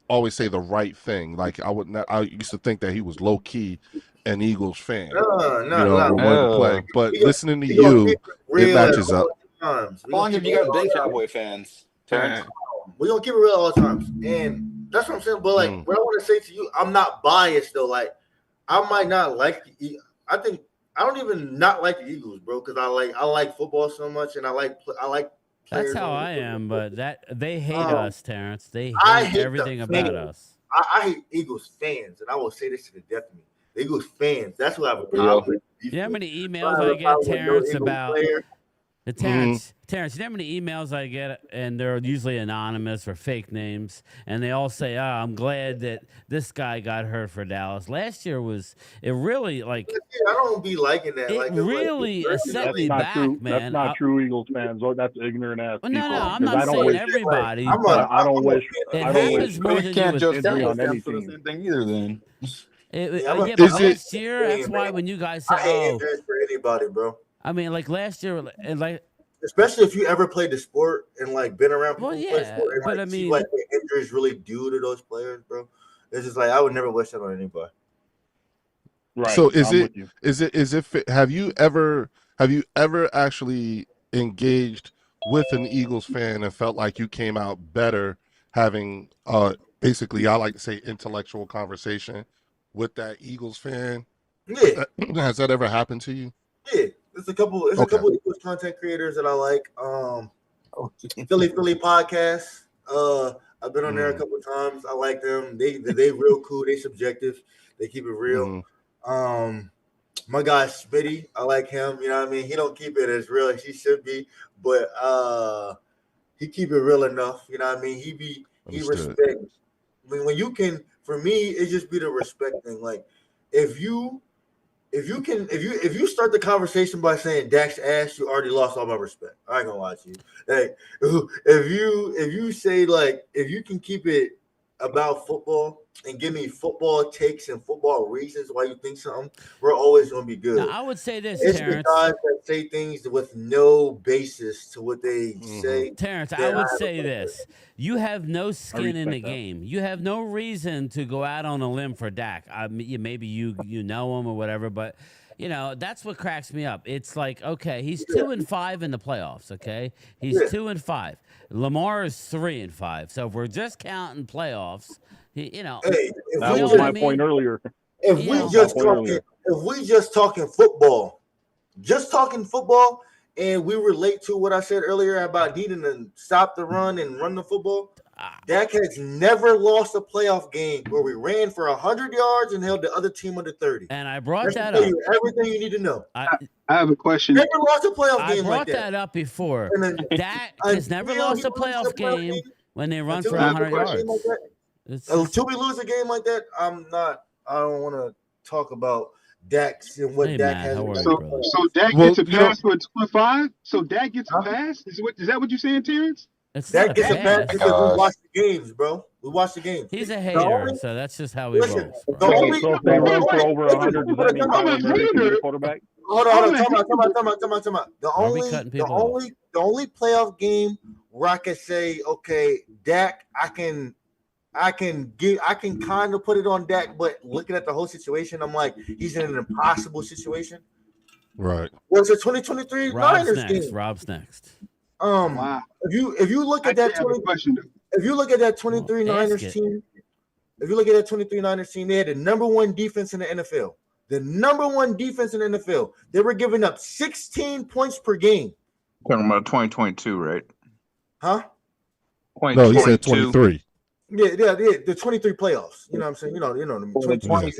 always say the right thing. Like I used to think that he was low key an Eagles fan. No. But listening to you, it matches up. How long have you guys been Cowboy fans, Terrence? We're gonna keep it real all the time, and that's what I'm saying. But like, what I want to say to you, I'm not biased though. Like, I might not like I don't even not like the Eagles, bro, because I like football so much, and I like. That's how I am, but they hate us, Terrence. They hate everything about us. I hate Eagles fans, and I will say this to the death of me. Eagles fans. That's what I have a problem with. You know how many emails I get, Terrence, about Terrence, you know how many emails I get, and they're usually anonymous or fake names, and they all say, "Oh, I'm glad that this guy got hurt for Dallas." Last year it really like. I don't be liking that. It really set me back, true. man. That's not true Eagles fans. That's ignorant ass people. No, I'm not saying everybody. I don't wish. It I don't happens wish more than you would injury think. on any For the team. same thing either. Then but last year, that's why when you guys said, I hate injuries for anybody, bro. I mean, like last year, and like. Especially if you ever played the sport and like been around people who play sport and but like, I mean, see what the injuries really do to those players, bro. It's just like I would never wish that on anybody. Right. So have you ever actually engaged with an Eagles fan and felt like you came out better having basically, I like to say, intellectual conversation with that Eagles fan? Yeah. Has that ever happened to you? Yeah. There's a couple Eagles content creators that I like. Philly podcast. I've been on there a couple of times. I like them. They real cool. They subjective. They keep it real. My guy Smitty, I like him. You know what I mean? He don't keep it as real as he should be, but he keep it real enough. You know what I mean? He respects. When you can, for me, it just be the respect thing. Like if you start the conversation by saying Dak's ass, you already lost all my respect. I ain't gonna lie to you. Like if you say like if you can keep it about football and give me football takes and football reasons why you think something, we're always gonna be good. Now, I would say this, it's Terrence. the guys that say things with no basis to what they say. Terrence, I would say this. You have no skin in the game. You have no reason to go out on a limb for Dak. Maybe you know him or whatever, but you know, that's what cracks me up. It's like, okay, he's 2-5 in the playoffs, okay? He's 2-5. Lamar is 3-5. So if we're just counting playoffs, that was my point earlier. If we just talking football, and we relate to what I said earlier about needing to stop the run and run the football, Dak has never lost a playoff game where we ran for 100 yards and held the other team under 30. And I brought that up. Everything you need to know. I have a question. Never lost a playoff game I like brought that up before. Dak has never lost a playoff game when they run for 100 yards. Until we lose a game like that, I don't want to talk about Dak's and what Dak has. So Dak gets a pass for 25? So Dak gets a pass? Is that what you're saying, Terrence? That gets a pass because we watch the games, bro. We watch the games. He's a hater, so that's just how he rolls. So if they run for over 100, does that mean Kyler Murray can be the quarterback? Hold on. Time out. The only playoff game where I can say, okay, Dak, I can kind of put it on Dak, but looking at the whole situation, I'm like, he's in an impossible situation. Right. Was the 2023 Niners game? Rob's next. Wow. If you look at that 23 Niners team, they had the number one defense in the NFL. The number one defense in the NFL. They were giving up 16 points per game. Talking about 2022, right? Huh? No, he said 23. Yeah, the 23 playoffs. You know what I'm saying? You know, the 20.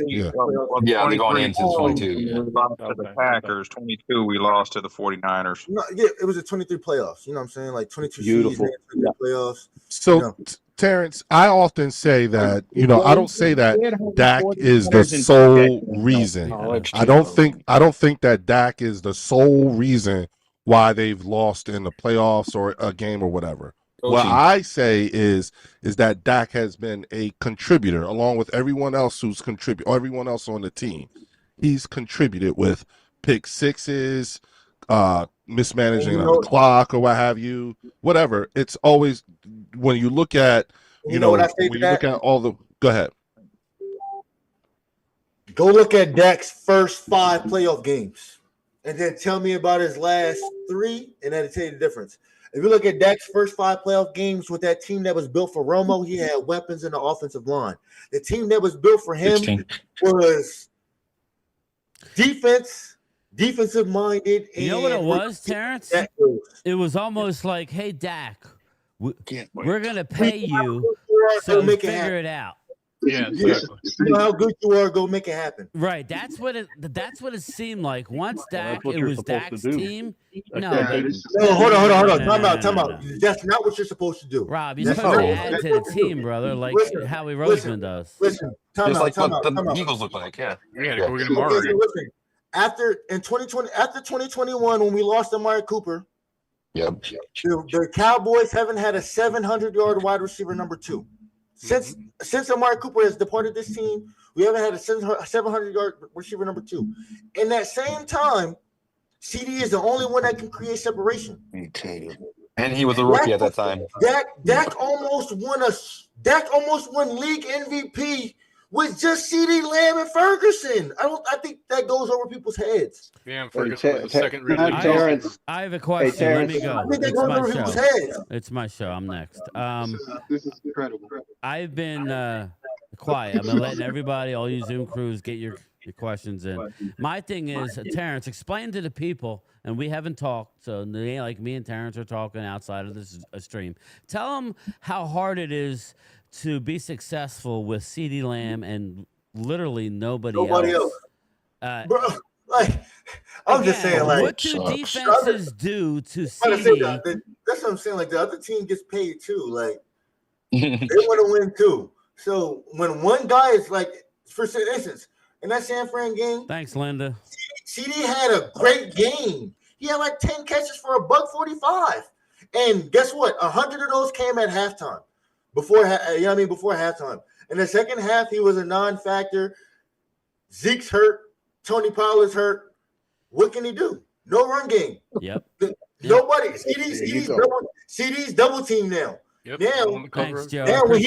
Yeah, they're going into 22. We lost to the Packers. 22, we lost to the 49ers. No, yeah, it was a 23 playoffs. You know what I'm saying? Like 22 Beautiful. seasons, playoffs. So, Terrence, I often say that, I don't say that Dak is the sole reason. I don't think that Dak is the sole reason why they've lost in the playoffs or a game or whatever. What I say is that Dak has been a contributor along with everyone else who's contributed, or everyone else on the team. He's contributed with pick sixes, mismanaging the clock or what have you, whatever. It's always when you look at, look at all the. Go ahead. Go look at Dak's first 5 playoff games, and then tell me about his last 3, and that'll tell you the difference. If you look at Dak's first 5 playoff games with that team that was built for Romo, he had weapons in the offensive line. The team that was built for him 16. Was defensive minded. You know what it was, Terrence? It was almost like, hey, Dak, we're going to pay you, so figure it out. Yeah, exactly. You know how good you are. Go make it happen. Right. That's what it seemed like. Once Dak, what it you're was supposed to Dak's do. team. No, No, hold on. Time out. That's not what you're supposed to do. Rob, you're supposed to add to the team, brother, like Howie Roseman does. Listen, time Just out. like Time what out. the Time out. Eagles look like. Yeah. Yeah, go get Okay, Amari. so listen. After 2021, when we lost Amari Cooper, Yep. the Cowboys haven't had a 700-yard wide receiver number 2. Since Amari Cooper has departed this team, we haven't had a 700-yard receiver number 2. In that same time, CD is the only one that can create separation. And he was a rookie at that time. Dak almost won league MVP with just CD Lamb and Ferguson. I think that goes over people's heads. Yeah, Ferguson was the second reason. I have a question. Terrence. Let me go. I think that goes over people's heads. It's my show. I'm next. This is incredible. I've been quiet. I've been letting everybody, all you Zoom crews, get your questions in. My thing is, Terrence, explain to the people, and we haven't talked, so they ain't like me and Terrence are talking outside of this stream. Tell them how hard it is to be successful with CeeDee Lamb and literally nobody else. Bro, like, I'm just saying, like, what do defenses do to CeeDee? That's what I'm saying. Like, the other team gets paid too. Like, they want to win too. So when one guy is like, for instance, in that San Fran game, thanks, Linda. CD had a great game. He had like 10 catches for $145, and guess what? 100 of those came at halftime. Before halftime. In the second half, he was a non-factor. Zeke's hurt. Tony Pollard's hurt. What can he do? No run game. Yep. Nobody. CD's double team now. Yep. Now when he goes, Dak throws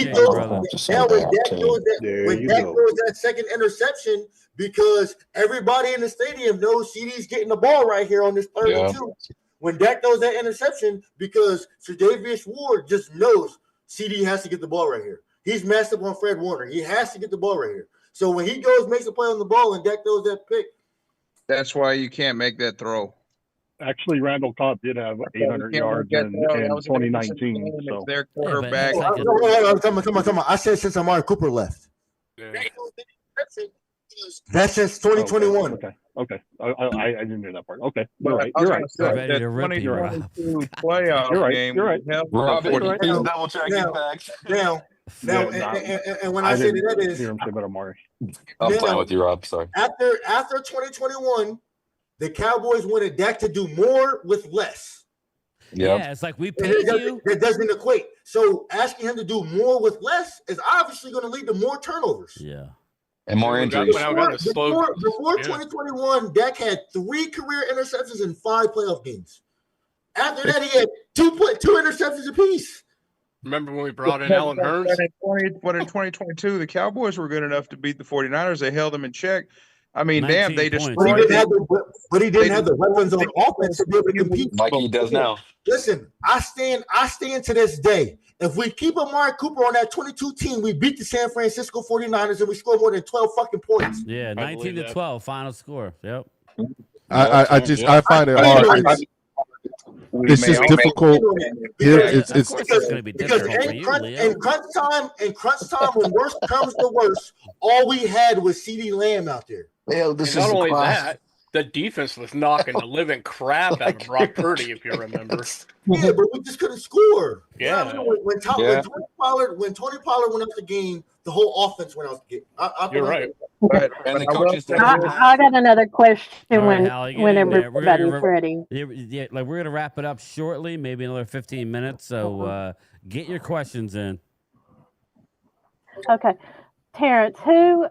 that second interception, because everybody in the stadium knows CD's getting the ball right here on this 3rd and 2. When Dak throws that interception, because Tre'Davious Ward just knows CD has to get the ball right here. He's messed up on Fred Warner. He has to get the ball right here. So when he goes, makes a play on the ball, and Dak throws that pick. That's why you can't make that throw. Actually, Randall Cobb did have 800 yards in 2019. So their quarterback. I'm talking about. I said since Amari Cooper left. Yeah. That's since 2021. Okay. I didn't hear that part. Okay, you're right. You're right. Ready to rip you, Rob. Playoff You're right. game. You're right. Rob, double checking facts. Now, and when I say that is, hear him say about Amari. I'm playing with you, Rob. Sorry. After 2021, the Cowboys wanted Dak to do more with less. Yep. Yeah, it's like we paid you. That doesn't equate. So asking him to do more with less is obviously going to lead to more turnovers. Yeah. And more injuries. Before 2021, Dak had 3 career interceptions in 5 playoff games. After that, he had two interceptions apiece. Remember when we brought in Alan Hearns? But in 2022, the Cowboys were good enough to beat the 49ers. They held them in check. I mean, damn, they destroyed. But he didn't have the weapons on offense to be able to compete. Like he does now. Listen, I stand to this day. If we keep Amari Cooper on that 22 team, we beat the San Francisco 49ers and we score more than 12 fucking points. Yeah, 19-12 final score. Yep. I find it hard. It's just difficult. It's going to be difficult for you, Leo. In crunch time, when worst comes to worst, all we had was CeeDee Lamb out there. Well, not only that, the defense was knocking the living crap out of Brock Purdy, if you remember. Yeah, but we just couldn't score. Yeah. You know, when Tony Pollard went out the game, the whole offense went out the game. You're right. And the coaches. I got another question Right, Hallie, when everybody's ready. Yeah, like we're gonna wrap it up shortly, maybe another 15 minutes. So get your questions in. Okay, Terrence, who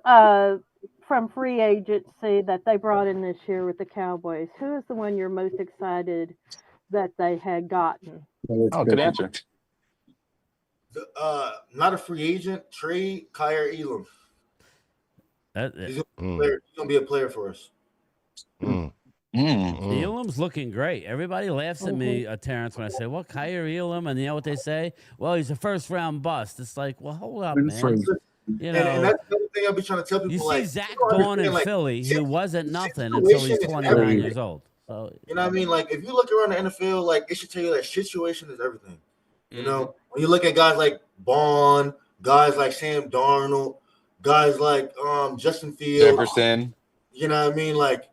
from free agency that they brought in this year with the Cowboys, who is the one you're most excited that they had gotten? Oh, good answer. Not a free agent, trade Kyer Elam. He's gonna be a player for us. Elam's looking great. Everybody laughs at me, Terrence, when I say, "Well, Kyer Elam," and you know what they say? Well, he's a first-round bust. It's like, well, hold up, man. You know, and that's the other thing I'll be trying to tell people. You see like, Zach Bond in Philly, who wasn't nothing until he's 29 years old. So you know what I mean? Like, if you look around the NFL, like, it should tell you that situation is everything. You know, when you look at guys like Bond, guys like Sam Darnold, guys like Justin Fields, Jefferson. You know what I mean? Like,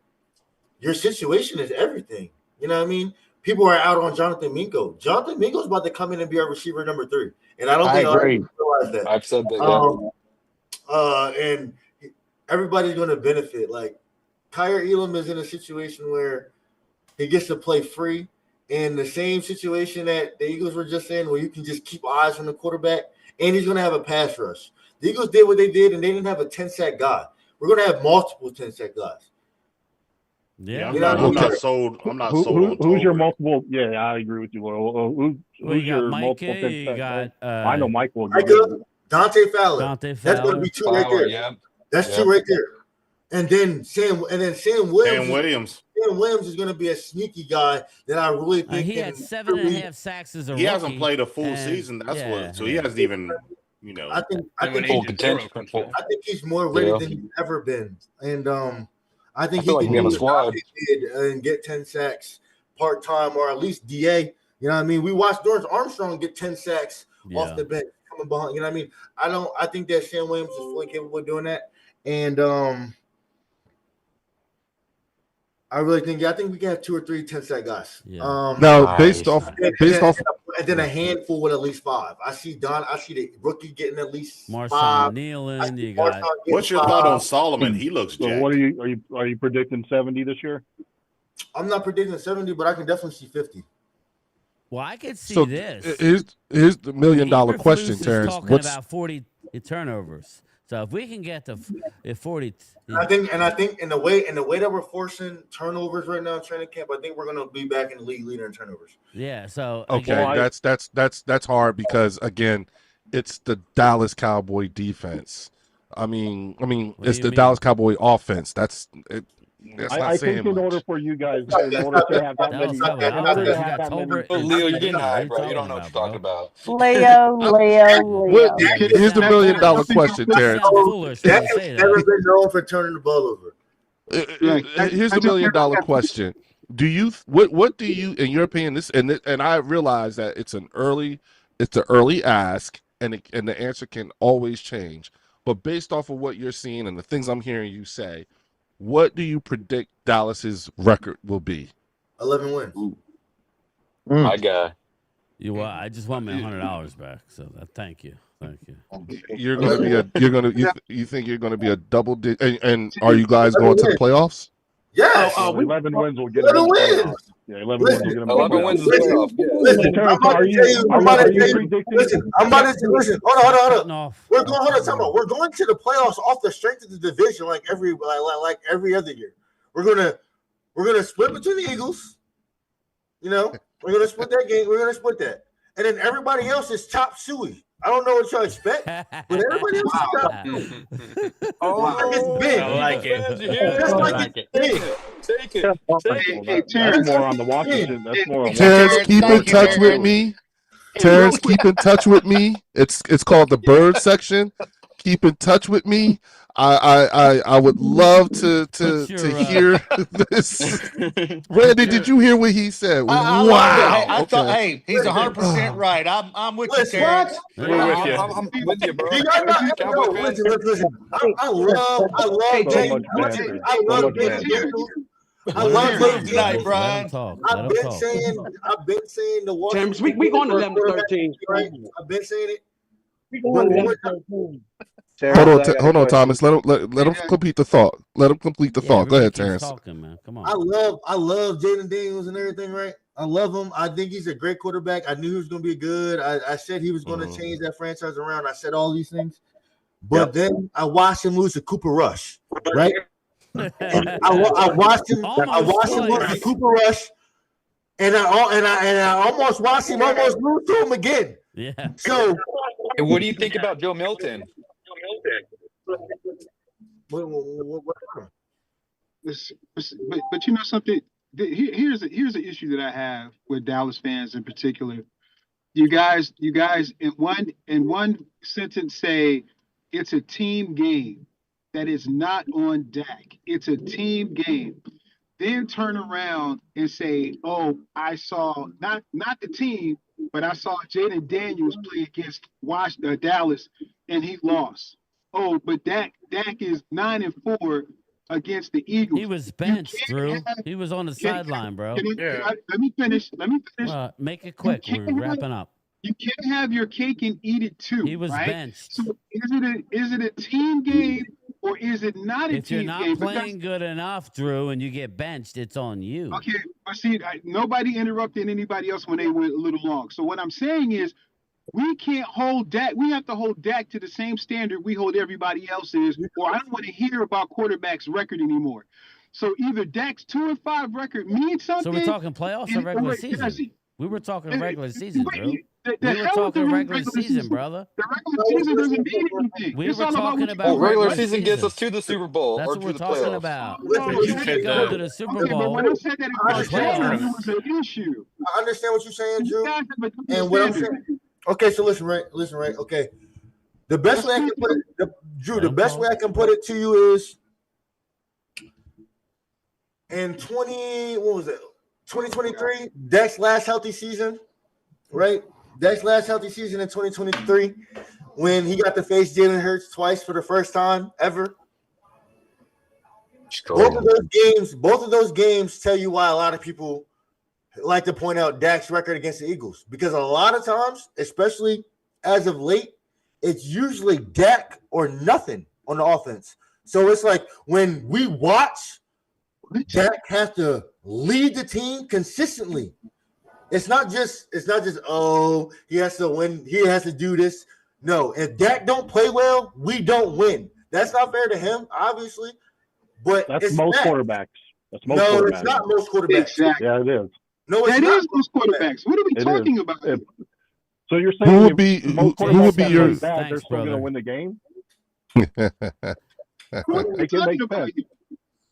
your situation is everything. You know what I mean? People are out on Jonathan Mingo. Jonathan Mingo's about to come in and be our receiver number 3. And I don't think a lot of people realize that. I've said that, and everybody's going to benefit. Like, Kyer Elam is in a situation where he gets to play free. In the same situation that the Eagles were just in, where you can just keep eyes on the quarterback, and he's going to have a pass rush. The Eagles did what they did, and they didn't have a 10-sack guy. We're going to have multiple 10-sack guys. Yeah, I'm not sold. I'm not sold on who's your multiple? Yeah, I agree with you, Laurel. Who's your multiple? I know Mike will. Dante Fowler. That's going to be 2 right there. Yeah. That's 2 right there. And then Sam Williams. Sam Williams is going to be a sneaky guy that I really think he had 7.5 sacks as a rookie. He hasn't played a full season. That's what. So he hasn't even. I think full potential. I think he's more ready than he's ever been, and I think he can and get 10 sacks part time or at least DA. You know what I mean? We watched Dorrance Armstrong get 10 sacks off the bench coming behind. You know what I mean? I think that Sam Williams is fully capable of doing that, and I really think I think we can have 2 or 3 10-sack guys. Yeah. Now, based off, and then a handful with at least 5. I see the rookie getting at least 5. Nealon, you got. What's your thought on Solomon? He looks jacked. So what are you predicting 70 this year? I'm not predicting 70, but I can definitely see 50. Well, I could see this. Here's the $1 million question, Terrence. Talking about 40 turnovers. So if we can get to 40, I think in the way that we're forcing turnovers right now in training camp, I think we're going to be back in the league leader in turnovers. Yeah. So okay, that's hard because again, it's the Dallas Cowboy defense. I mean, it's the Dallas Cowboy offense. That's I think in order for you guys, in order to have that many, Leo, you're getting high, bro. You don't know what you're talking about. Leo. Here's the $1 million question, Terrence. That's never been known for turning the ball over. Here's the $1 million question. What do you, in your opinion, and I realize that it's an early ask, and the answer can always change. But based off of what you're seeing and the things I'm hearing you say, what do you predict Dallas's record will be? 11 wins. My guy. I just want my $100 back. So thank you. You're gonna be you think you're gonna be a double digit? And are you guys going to the playoffs? Yes. 11 wins will get 11 wins. Yeah, 11 wins will get them. 11 wins is playoff. Listen, I'm about to tell you. Listen. Hold on. We're going to the playoffs off the strength of the division, like every other year. We're gonna split between the Eagles. You know, we're gonna split that game. We're gonna split that, and then everybody else is chop suey. I don't know what y'all expect, but everybody else is chop suey. It's big. I like it. Just like it's big. Take it. Hey, Terrence, more on the Washington. That's more on Terrence, keep in touch with me. Terrence, keep in touch with me. It's called the bird section. Keep in touch with me. I would love to hear this. Randy, did you hear what he said? Wow. I thought, hey, he's 100% right. I'm with you, Terrence. I'm with you, bro. Listen. I love James. I love James tonight, Brian. I've been saying the Washington. James, we going to 11-13. Right? I've been saying it. Hold on, Thomas. Let him complete the thought. Let him complete the thought. Go ahead, Terrence. Talking, man. Come on. I love Jaden Daniels and everything, right? I love him. I think he's a great quarterback. I knew he was going to be good. I said he was going to change that franchise around. I said all these things, but then I watched him lose to Cooper Rush, right? And I watched him lose to Cooper Rush, and I almost watched him almost lose to him again. Yeah. So, and what do you think about Joe Milton? But you know something? Here's an issue that I have with Dallas fans in particular. You guys in one sentence say it's a team game. That is not on Dak. It's a team game. Then turn around and say, "Oh, I saw not the team, but I saw Jaden Daniels play against Dallas, and he lost." oh, but Dak is 9-4 against the Eagles. He was benched, Drew. He was on the sideline, bro. Let me finish. Well, make it quick. We're wrapping up. You can't have your cake and eat it too. He was right? benched. So is it a team game or is it not a If you're team not game? playing good enough, Drew, and you get benched, it's on you. Okay, but see, nobody interrupted anybody else when they went a little long. So what I'm saying is, we can't hold Dak. We have to hold Dak to the same standard we hold everybody else's, or I don't want to hear about quarterback's record anymore. So either Dak's 2-5 record means something. So we're talking playoffs or regular season? We were talking regular season, Drew. We were talking regular season, brother. The regular season doesn't mean anything. We were talking about regular season gets us to the Super Bowl. That's or what to we're the talking playoffs. about. You can't go to the Super Bowl. But when I said that it was an issue. I understand what you're saying, Drew. And what I'm saying. Okay, so listen, right. Okay, the best way I can put it, Drew. The best way I can put it to you is in 2023, Dak's last healthy season, right? Dak's last healthy season in 2023, when he got to face Jalen Hurts twice for the first time ever. Both of those games tell you why a lot of people like to point out Dak's record against the Eagles, because a lot of times, especially as of late, it's usually Dak or nothing on the offense. So it's like when we watch, Dak has to lead the team consistently. It's not just oh, he has to win, he has to do this. No, if Dak don't play well, we don't win. That's not fair to him, obviously. But that's most quarterbacks. That's most no, quarterbacks. it's not most quarterbacks. Exactly. Yeah, it is. No, it's that not is most quarterbacks. What are we talking about? So you're saying who would be your? Bad, they're still going to win the game? Make it make sense.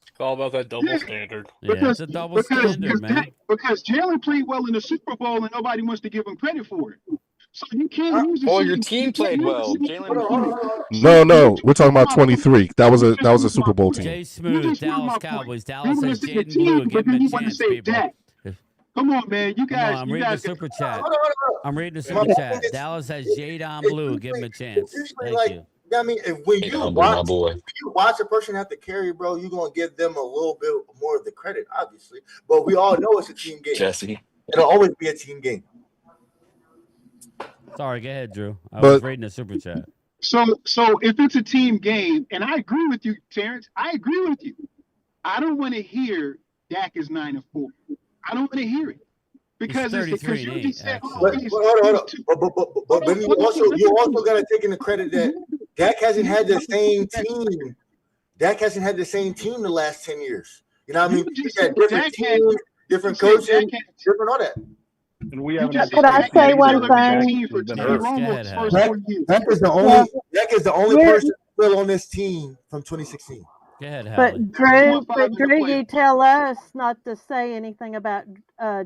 It's all about that double standard. It's a double standard, man. Because Jalen played well in the Super Bowl and nobody wants to give him credit for it. So you can't use it. Oh, your team played well. No, we're talking about 23. That was a Super Bowl team. Jay Smooth, Dallas Cowboys. Dallas says Jaden Blue. Give him a chance, people. Come on, man. You guys. I'm reading the super chat. I'm reading the super chat. Dallas has Jadon Blue. Give him a chance. Thank you. I mean, when you watch a person have to carry, bro, you're gonna give them a little bit more of the credit, obviously. But we all know it's a team game. Jesse, it'll always be a team game. Sorry, go ahead, Drew. I was reading the super chat. So if it's a team game, and I agree with you, Terrence. I agree with you. I don't want to hear Dak is 9-4. I don't want to hear it. Because you just said, but then you also got to take into credit that Dak hasn't had the same team. Dak hasn't had the same team the last 10 years. You know what I mean? He's had different teams, different coaching, different all that. And we haven't Could I say one thing? Dak is the only person still on this team from 2016. Go ahead, but Drew, you tell us not to say anything about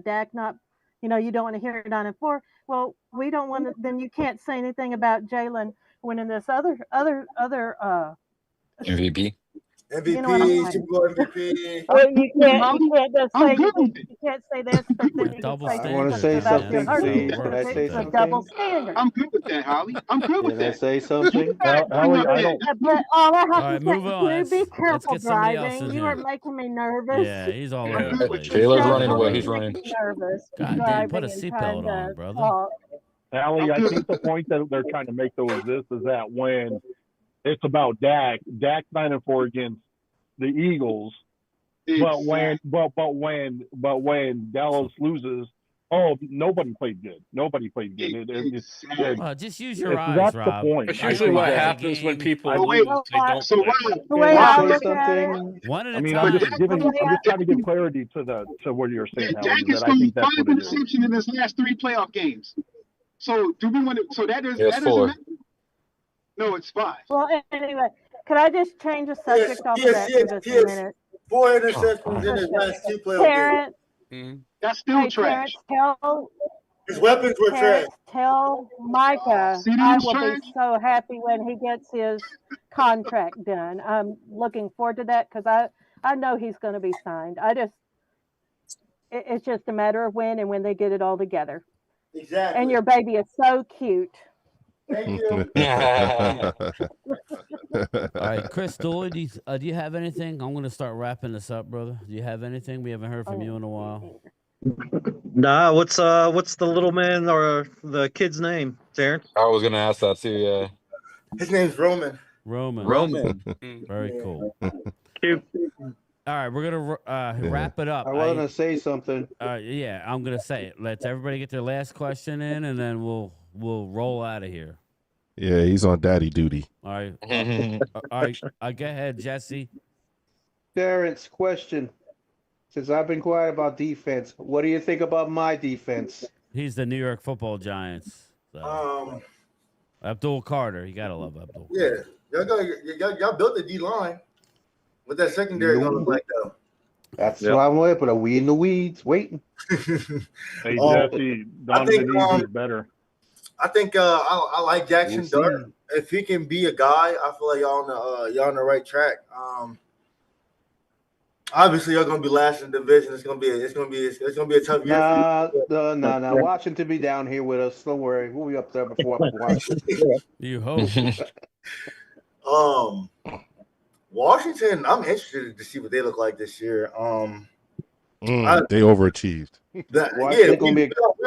Dak not, you don't want to hear 9-4. Well, we don't want to. Then you can't say anything about Jalen winning this other MVP. Super Bowl MVP. Well, you can't just say you can't say this. But then you I want to say something, please. Can I say something? Double standard. I'm good with that, Holly. I'm good with that. Can I say something? Holly, I don't. But all I have to move say, on. be careful get somebody else in driving. You here. are making me nervous. Yeah, he's all over the place. Taylor's running away. He's running. Nervous. God damn, put a seatbelt on, brother. Allie, I think the point that they're trying to make though is that when it's about Dak 9-4 against the Eagles, but when Dallas loses, nobody played good. Nobody played good. Just use your eyes, Rob. That's the point. It's usually what happens when people lose. They don't One play. at a I'm just trying to give clarity to what you're saying. Dak has thrown 5 interceptions in his last 3 playoff games. So do we want to? So that doesn't matter? No, it's 5. Well, anyway, could I just change the subject off of that for just a minute? 4 interceptions in his last 2 playoff games. That's still trash. His weapons were trash. Tell Micah I will be so happy when he gets his contract done. I'm looking forward to that because I know he's going to be signed. It's just a matter of when and when they get it all together. Exactly. And your baby is so cute. Thank you. All right, Chris Dooley, do you have anything? I'm going to start wrapping this up, brother. Do you have anything? We haven't heard from you in a while. Nah, what's the little man or the kid's name, Terrence? I was gonna ask that too. Yeah, his name's Roman. Roman. Very cool. Cute. All right, we're gonna wrap it up. I want to say something. Yeah, I'm gonna say it. Let's everybody get their last question in, and then we'll roll out of here. Yeah, he's on daddy duty. All right. All right. Go ahead, Jesse. Terrence, question. Since I've been quiet about defense, what do you think about my defense? He's the New York Football Giants. So. Abdul Carter. You gotta love Abdul. Yeah, y'all built the D line. What that secondary gonna look like though? That's what I'm with, but we in the weeds waiting. Hey Jesse, Donovan is better. I think I like Jackson Dart. If he can be a guy, I feel like y'all on the right track. Obviously, you're gonna be last in the division. It's gonna be a tough year. Nah. Washington be down here with us. Don't worry, we'll be up there before Washington. You hope. Washington, I'm interested to see what they look like this year. They overachieved. We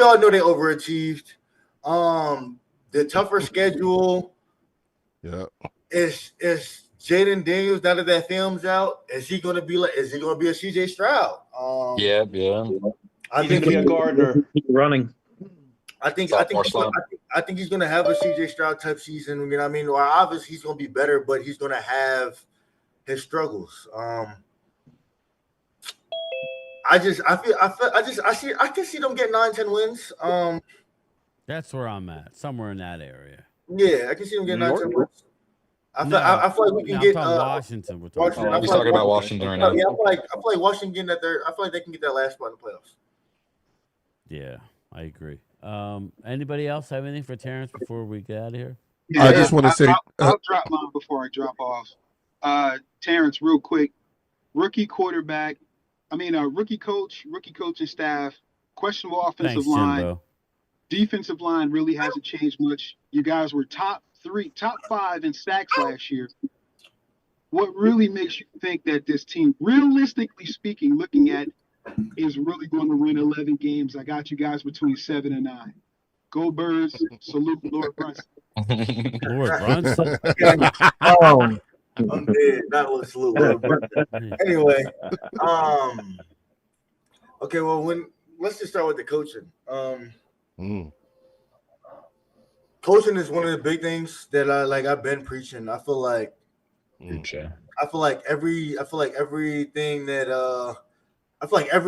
all know they overachieved. The tougher schedule. Yeah. Is Jaden Daniels, now that film's out, is he gonna be a CJ Stroud? yeah. I think he's a Gardner running. I think he's gonna have a CJ Stroud type season. You know what I mean? Or obviously he's gonna be better, but he's gonna have his struggles. I can see them get 9-10 wins. That's where I'm at, somewhere in that area. Yeah, I can see them get 9-10 wins. I feel like we can get Washington. He's talking about Washington right now. Yeah, I feel like Washington getting that there. I feel like they can get that last spot in the playoffs. Yeah, I agree. Anybody else have anything for Terrence before we get out of here? Yeah, I just want to say I'll drop mine before I drop off. Terrence, real quick, rookie quarterback. Rookie coaching staff, questionable offensive line. Jimbo. Defensive line really hasn't changed much. You guys were top 5 in sacks last year. What really makes you think that this team, realistically speaking, looking at, is really going to win 11 games? I got you guys between 7 and 9. Go Birds! Salute Lord Brunson. Lord Brunson. I'm dead. Not with salute Lord Brunson. Anyway, okay. Well, let's just start with the coaching. Coaching is one of the big things that I've been preaching. I feel like every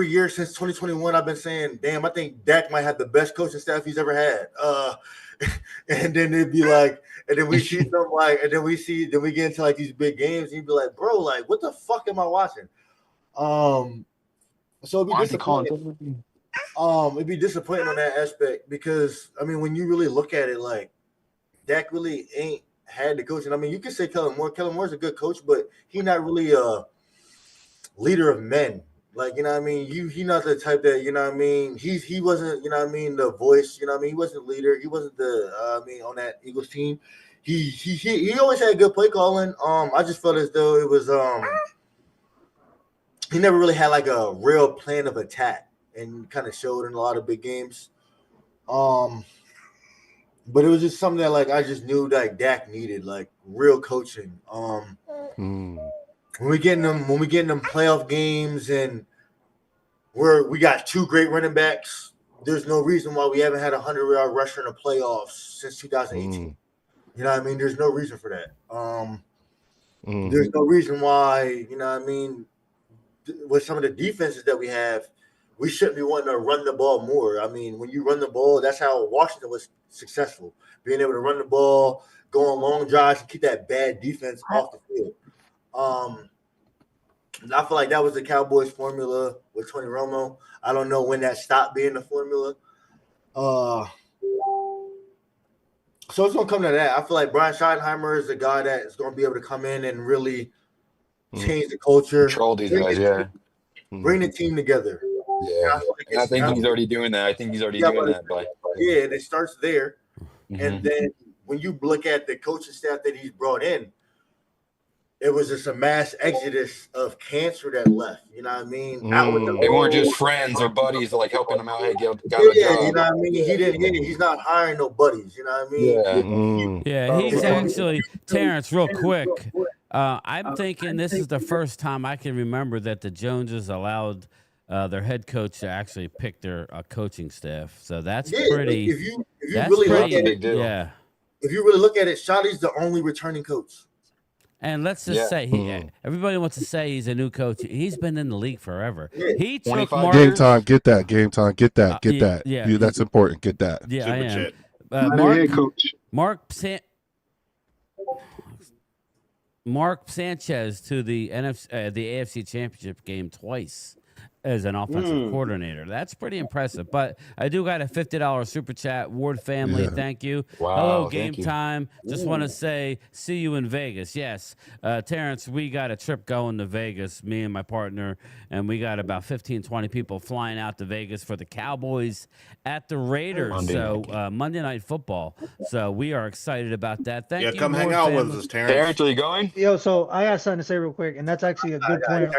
year since 2021 I've been saying, damn, I think Dak might have the best coaching staff he's ever had. And then it'd be like, and then we see them then we get into like these big games and you'd be like, bro, like what the fuck am I watching? So it'd be disappointing. It'd be disappointing on that aspect because when you really look at it, like Dak really ain't had the coaching. You could say Kellen Moore. Kellen Moore's a good coach, but he's not really a leader of men. Like, you know what I mean? He not the type that, you know what I mean? He wasn't, you know what I mean, the voice, you know what I mean? He wasn't the leader. He wasn't the on that Eagles team. He always had good play calling. I just felt as though it was he never really had like a real plan of attack and kind of showed in a lot of big games. But it was just something that like I just knew like Dak needed, like real coaching. When we getting them playoff games and we got 2 great running backs, there's no reason why we haven't had a 100-yard rusher in the playoffs since 2018. You know what I mean? There's no reason for that. There's no reason why, you know what I mean, with some of the defenses that we have, we shouldn't be wanting to run the ball more. When you run the ball, that's how Washington was successful, being able to run the ball, go on long drives, and keep that bad defense off the field. And I feel like that was the Cowboys formula with Tony Romo. I don't know when that stopped being the formula. So it's going to come to that. I feel like Brian Schottenheimer is the guy that is going to be able to come in and really change the culture. Control these guys, Bring the team together. Yeah. And I think he's already doing that. But yeah, and it starts there. And then when you look at the coaching staff that he's brought in, it was just a mass exodus of cancer that left. You know what I mean? Out with the They weren't old, just friends or buddies like helping him out. Hey, got a yeah, you job. know what I mean? He didn't. He's not hiring no buddies. You know what I mean? Yeah. Yeah, he's actually Terrence. Real quick, I'm thinking this is the first time I can remember that the Joneses allowed their head coach to actually pick their coaching staff. So that's pretty. If you that's really pretty, look at it, yeah. If you really look at it, Shotty's the only returning coach. And let's just say everybody wants to say he's a new coach. He's been in the league forever. He took Game time. Get that. Game time. Get that. Get that. Yeah, You, that's important. Get that. Yeah, I am. Mark Sanchez to the AFC Championship game twice as an offensive coordinator. That's pretty impressive. But I do got a $50 super chat. Ward family, thank you. Wow, hello, game thank you. time. Just want to say, see you in Vegas. Yes, Terrence, we got a trip going to Vegas, me and my partner, and we got about 15, 20 people flying out to Vegas for the Cowboys at the Raiders. Monday Night Football. So we are excited about that. Thank you. Come hang out with us, Terrence. Terrence, are you going? Yo, so I got something to say real quick, and that's actually a good point.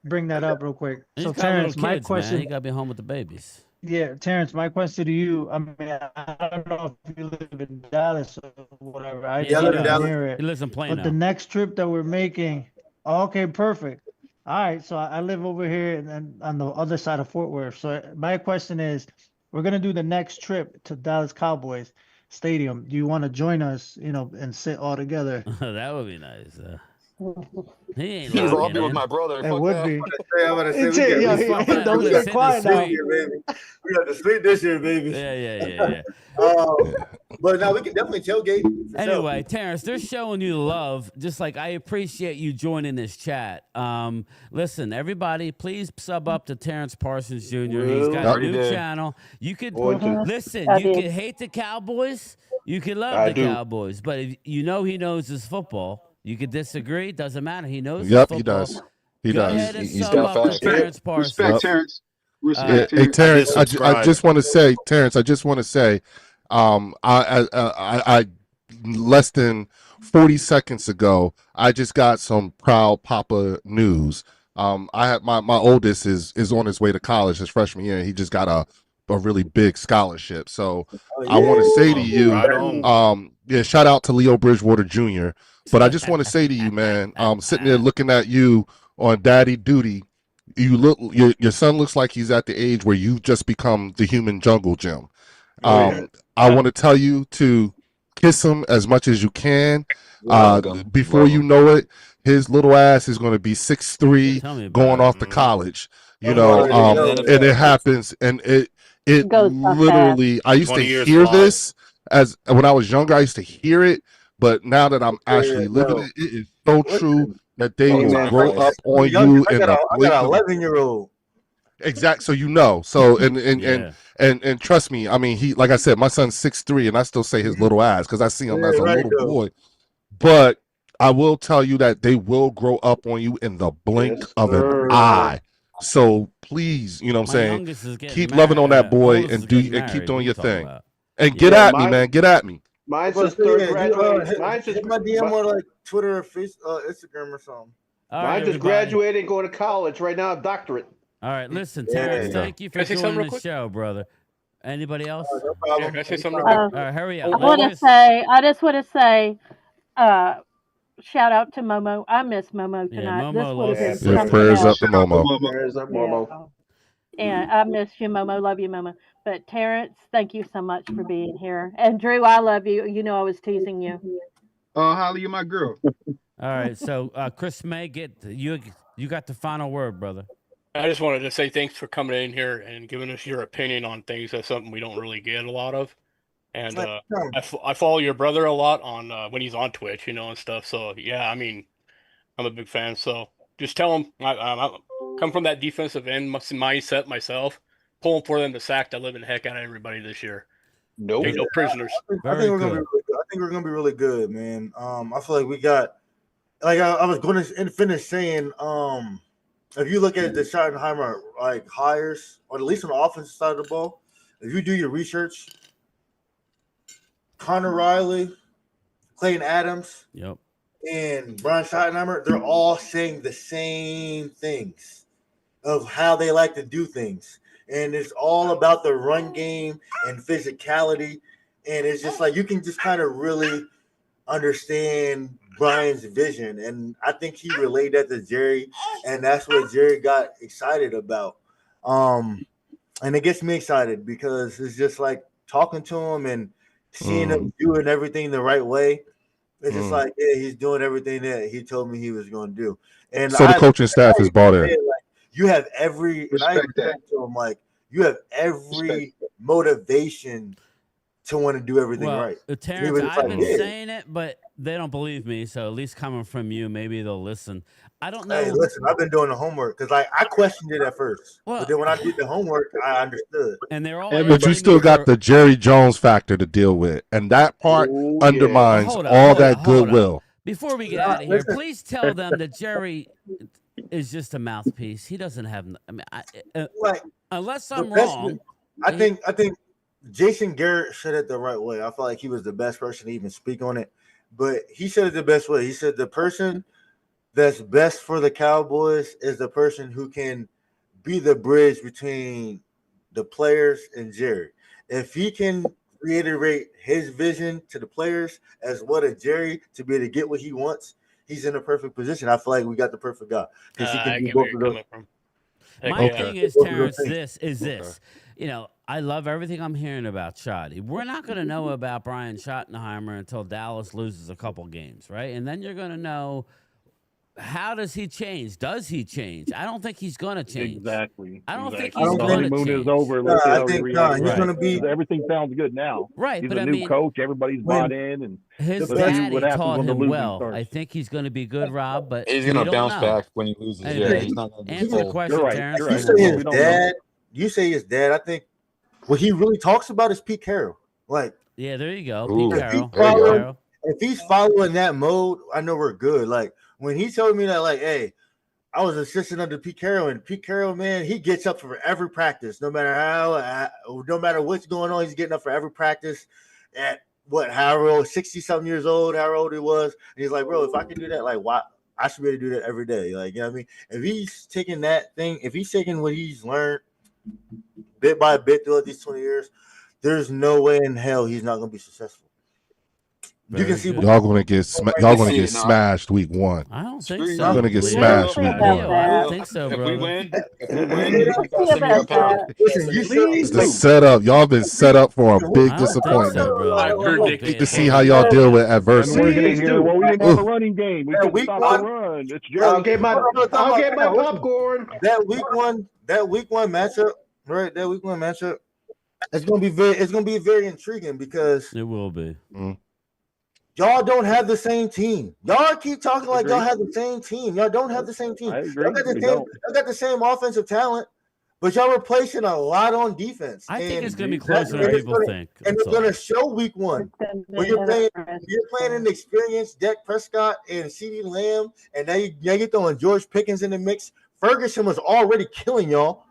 Bring that up real quick. He's So got Terrence, little my kids, question. man. He got to be home with the babies. Yeah, Terrence, my question to you. I mean, I don't know if you live in Dallas or whatever. I live in Dallas. He lives in Plano. But the next trip that we're making, okay, perfect. All right, so I live over here and on the other side of Fort Worth. So my question is, we're gonna do the next trip to Dallas Cowboys Stadium. Do you want to join us? And sit all together? That would be nice. He ain't He's lying, all be with man. my brother. It Fuck would that. be. I'm gonna say, Don't get quiet now. We got the suite this year, baby. Yeah. But now we can definitely tailgate. Anyway, Terrence, they're showing you love. Just like I appreciate you joining this chat. Listen, everybody, please sub up to Terrence Parsons Jr. He's got a new channel. You could listen. You can hate the Cowboys. You can love the Cowboys. But if he knows his football. You could disagree. Doesn't matter. He knows. Yep, his he does. Go ahead and sub up to Terrence Parsons. Respect, Terrence. Hey, Terrence, I just want to say, Terrence, I less than 40 seconds ago, I just got some proud Papa news. I had my oldest is on his way to college his freshman year. He just got a really big scholarship. So I want to say to you, shout out to Leo Bridgewater Jr. But I just want to say to you, man, sitting there looking at you on daddy duty, your son looks like he's at the age where you've just become the human jungle gym. I want to tell you to kiss him as much as you can. Before you know it, his little ass is going to be 6'3", going off to college. And it happens, and it literally. I used to hear this as when I was younger. I used to hear it, but now that I'm actually living it, it is so true that they will grow up on you. I got an 11-year-old. Exact. So So and trust me. I mean, he, like I said, my son's 6'3", and I still say his little ass because I see him as a little boy. But I will tell you that they will grow up on you in the blink of an eye. So please, you know what I'm saying, keep loving on that boy and keep doing your thing. And get at me, man. Get at me. Mine's just third graduating. Mine's just my DM or like Twitter or Instagram or something. Mine's just graduating, going to college right now, a doctorate. All right, listen, Terrence, thank you for joining the show, brother. Anybody else? No problem. Can I say something real quick? All right, hurry up. I just want to say, shout out to Momo. I miss Momo tonight. Momo this would have been prayers up to Momo. Prayers up, Momo. And I miss you, Momo. Love you, Momo. But Terrence, thank you so much for being here. And Drew, I love you. You know I was teasing you. Holly, you my girl. All right, so Chris May, you got the final word, brother. I just wanted to say thanks for coming in here and giving us your opinion on things. That's something we don't really get a lot of. And I follow your brother a lot on when he's on Twitch, and stuff. So, yeah, I mean, I'm a big fan. So just tell him I come from that defensive end mindset myself, pulling for them to sack the living heck out of everybody this year. Nope. Ain't no prisoners. I think we're gonna be really good. I think we're gonna be really good, man. I feel like we got, like I was going to finish saying, if you look at the Schottenheimer like hires, or at least on the offensive side of the ball, if you do your research, Connor Riley, Clayton Adams, and Brian Schottenheimer, they're all saying the same things of how they like to do things. And it's all about the run game and physicality. And it's just like you can just kind of really understand Brian's vision. And I think he relayed that to Jerry, and that's what Jerry got excited about. And it gets me excited because it's just like talking to him and seeing him doing everything the right way. It's just like, yeah, he's doing everything that he told me he was going to do. And so the coaching staff is bought in. Like, you have every, and I said to him, like, you have every motivation to want to do everything right. Terrence, I've been saying it, but they don't believe me. So at least coming from you, maybe they'll listen. I don't know. Hey, listen, I've been doing the homework because I questioned it at first, but then when I did the homework, I understood. And they're all. But you still got the Jerry Jones factor to deal with, and that part undermines all that goodwill. Before we get out of here, please tell them that Jerry is just a mouthpiece. He doesn't have. I mean, unless I'm wrong, I think Jason Garrett said it the right way. I feel like he was the best person to even speak on it, but he said it the best way. He said the person that's best for the Cowboys is the person who can be the bridge between the players and Jerry. If he can reiterate his vision to the players as well as Jerry to be able to get what he wants, he's in a perfect position. I feel like we got the perfect guy because he can do both of those. My thing is, Terrence, this. You know, I love everything I'm hearing about Schotty. We're not going to know about Brian Schottenheimer until Dallas loses a couple games, right? And then you're going to know, how does he change? Does he change? I don't think he's going to change. Exactly. I don't think he's going to honeymoon change. is over. Let's see how he reacts. He's going to be. Everything sounds good now. Right, he's but a I new mean, coach. Everybody's bought in, and his daddy taught him well. I think he's going to be good, Rob. But he's going to bounce back when he loses. Anyway, Yeah, he's not going to answer the question, Terrence. You say his dad. I think what he really talks about is Pete Carroll. Like, yeah, there you go, Pete Carroll. If he's following that mode, I know we're good. Like when he told me that, like, hey, I was assistant under Pete Carroll, and Pete Carroll, man, he gets up for every practice, no matter what's going on. He's getting up for every practice at however old, 60-something years old, however old he was. And he's like, bro, if I can do that, like, why? I should be able to do that every day. Like, you know what I mean? If he's taking that thing, if he's taking what he's learned bit by bit throughout these 20 years, there's no way in hell he's not going to be successful. You can see y'all going to get smashed week one. I don't think so. You're going to get smashed week one. I don't think so, bro. If we win, it's the setup. Y'all been set up for a big disappointment. To see how y'all deal with adversity. We're going to hear, well, we didn't have a running game. We couldn't stop the run. I'll get my popcorn. That week one matchup, right? That week one matchup. It's gonna be very intriguing because it will be. Y'all don't have the same team. Y'all keep talking like y'all have the same team. Y'all don't have the same team. Y'all got the same offensive talent, but y'all replacing a lot on defense. I think it's gonna be closer than people think. And it's gonna show week one when you're playing an experienced Dak Prescott and CeeDee Lamb, and now you're throwing George Pickens in the mix. Ferguson was already killing y'all.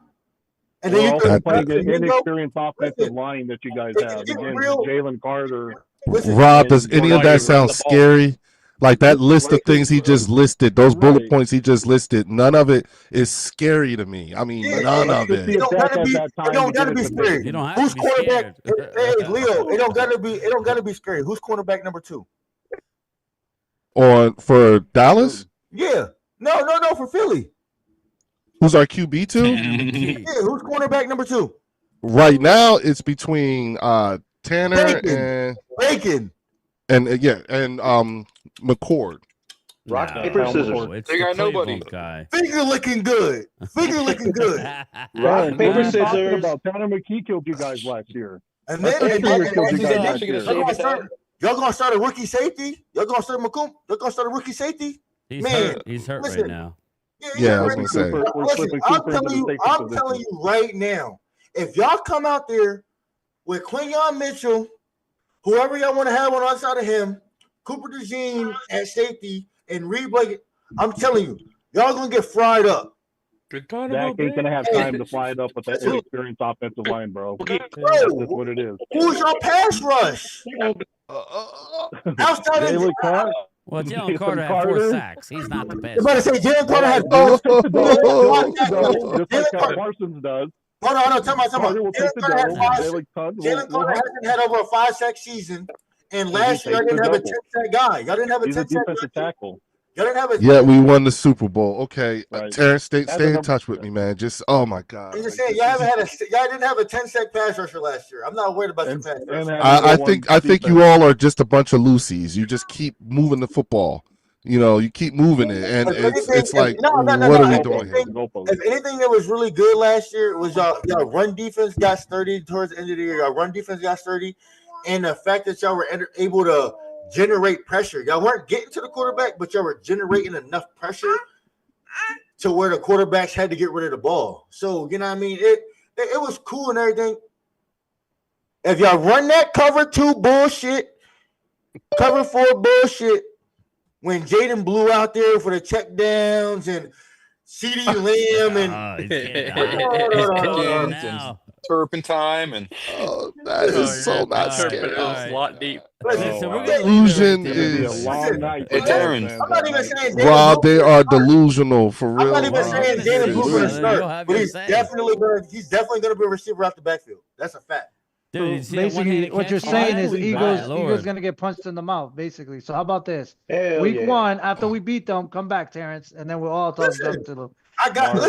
And then you're playing an inexperienced offensive line that you guys have. Again, Jalen Carter. Rob, does any of that sound scary? Like that list of things he just listed, those bullet points he just listed, none of it is scary to me. I mean, none of it. It don't gotta be scary. Who's quarterback? Hey, Leo, it don't gotta be scary. Who's quarterback number 2? For Dallas? Yeah. No, for Philly. Who's our QB 2? Yeah, who's cornerback number 2? Right now, it's between Tanner and Bacon. And McCord. Rock, paper, scissors. They got nobody. Finger looking good. Rock, paper, scissors. About Tanner McKee killed you guys last year. And then y'all gonna start a rookie safety? Y'all gonna start McCoomb? Y'all gonna start a rookie safety? He's hurt right now. Yeah, I was gonna say. Listen, I'm telling you right now, if y'all come out there with Quinyon Mitchell, whoever y'all want to have on the outside of him, Cooper DeJean at safety, and Reed Blake, I'm telling you, y'all gonna get fried up. Dak ain't gonna have time to fly it up with that inexperienced offensive line, bro. That's just what it is. Who's your pass rush? Outside of Well, Jalen Carter had 4 sacks. He's not the best. I'm about to say Jalen Carter had just like how Parsons does. Hold on. Tell me. Jalen Carter hasn't had over a 5-sack season, and last year I didn't have a 10-sack guy. Y'all didn't have a 10-sack defensive tackle. Y'all didn't have a. Yeah, we won the Super Bowl. Okay, Right. Terrence, stay in touch with me, man. Just oh my God. I'm just saying y'all didn't have a 10-sack pass rusher last year. I'm not worried about your pass rusher. I think you all are just a bunch of loosies. You just keep moving the football. You keep moving it, and it's like, what are we doing here? If anything that was really good last year was y'all run defense got sturdy towards the end of the year. Y'all run defense got sturdy, and the fact that y'all were able to generate pressure. Y'all weren't getting to the quarterback, but y'all were generating enough pressure to where the quarterbacks had to get rid of the ball. So, you know what I mean? It was cool and everything. If y'all run that cover 2 bullshit, cover 4 bullshit, when Jaden blew out there for the check downs and CeeDee Lamb and turpentine and that is so not scary. A lot deep. Delusion is Terrence. I'm not even saying Rob. They are delusional for real. I'm not even saying Jaden Blue going to start, but he's definitely going to be a receiver out the backfield. That's a fact. Dude, so basically, what you're saying is Eagles going to get punched in the mouth, basically. So how about this? Week 1, after we beat them, come back, Terrence, and then we'll all talk jump to them. I'm going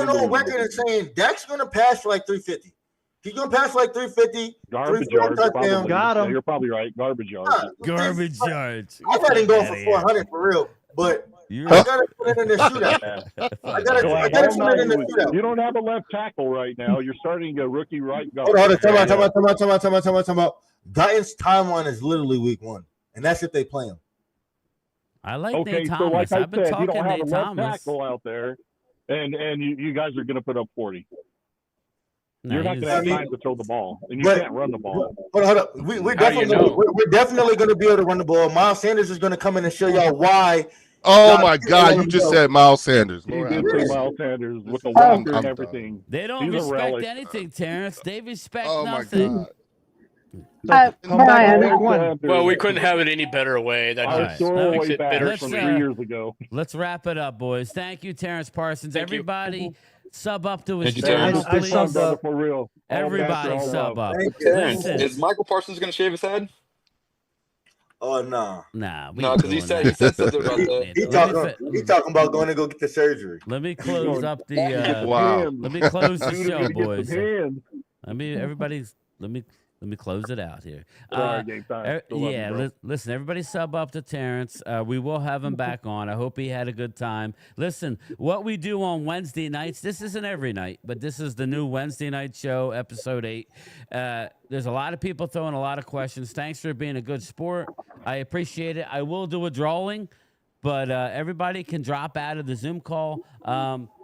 on record and saying Dak's going to pass for like 350. He's going to pass for like 350. Garbage yards. Got him. You're probably right. Garbage yards. Garbage yards. I thought he going for 400 for real, but I got to put it in the shootout. I got to put it in the shootout. You don't have a left tackle right now. You're starting a rookie right guard. Hold on. Talk about. Titans' timeline is literally week 1, and that's if they play him. I like Nate Thomas. I've been talking you don't have Nate a left Thomas. tackle out there, and you guys are going to put up 40. No, You're not going to have time to throw the ball, and you can't run the ball. Hold up. We're definitely going to be able to run the ball. Miles Sanders is going to come in and show y'all why. Oh my God! You just said Miles Sanders. You did say Miles Sanders with the walker and everything. They don't respect anything, Terrence. They respect nothing. Well, we couldn't have it any better way. That just makes it better from 3 years ago. Let's wrap it up, boys. Thank you, Terrence Parsons. Everybody, sub up to his channel, please. I subbed up for real. Everybody, sub up. Is Michael Parsons going to shave his head? Oh no, no, because he said something about that. He's talking about going to go get the surgery. Let me close up the. Let me close the show, boys. Let me close it out here. Listen, everybody sub up to Terrence. We will have him back on. I hope he had a good time. Listen, what we do on Wednesday nights, this isn't every night, but this is the new Wednesday night show, episode 8. There's a lot of people throwing a lot of questions. Thanks for being a good sport. I appreciate it. I will do a drawing, but everybody can drop out of the Zoom call.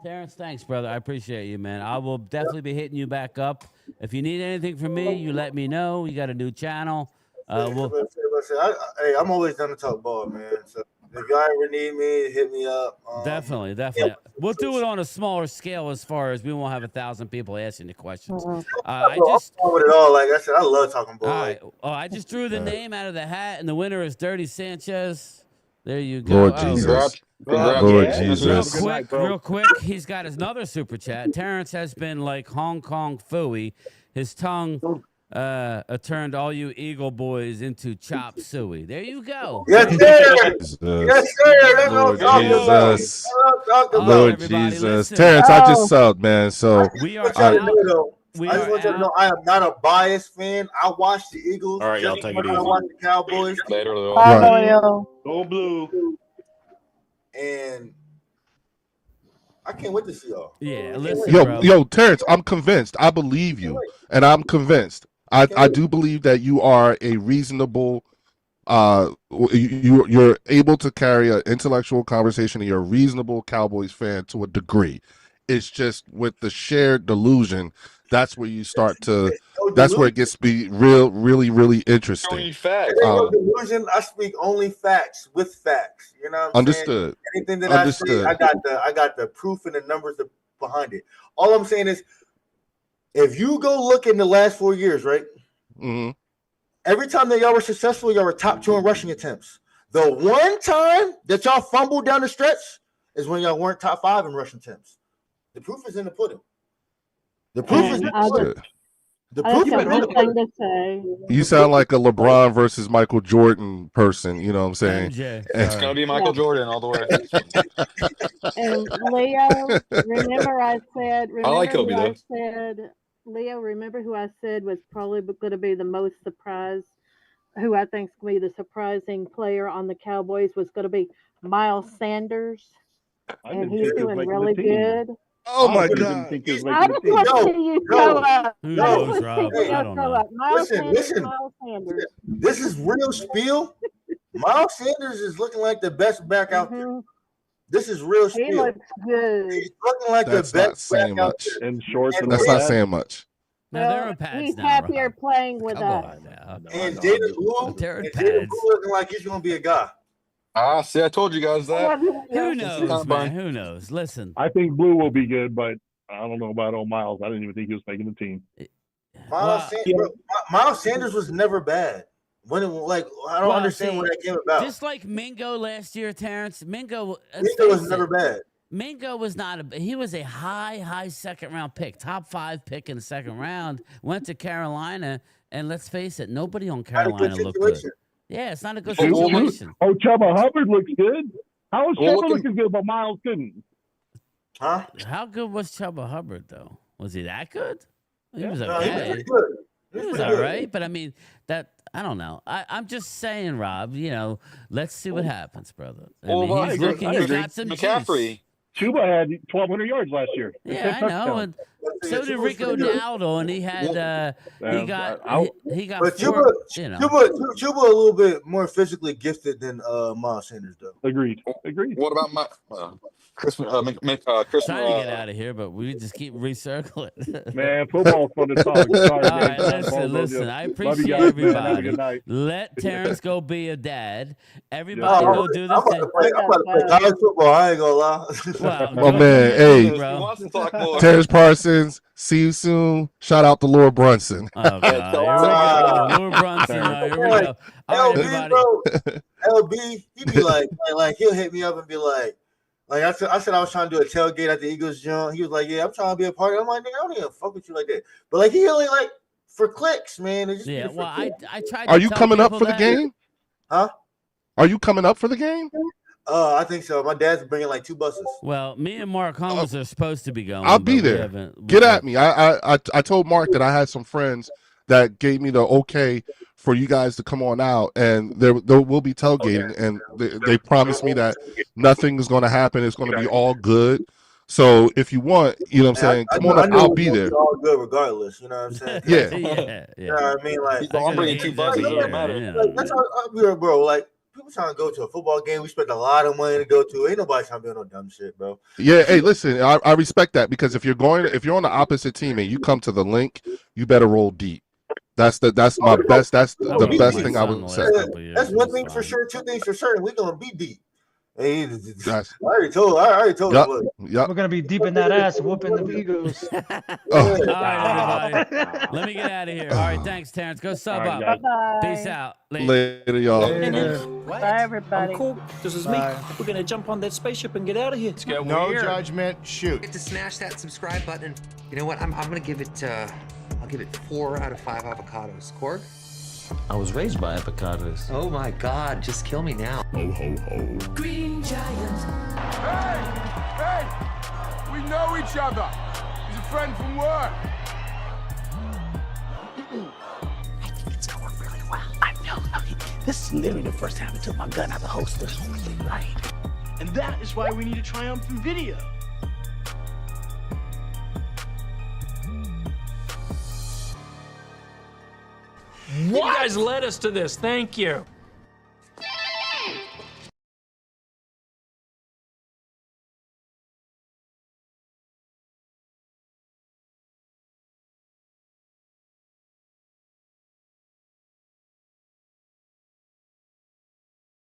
Terrence, thanks, brother. I appreciate you, man. I will definitely be hitting you back up. If you need anything from me, you let me know. You got a new channel. I'm always down to talk ball, man. So if y'all ever need me, hit me up. Definitely. We'll do it on a smaller scale as far as we won't have 1,000 people asking the questions. I just with it all. Like I said, I love talking ball. All right. I just drew the name out of the hat, and the winner is Dirty Sanchez. There you go. Lord Jesus. Lord Jesus. Real quick, he's got another super chat. Terrence has been like Hong Kong Phooey. His tongue turned all you Eagle boys into chop suey. There you go. Yes, sir. Yes, sir. Lord Jesus. Lord Jesus. Terrence, I just subbed, man. So we are I just want you to know I am not a biased fan. I watch the Eagles. All right, y'all take it easy. I watch the Cowboys. Later. Go blue. And I can't wait to see y'all. Yeah, listen, yo, Terrence, I'm convinced. I believe you, and I'm convinced. I do believe that you are a reasonable. You're able to carry an intellectual conversation, and you're a reasonable Cowboys fan to a degree. It's just with the shared delusion. That's where you start to. That's where it gets to be really, really interesting. Delusion. I speak only facts with facts. You know what I'm understood. saying? Anything that I say, I got the proof and the numbers behind it. All I'm saying is, if you go look in the last 4 years, right? Mm-hmm. every time that y'all were successful, y'all were top 2 in rushing attempts. The one time that y'all fumbled down the stretch is when y'all weren't top 5 in rushing attempts. The proof is in the pudding. The proof is in the pudding. To say. You sound like a LeBron versus Michael Jordan person. You know what I'm saying? It's gonna be Michael Jordan all the way. And Leo, remember I said. Remember I like Kobe who though. I said, Leo, remember who I said was probably going to be the most surprised. Who I think is going to be the surprising player on the Cowboys was going to be Miles Sanders, and he's doing really good. Oh my God! I just want to see you show up. Who knows, Rob? I don't know. Listen. This is real spiel. Miles Sanders is looking like the best back out there. This is real spiel. He looks good. He's looking like That's the not best saying back out much. there. In shorts and That's not saying much. Now they're in pads he's now, happier Rob. playing with Come us. on now. And Jaden Blue looking like he's gonna be a guy. See, I told you guys that. Who knows, man? Who knows? Listen, I think Blue will be good, but I don't know about old Miles. I didn't even think he was making the team. Miles Sanders was never bad. When it, like, I don't understand what that came about. Just like Mingo last year, Terrence. Mingo was never bad. Mingo was not he was a high second round pick, top 5 pick in the second round. Went to Carolina, and let's face it, nobody on Carolina looked good. Yeah, it's not a good situation. Oh, Chubba Hubbard looks good. How is Chubba looking good, but Miles couldn't? Huh? How good was Chubba Hubbard though? Was he that good? He was No, okay. He was all right, but I mean that. I don't know. I'm just saying, Rob. You know, let's see what happens, brother. I mean, he's looking. He's got some McCaffrey. Chuba had 1,200 yards last year. Yeah, I know. And so did Rico Dowdle, and he had he got. But Chuba a little bit more physically gifted than Miles Sanders, though. Agreed. What about my Chris? Trying to get out of here, but we just keep recircling. Man, football's fun to talk. Sorry, all right, listen. I appreciate everybody. Let Terrence go be a dad. Everybody go do this. I'm about to play college football. I ain't gonna lie. My man, hey, Terrence Parsons. See you soon. Shout out to Laura Brunson. Oh, God. Here we go. Laura Brunson. Here we go. All right, everybody. Bro, LB, he be like he'll hit me up and be like I said I was trying to do a tailgate at the Eagles gym. He was like, yeah, I'm trying to be a part of it. I'm like, nigga, I don't even fuck with you like that. But like he only like for clicks, man. Yeah, well, I tried. Are you coming up for the game? Huh? Are you coming up for the game? I think so. My dad's bringing like 2 buses. Well, me and Mark Holmes are supposed to be going. I'll be there. Get at me. I told Mark that I had some friends that gave me the okay for you guys to come on out, and there will be tailgating, and they promised me that nothing is going to happen. It's going to be all good. So if you want, you know what I'm saying, come on up. I'll be there. All good regardless. You know what I'm saying? Yeah. You know what I mean? Like, I'm bringing 2 buses. It doesn't matter. Like, that's how bro. Like, people trying to go to a football game. We spent a lot of money to go to. Ain't nobody trying to be on no dumb shit, bro. Yeah, hey, listen, I respect that, because if you're on the opposite team and you come to the link, you better roll deep. That's my best. That's the best thing I would say. That's one thing for sure. 2 things for certain. We're gonna be deep. Hey, I already told you. Yep. We're gonna be deep in that ass, whooping the Eagles. All right, everybody. Let me get out of here. All right, thanks, Terrence. Go sub up. Bye-bye. Peace out. Later, y'all. Bye, everybody. I'm cool. This is me. We're gonna jump on that spaceship and get out of here. Let's go. No judgment. Shoot. Get to smash that subscribe button. You know what? I'm gonna give it. I'll give it 4 out of 5 avocados. Korg? I was raised by avocados. Oh my God! Just kill me now. Ho ho ho. Green Giant. Hey! We know each other. He's a friend from work. I think it's going really well. I know. This is literally the first time I took my gun out of the holster. Right. And that is why we need a triumphant video. You guys led us to this. Thank you.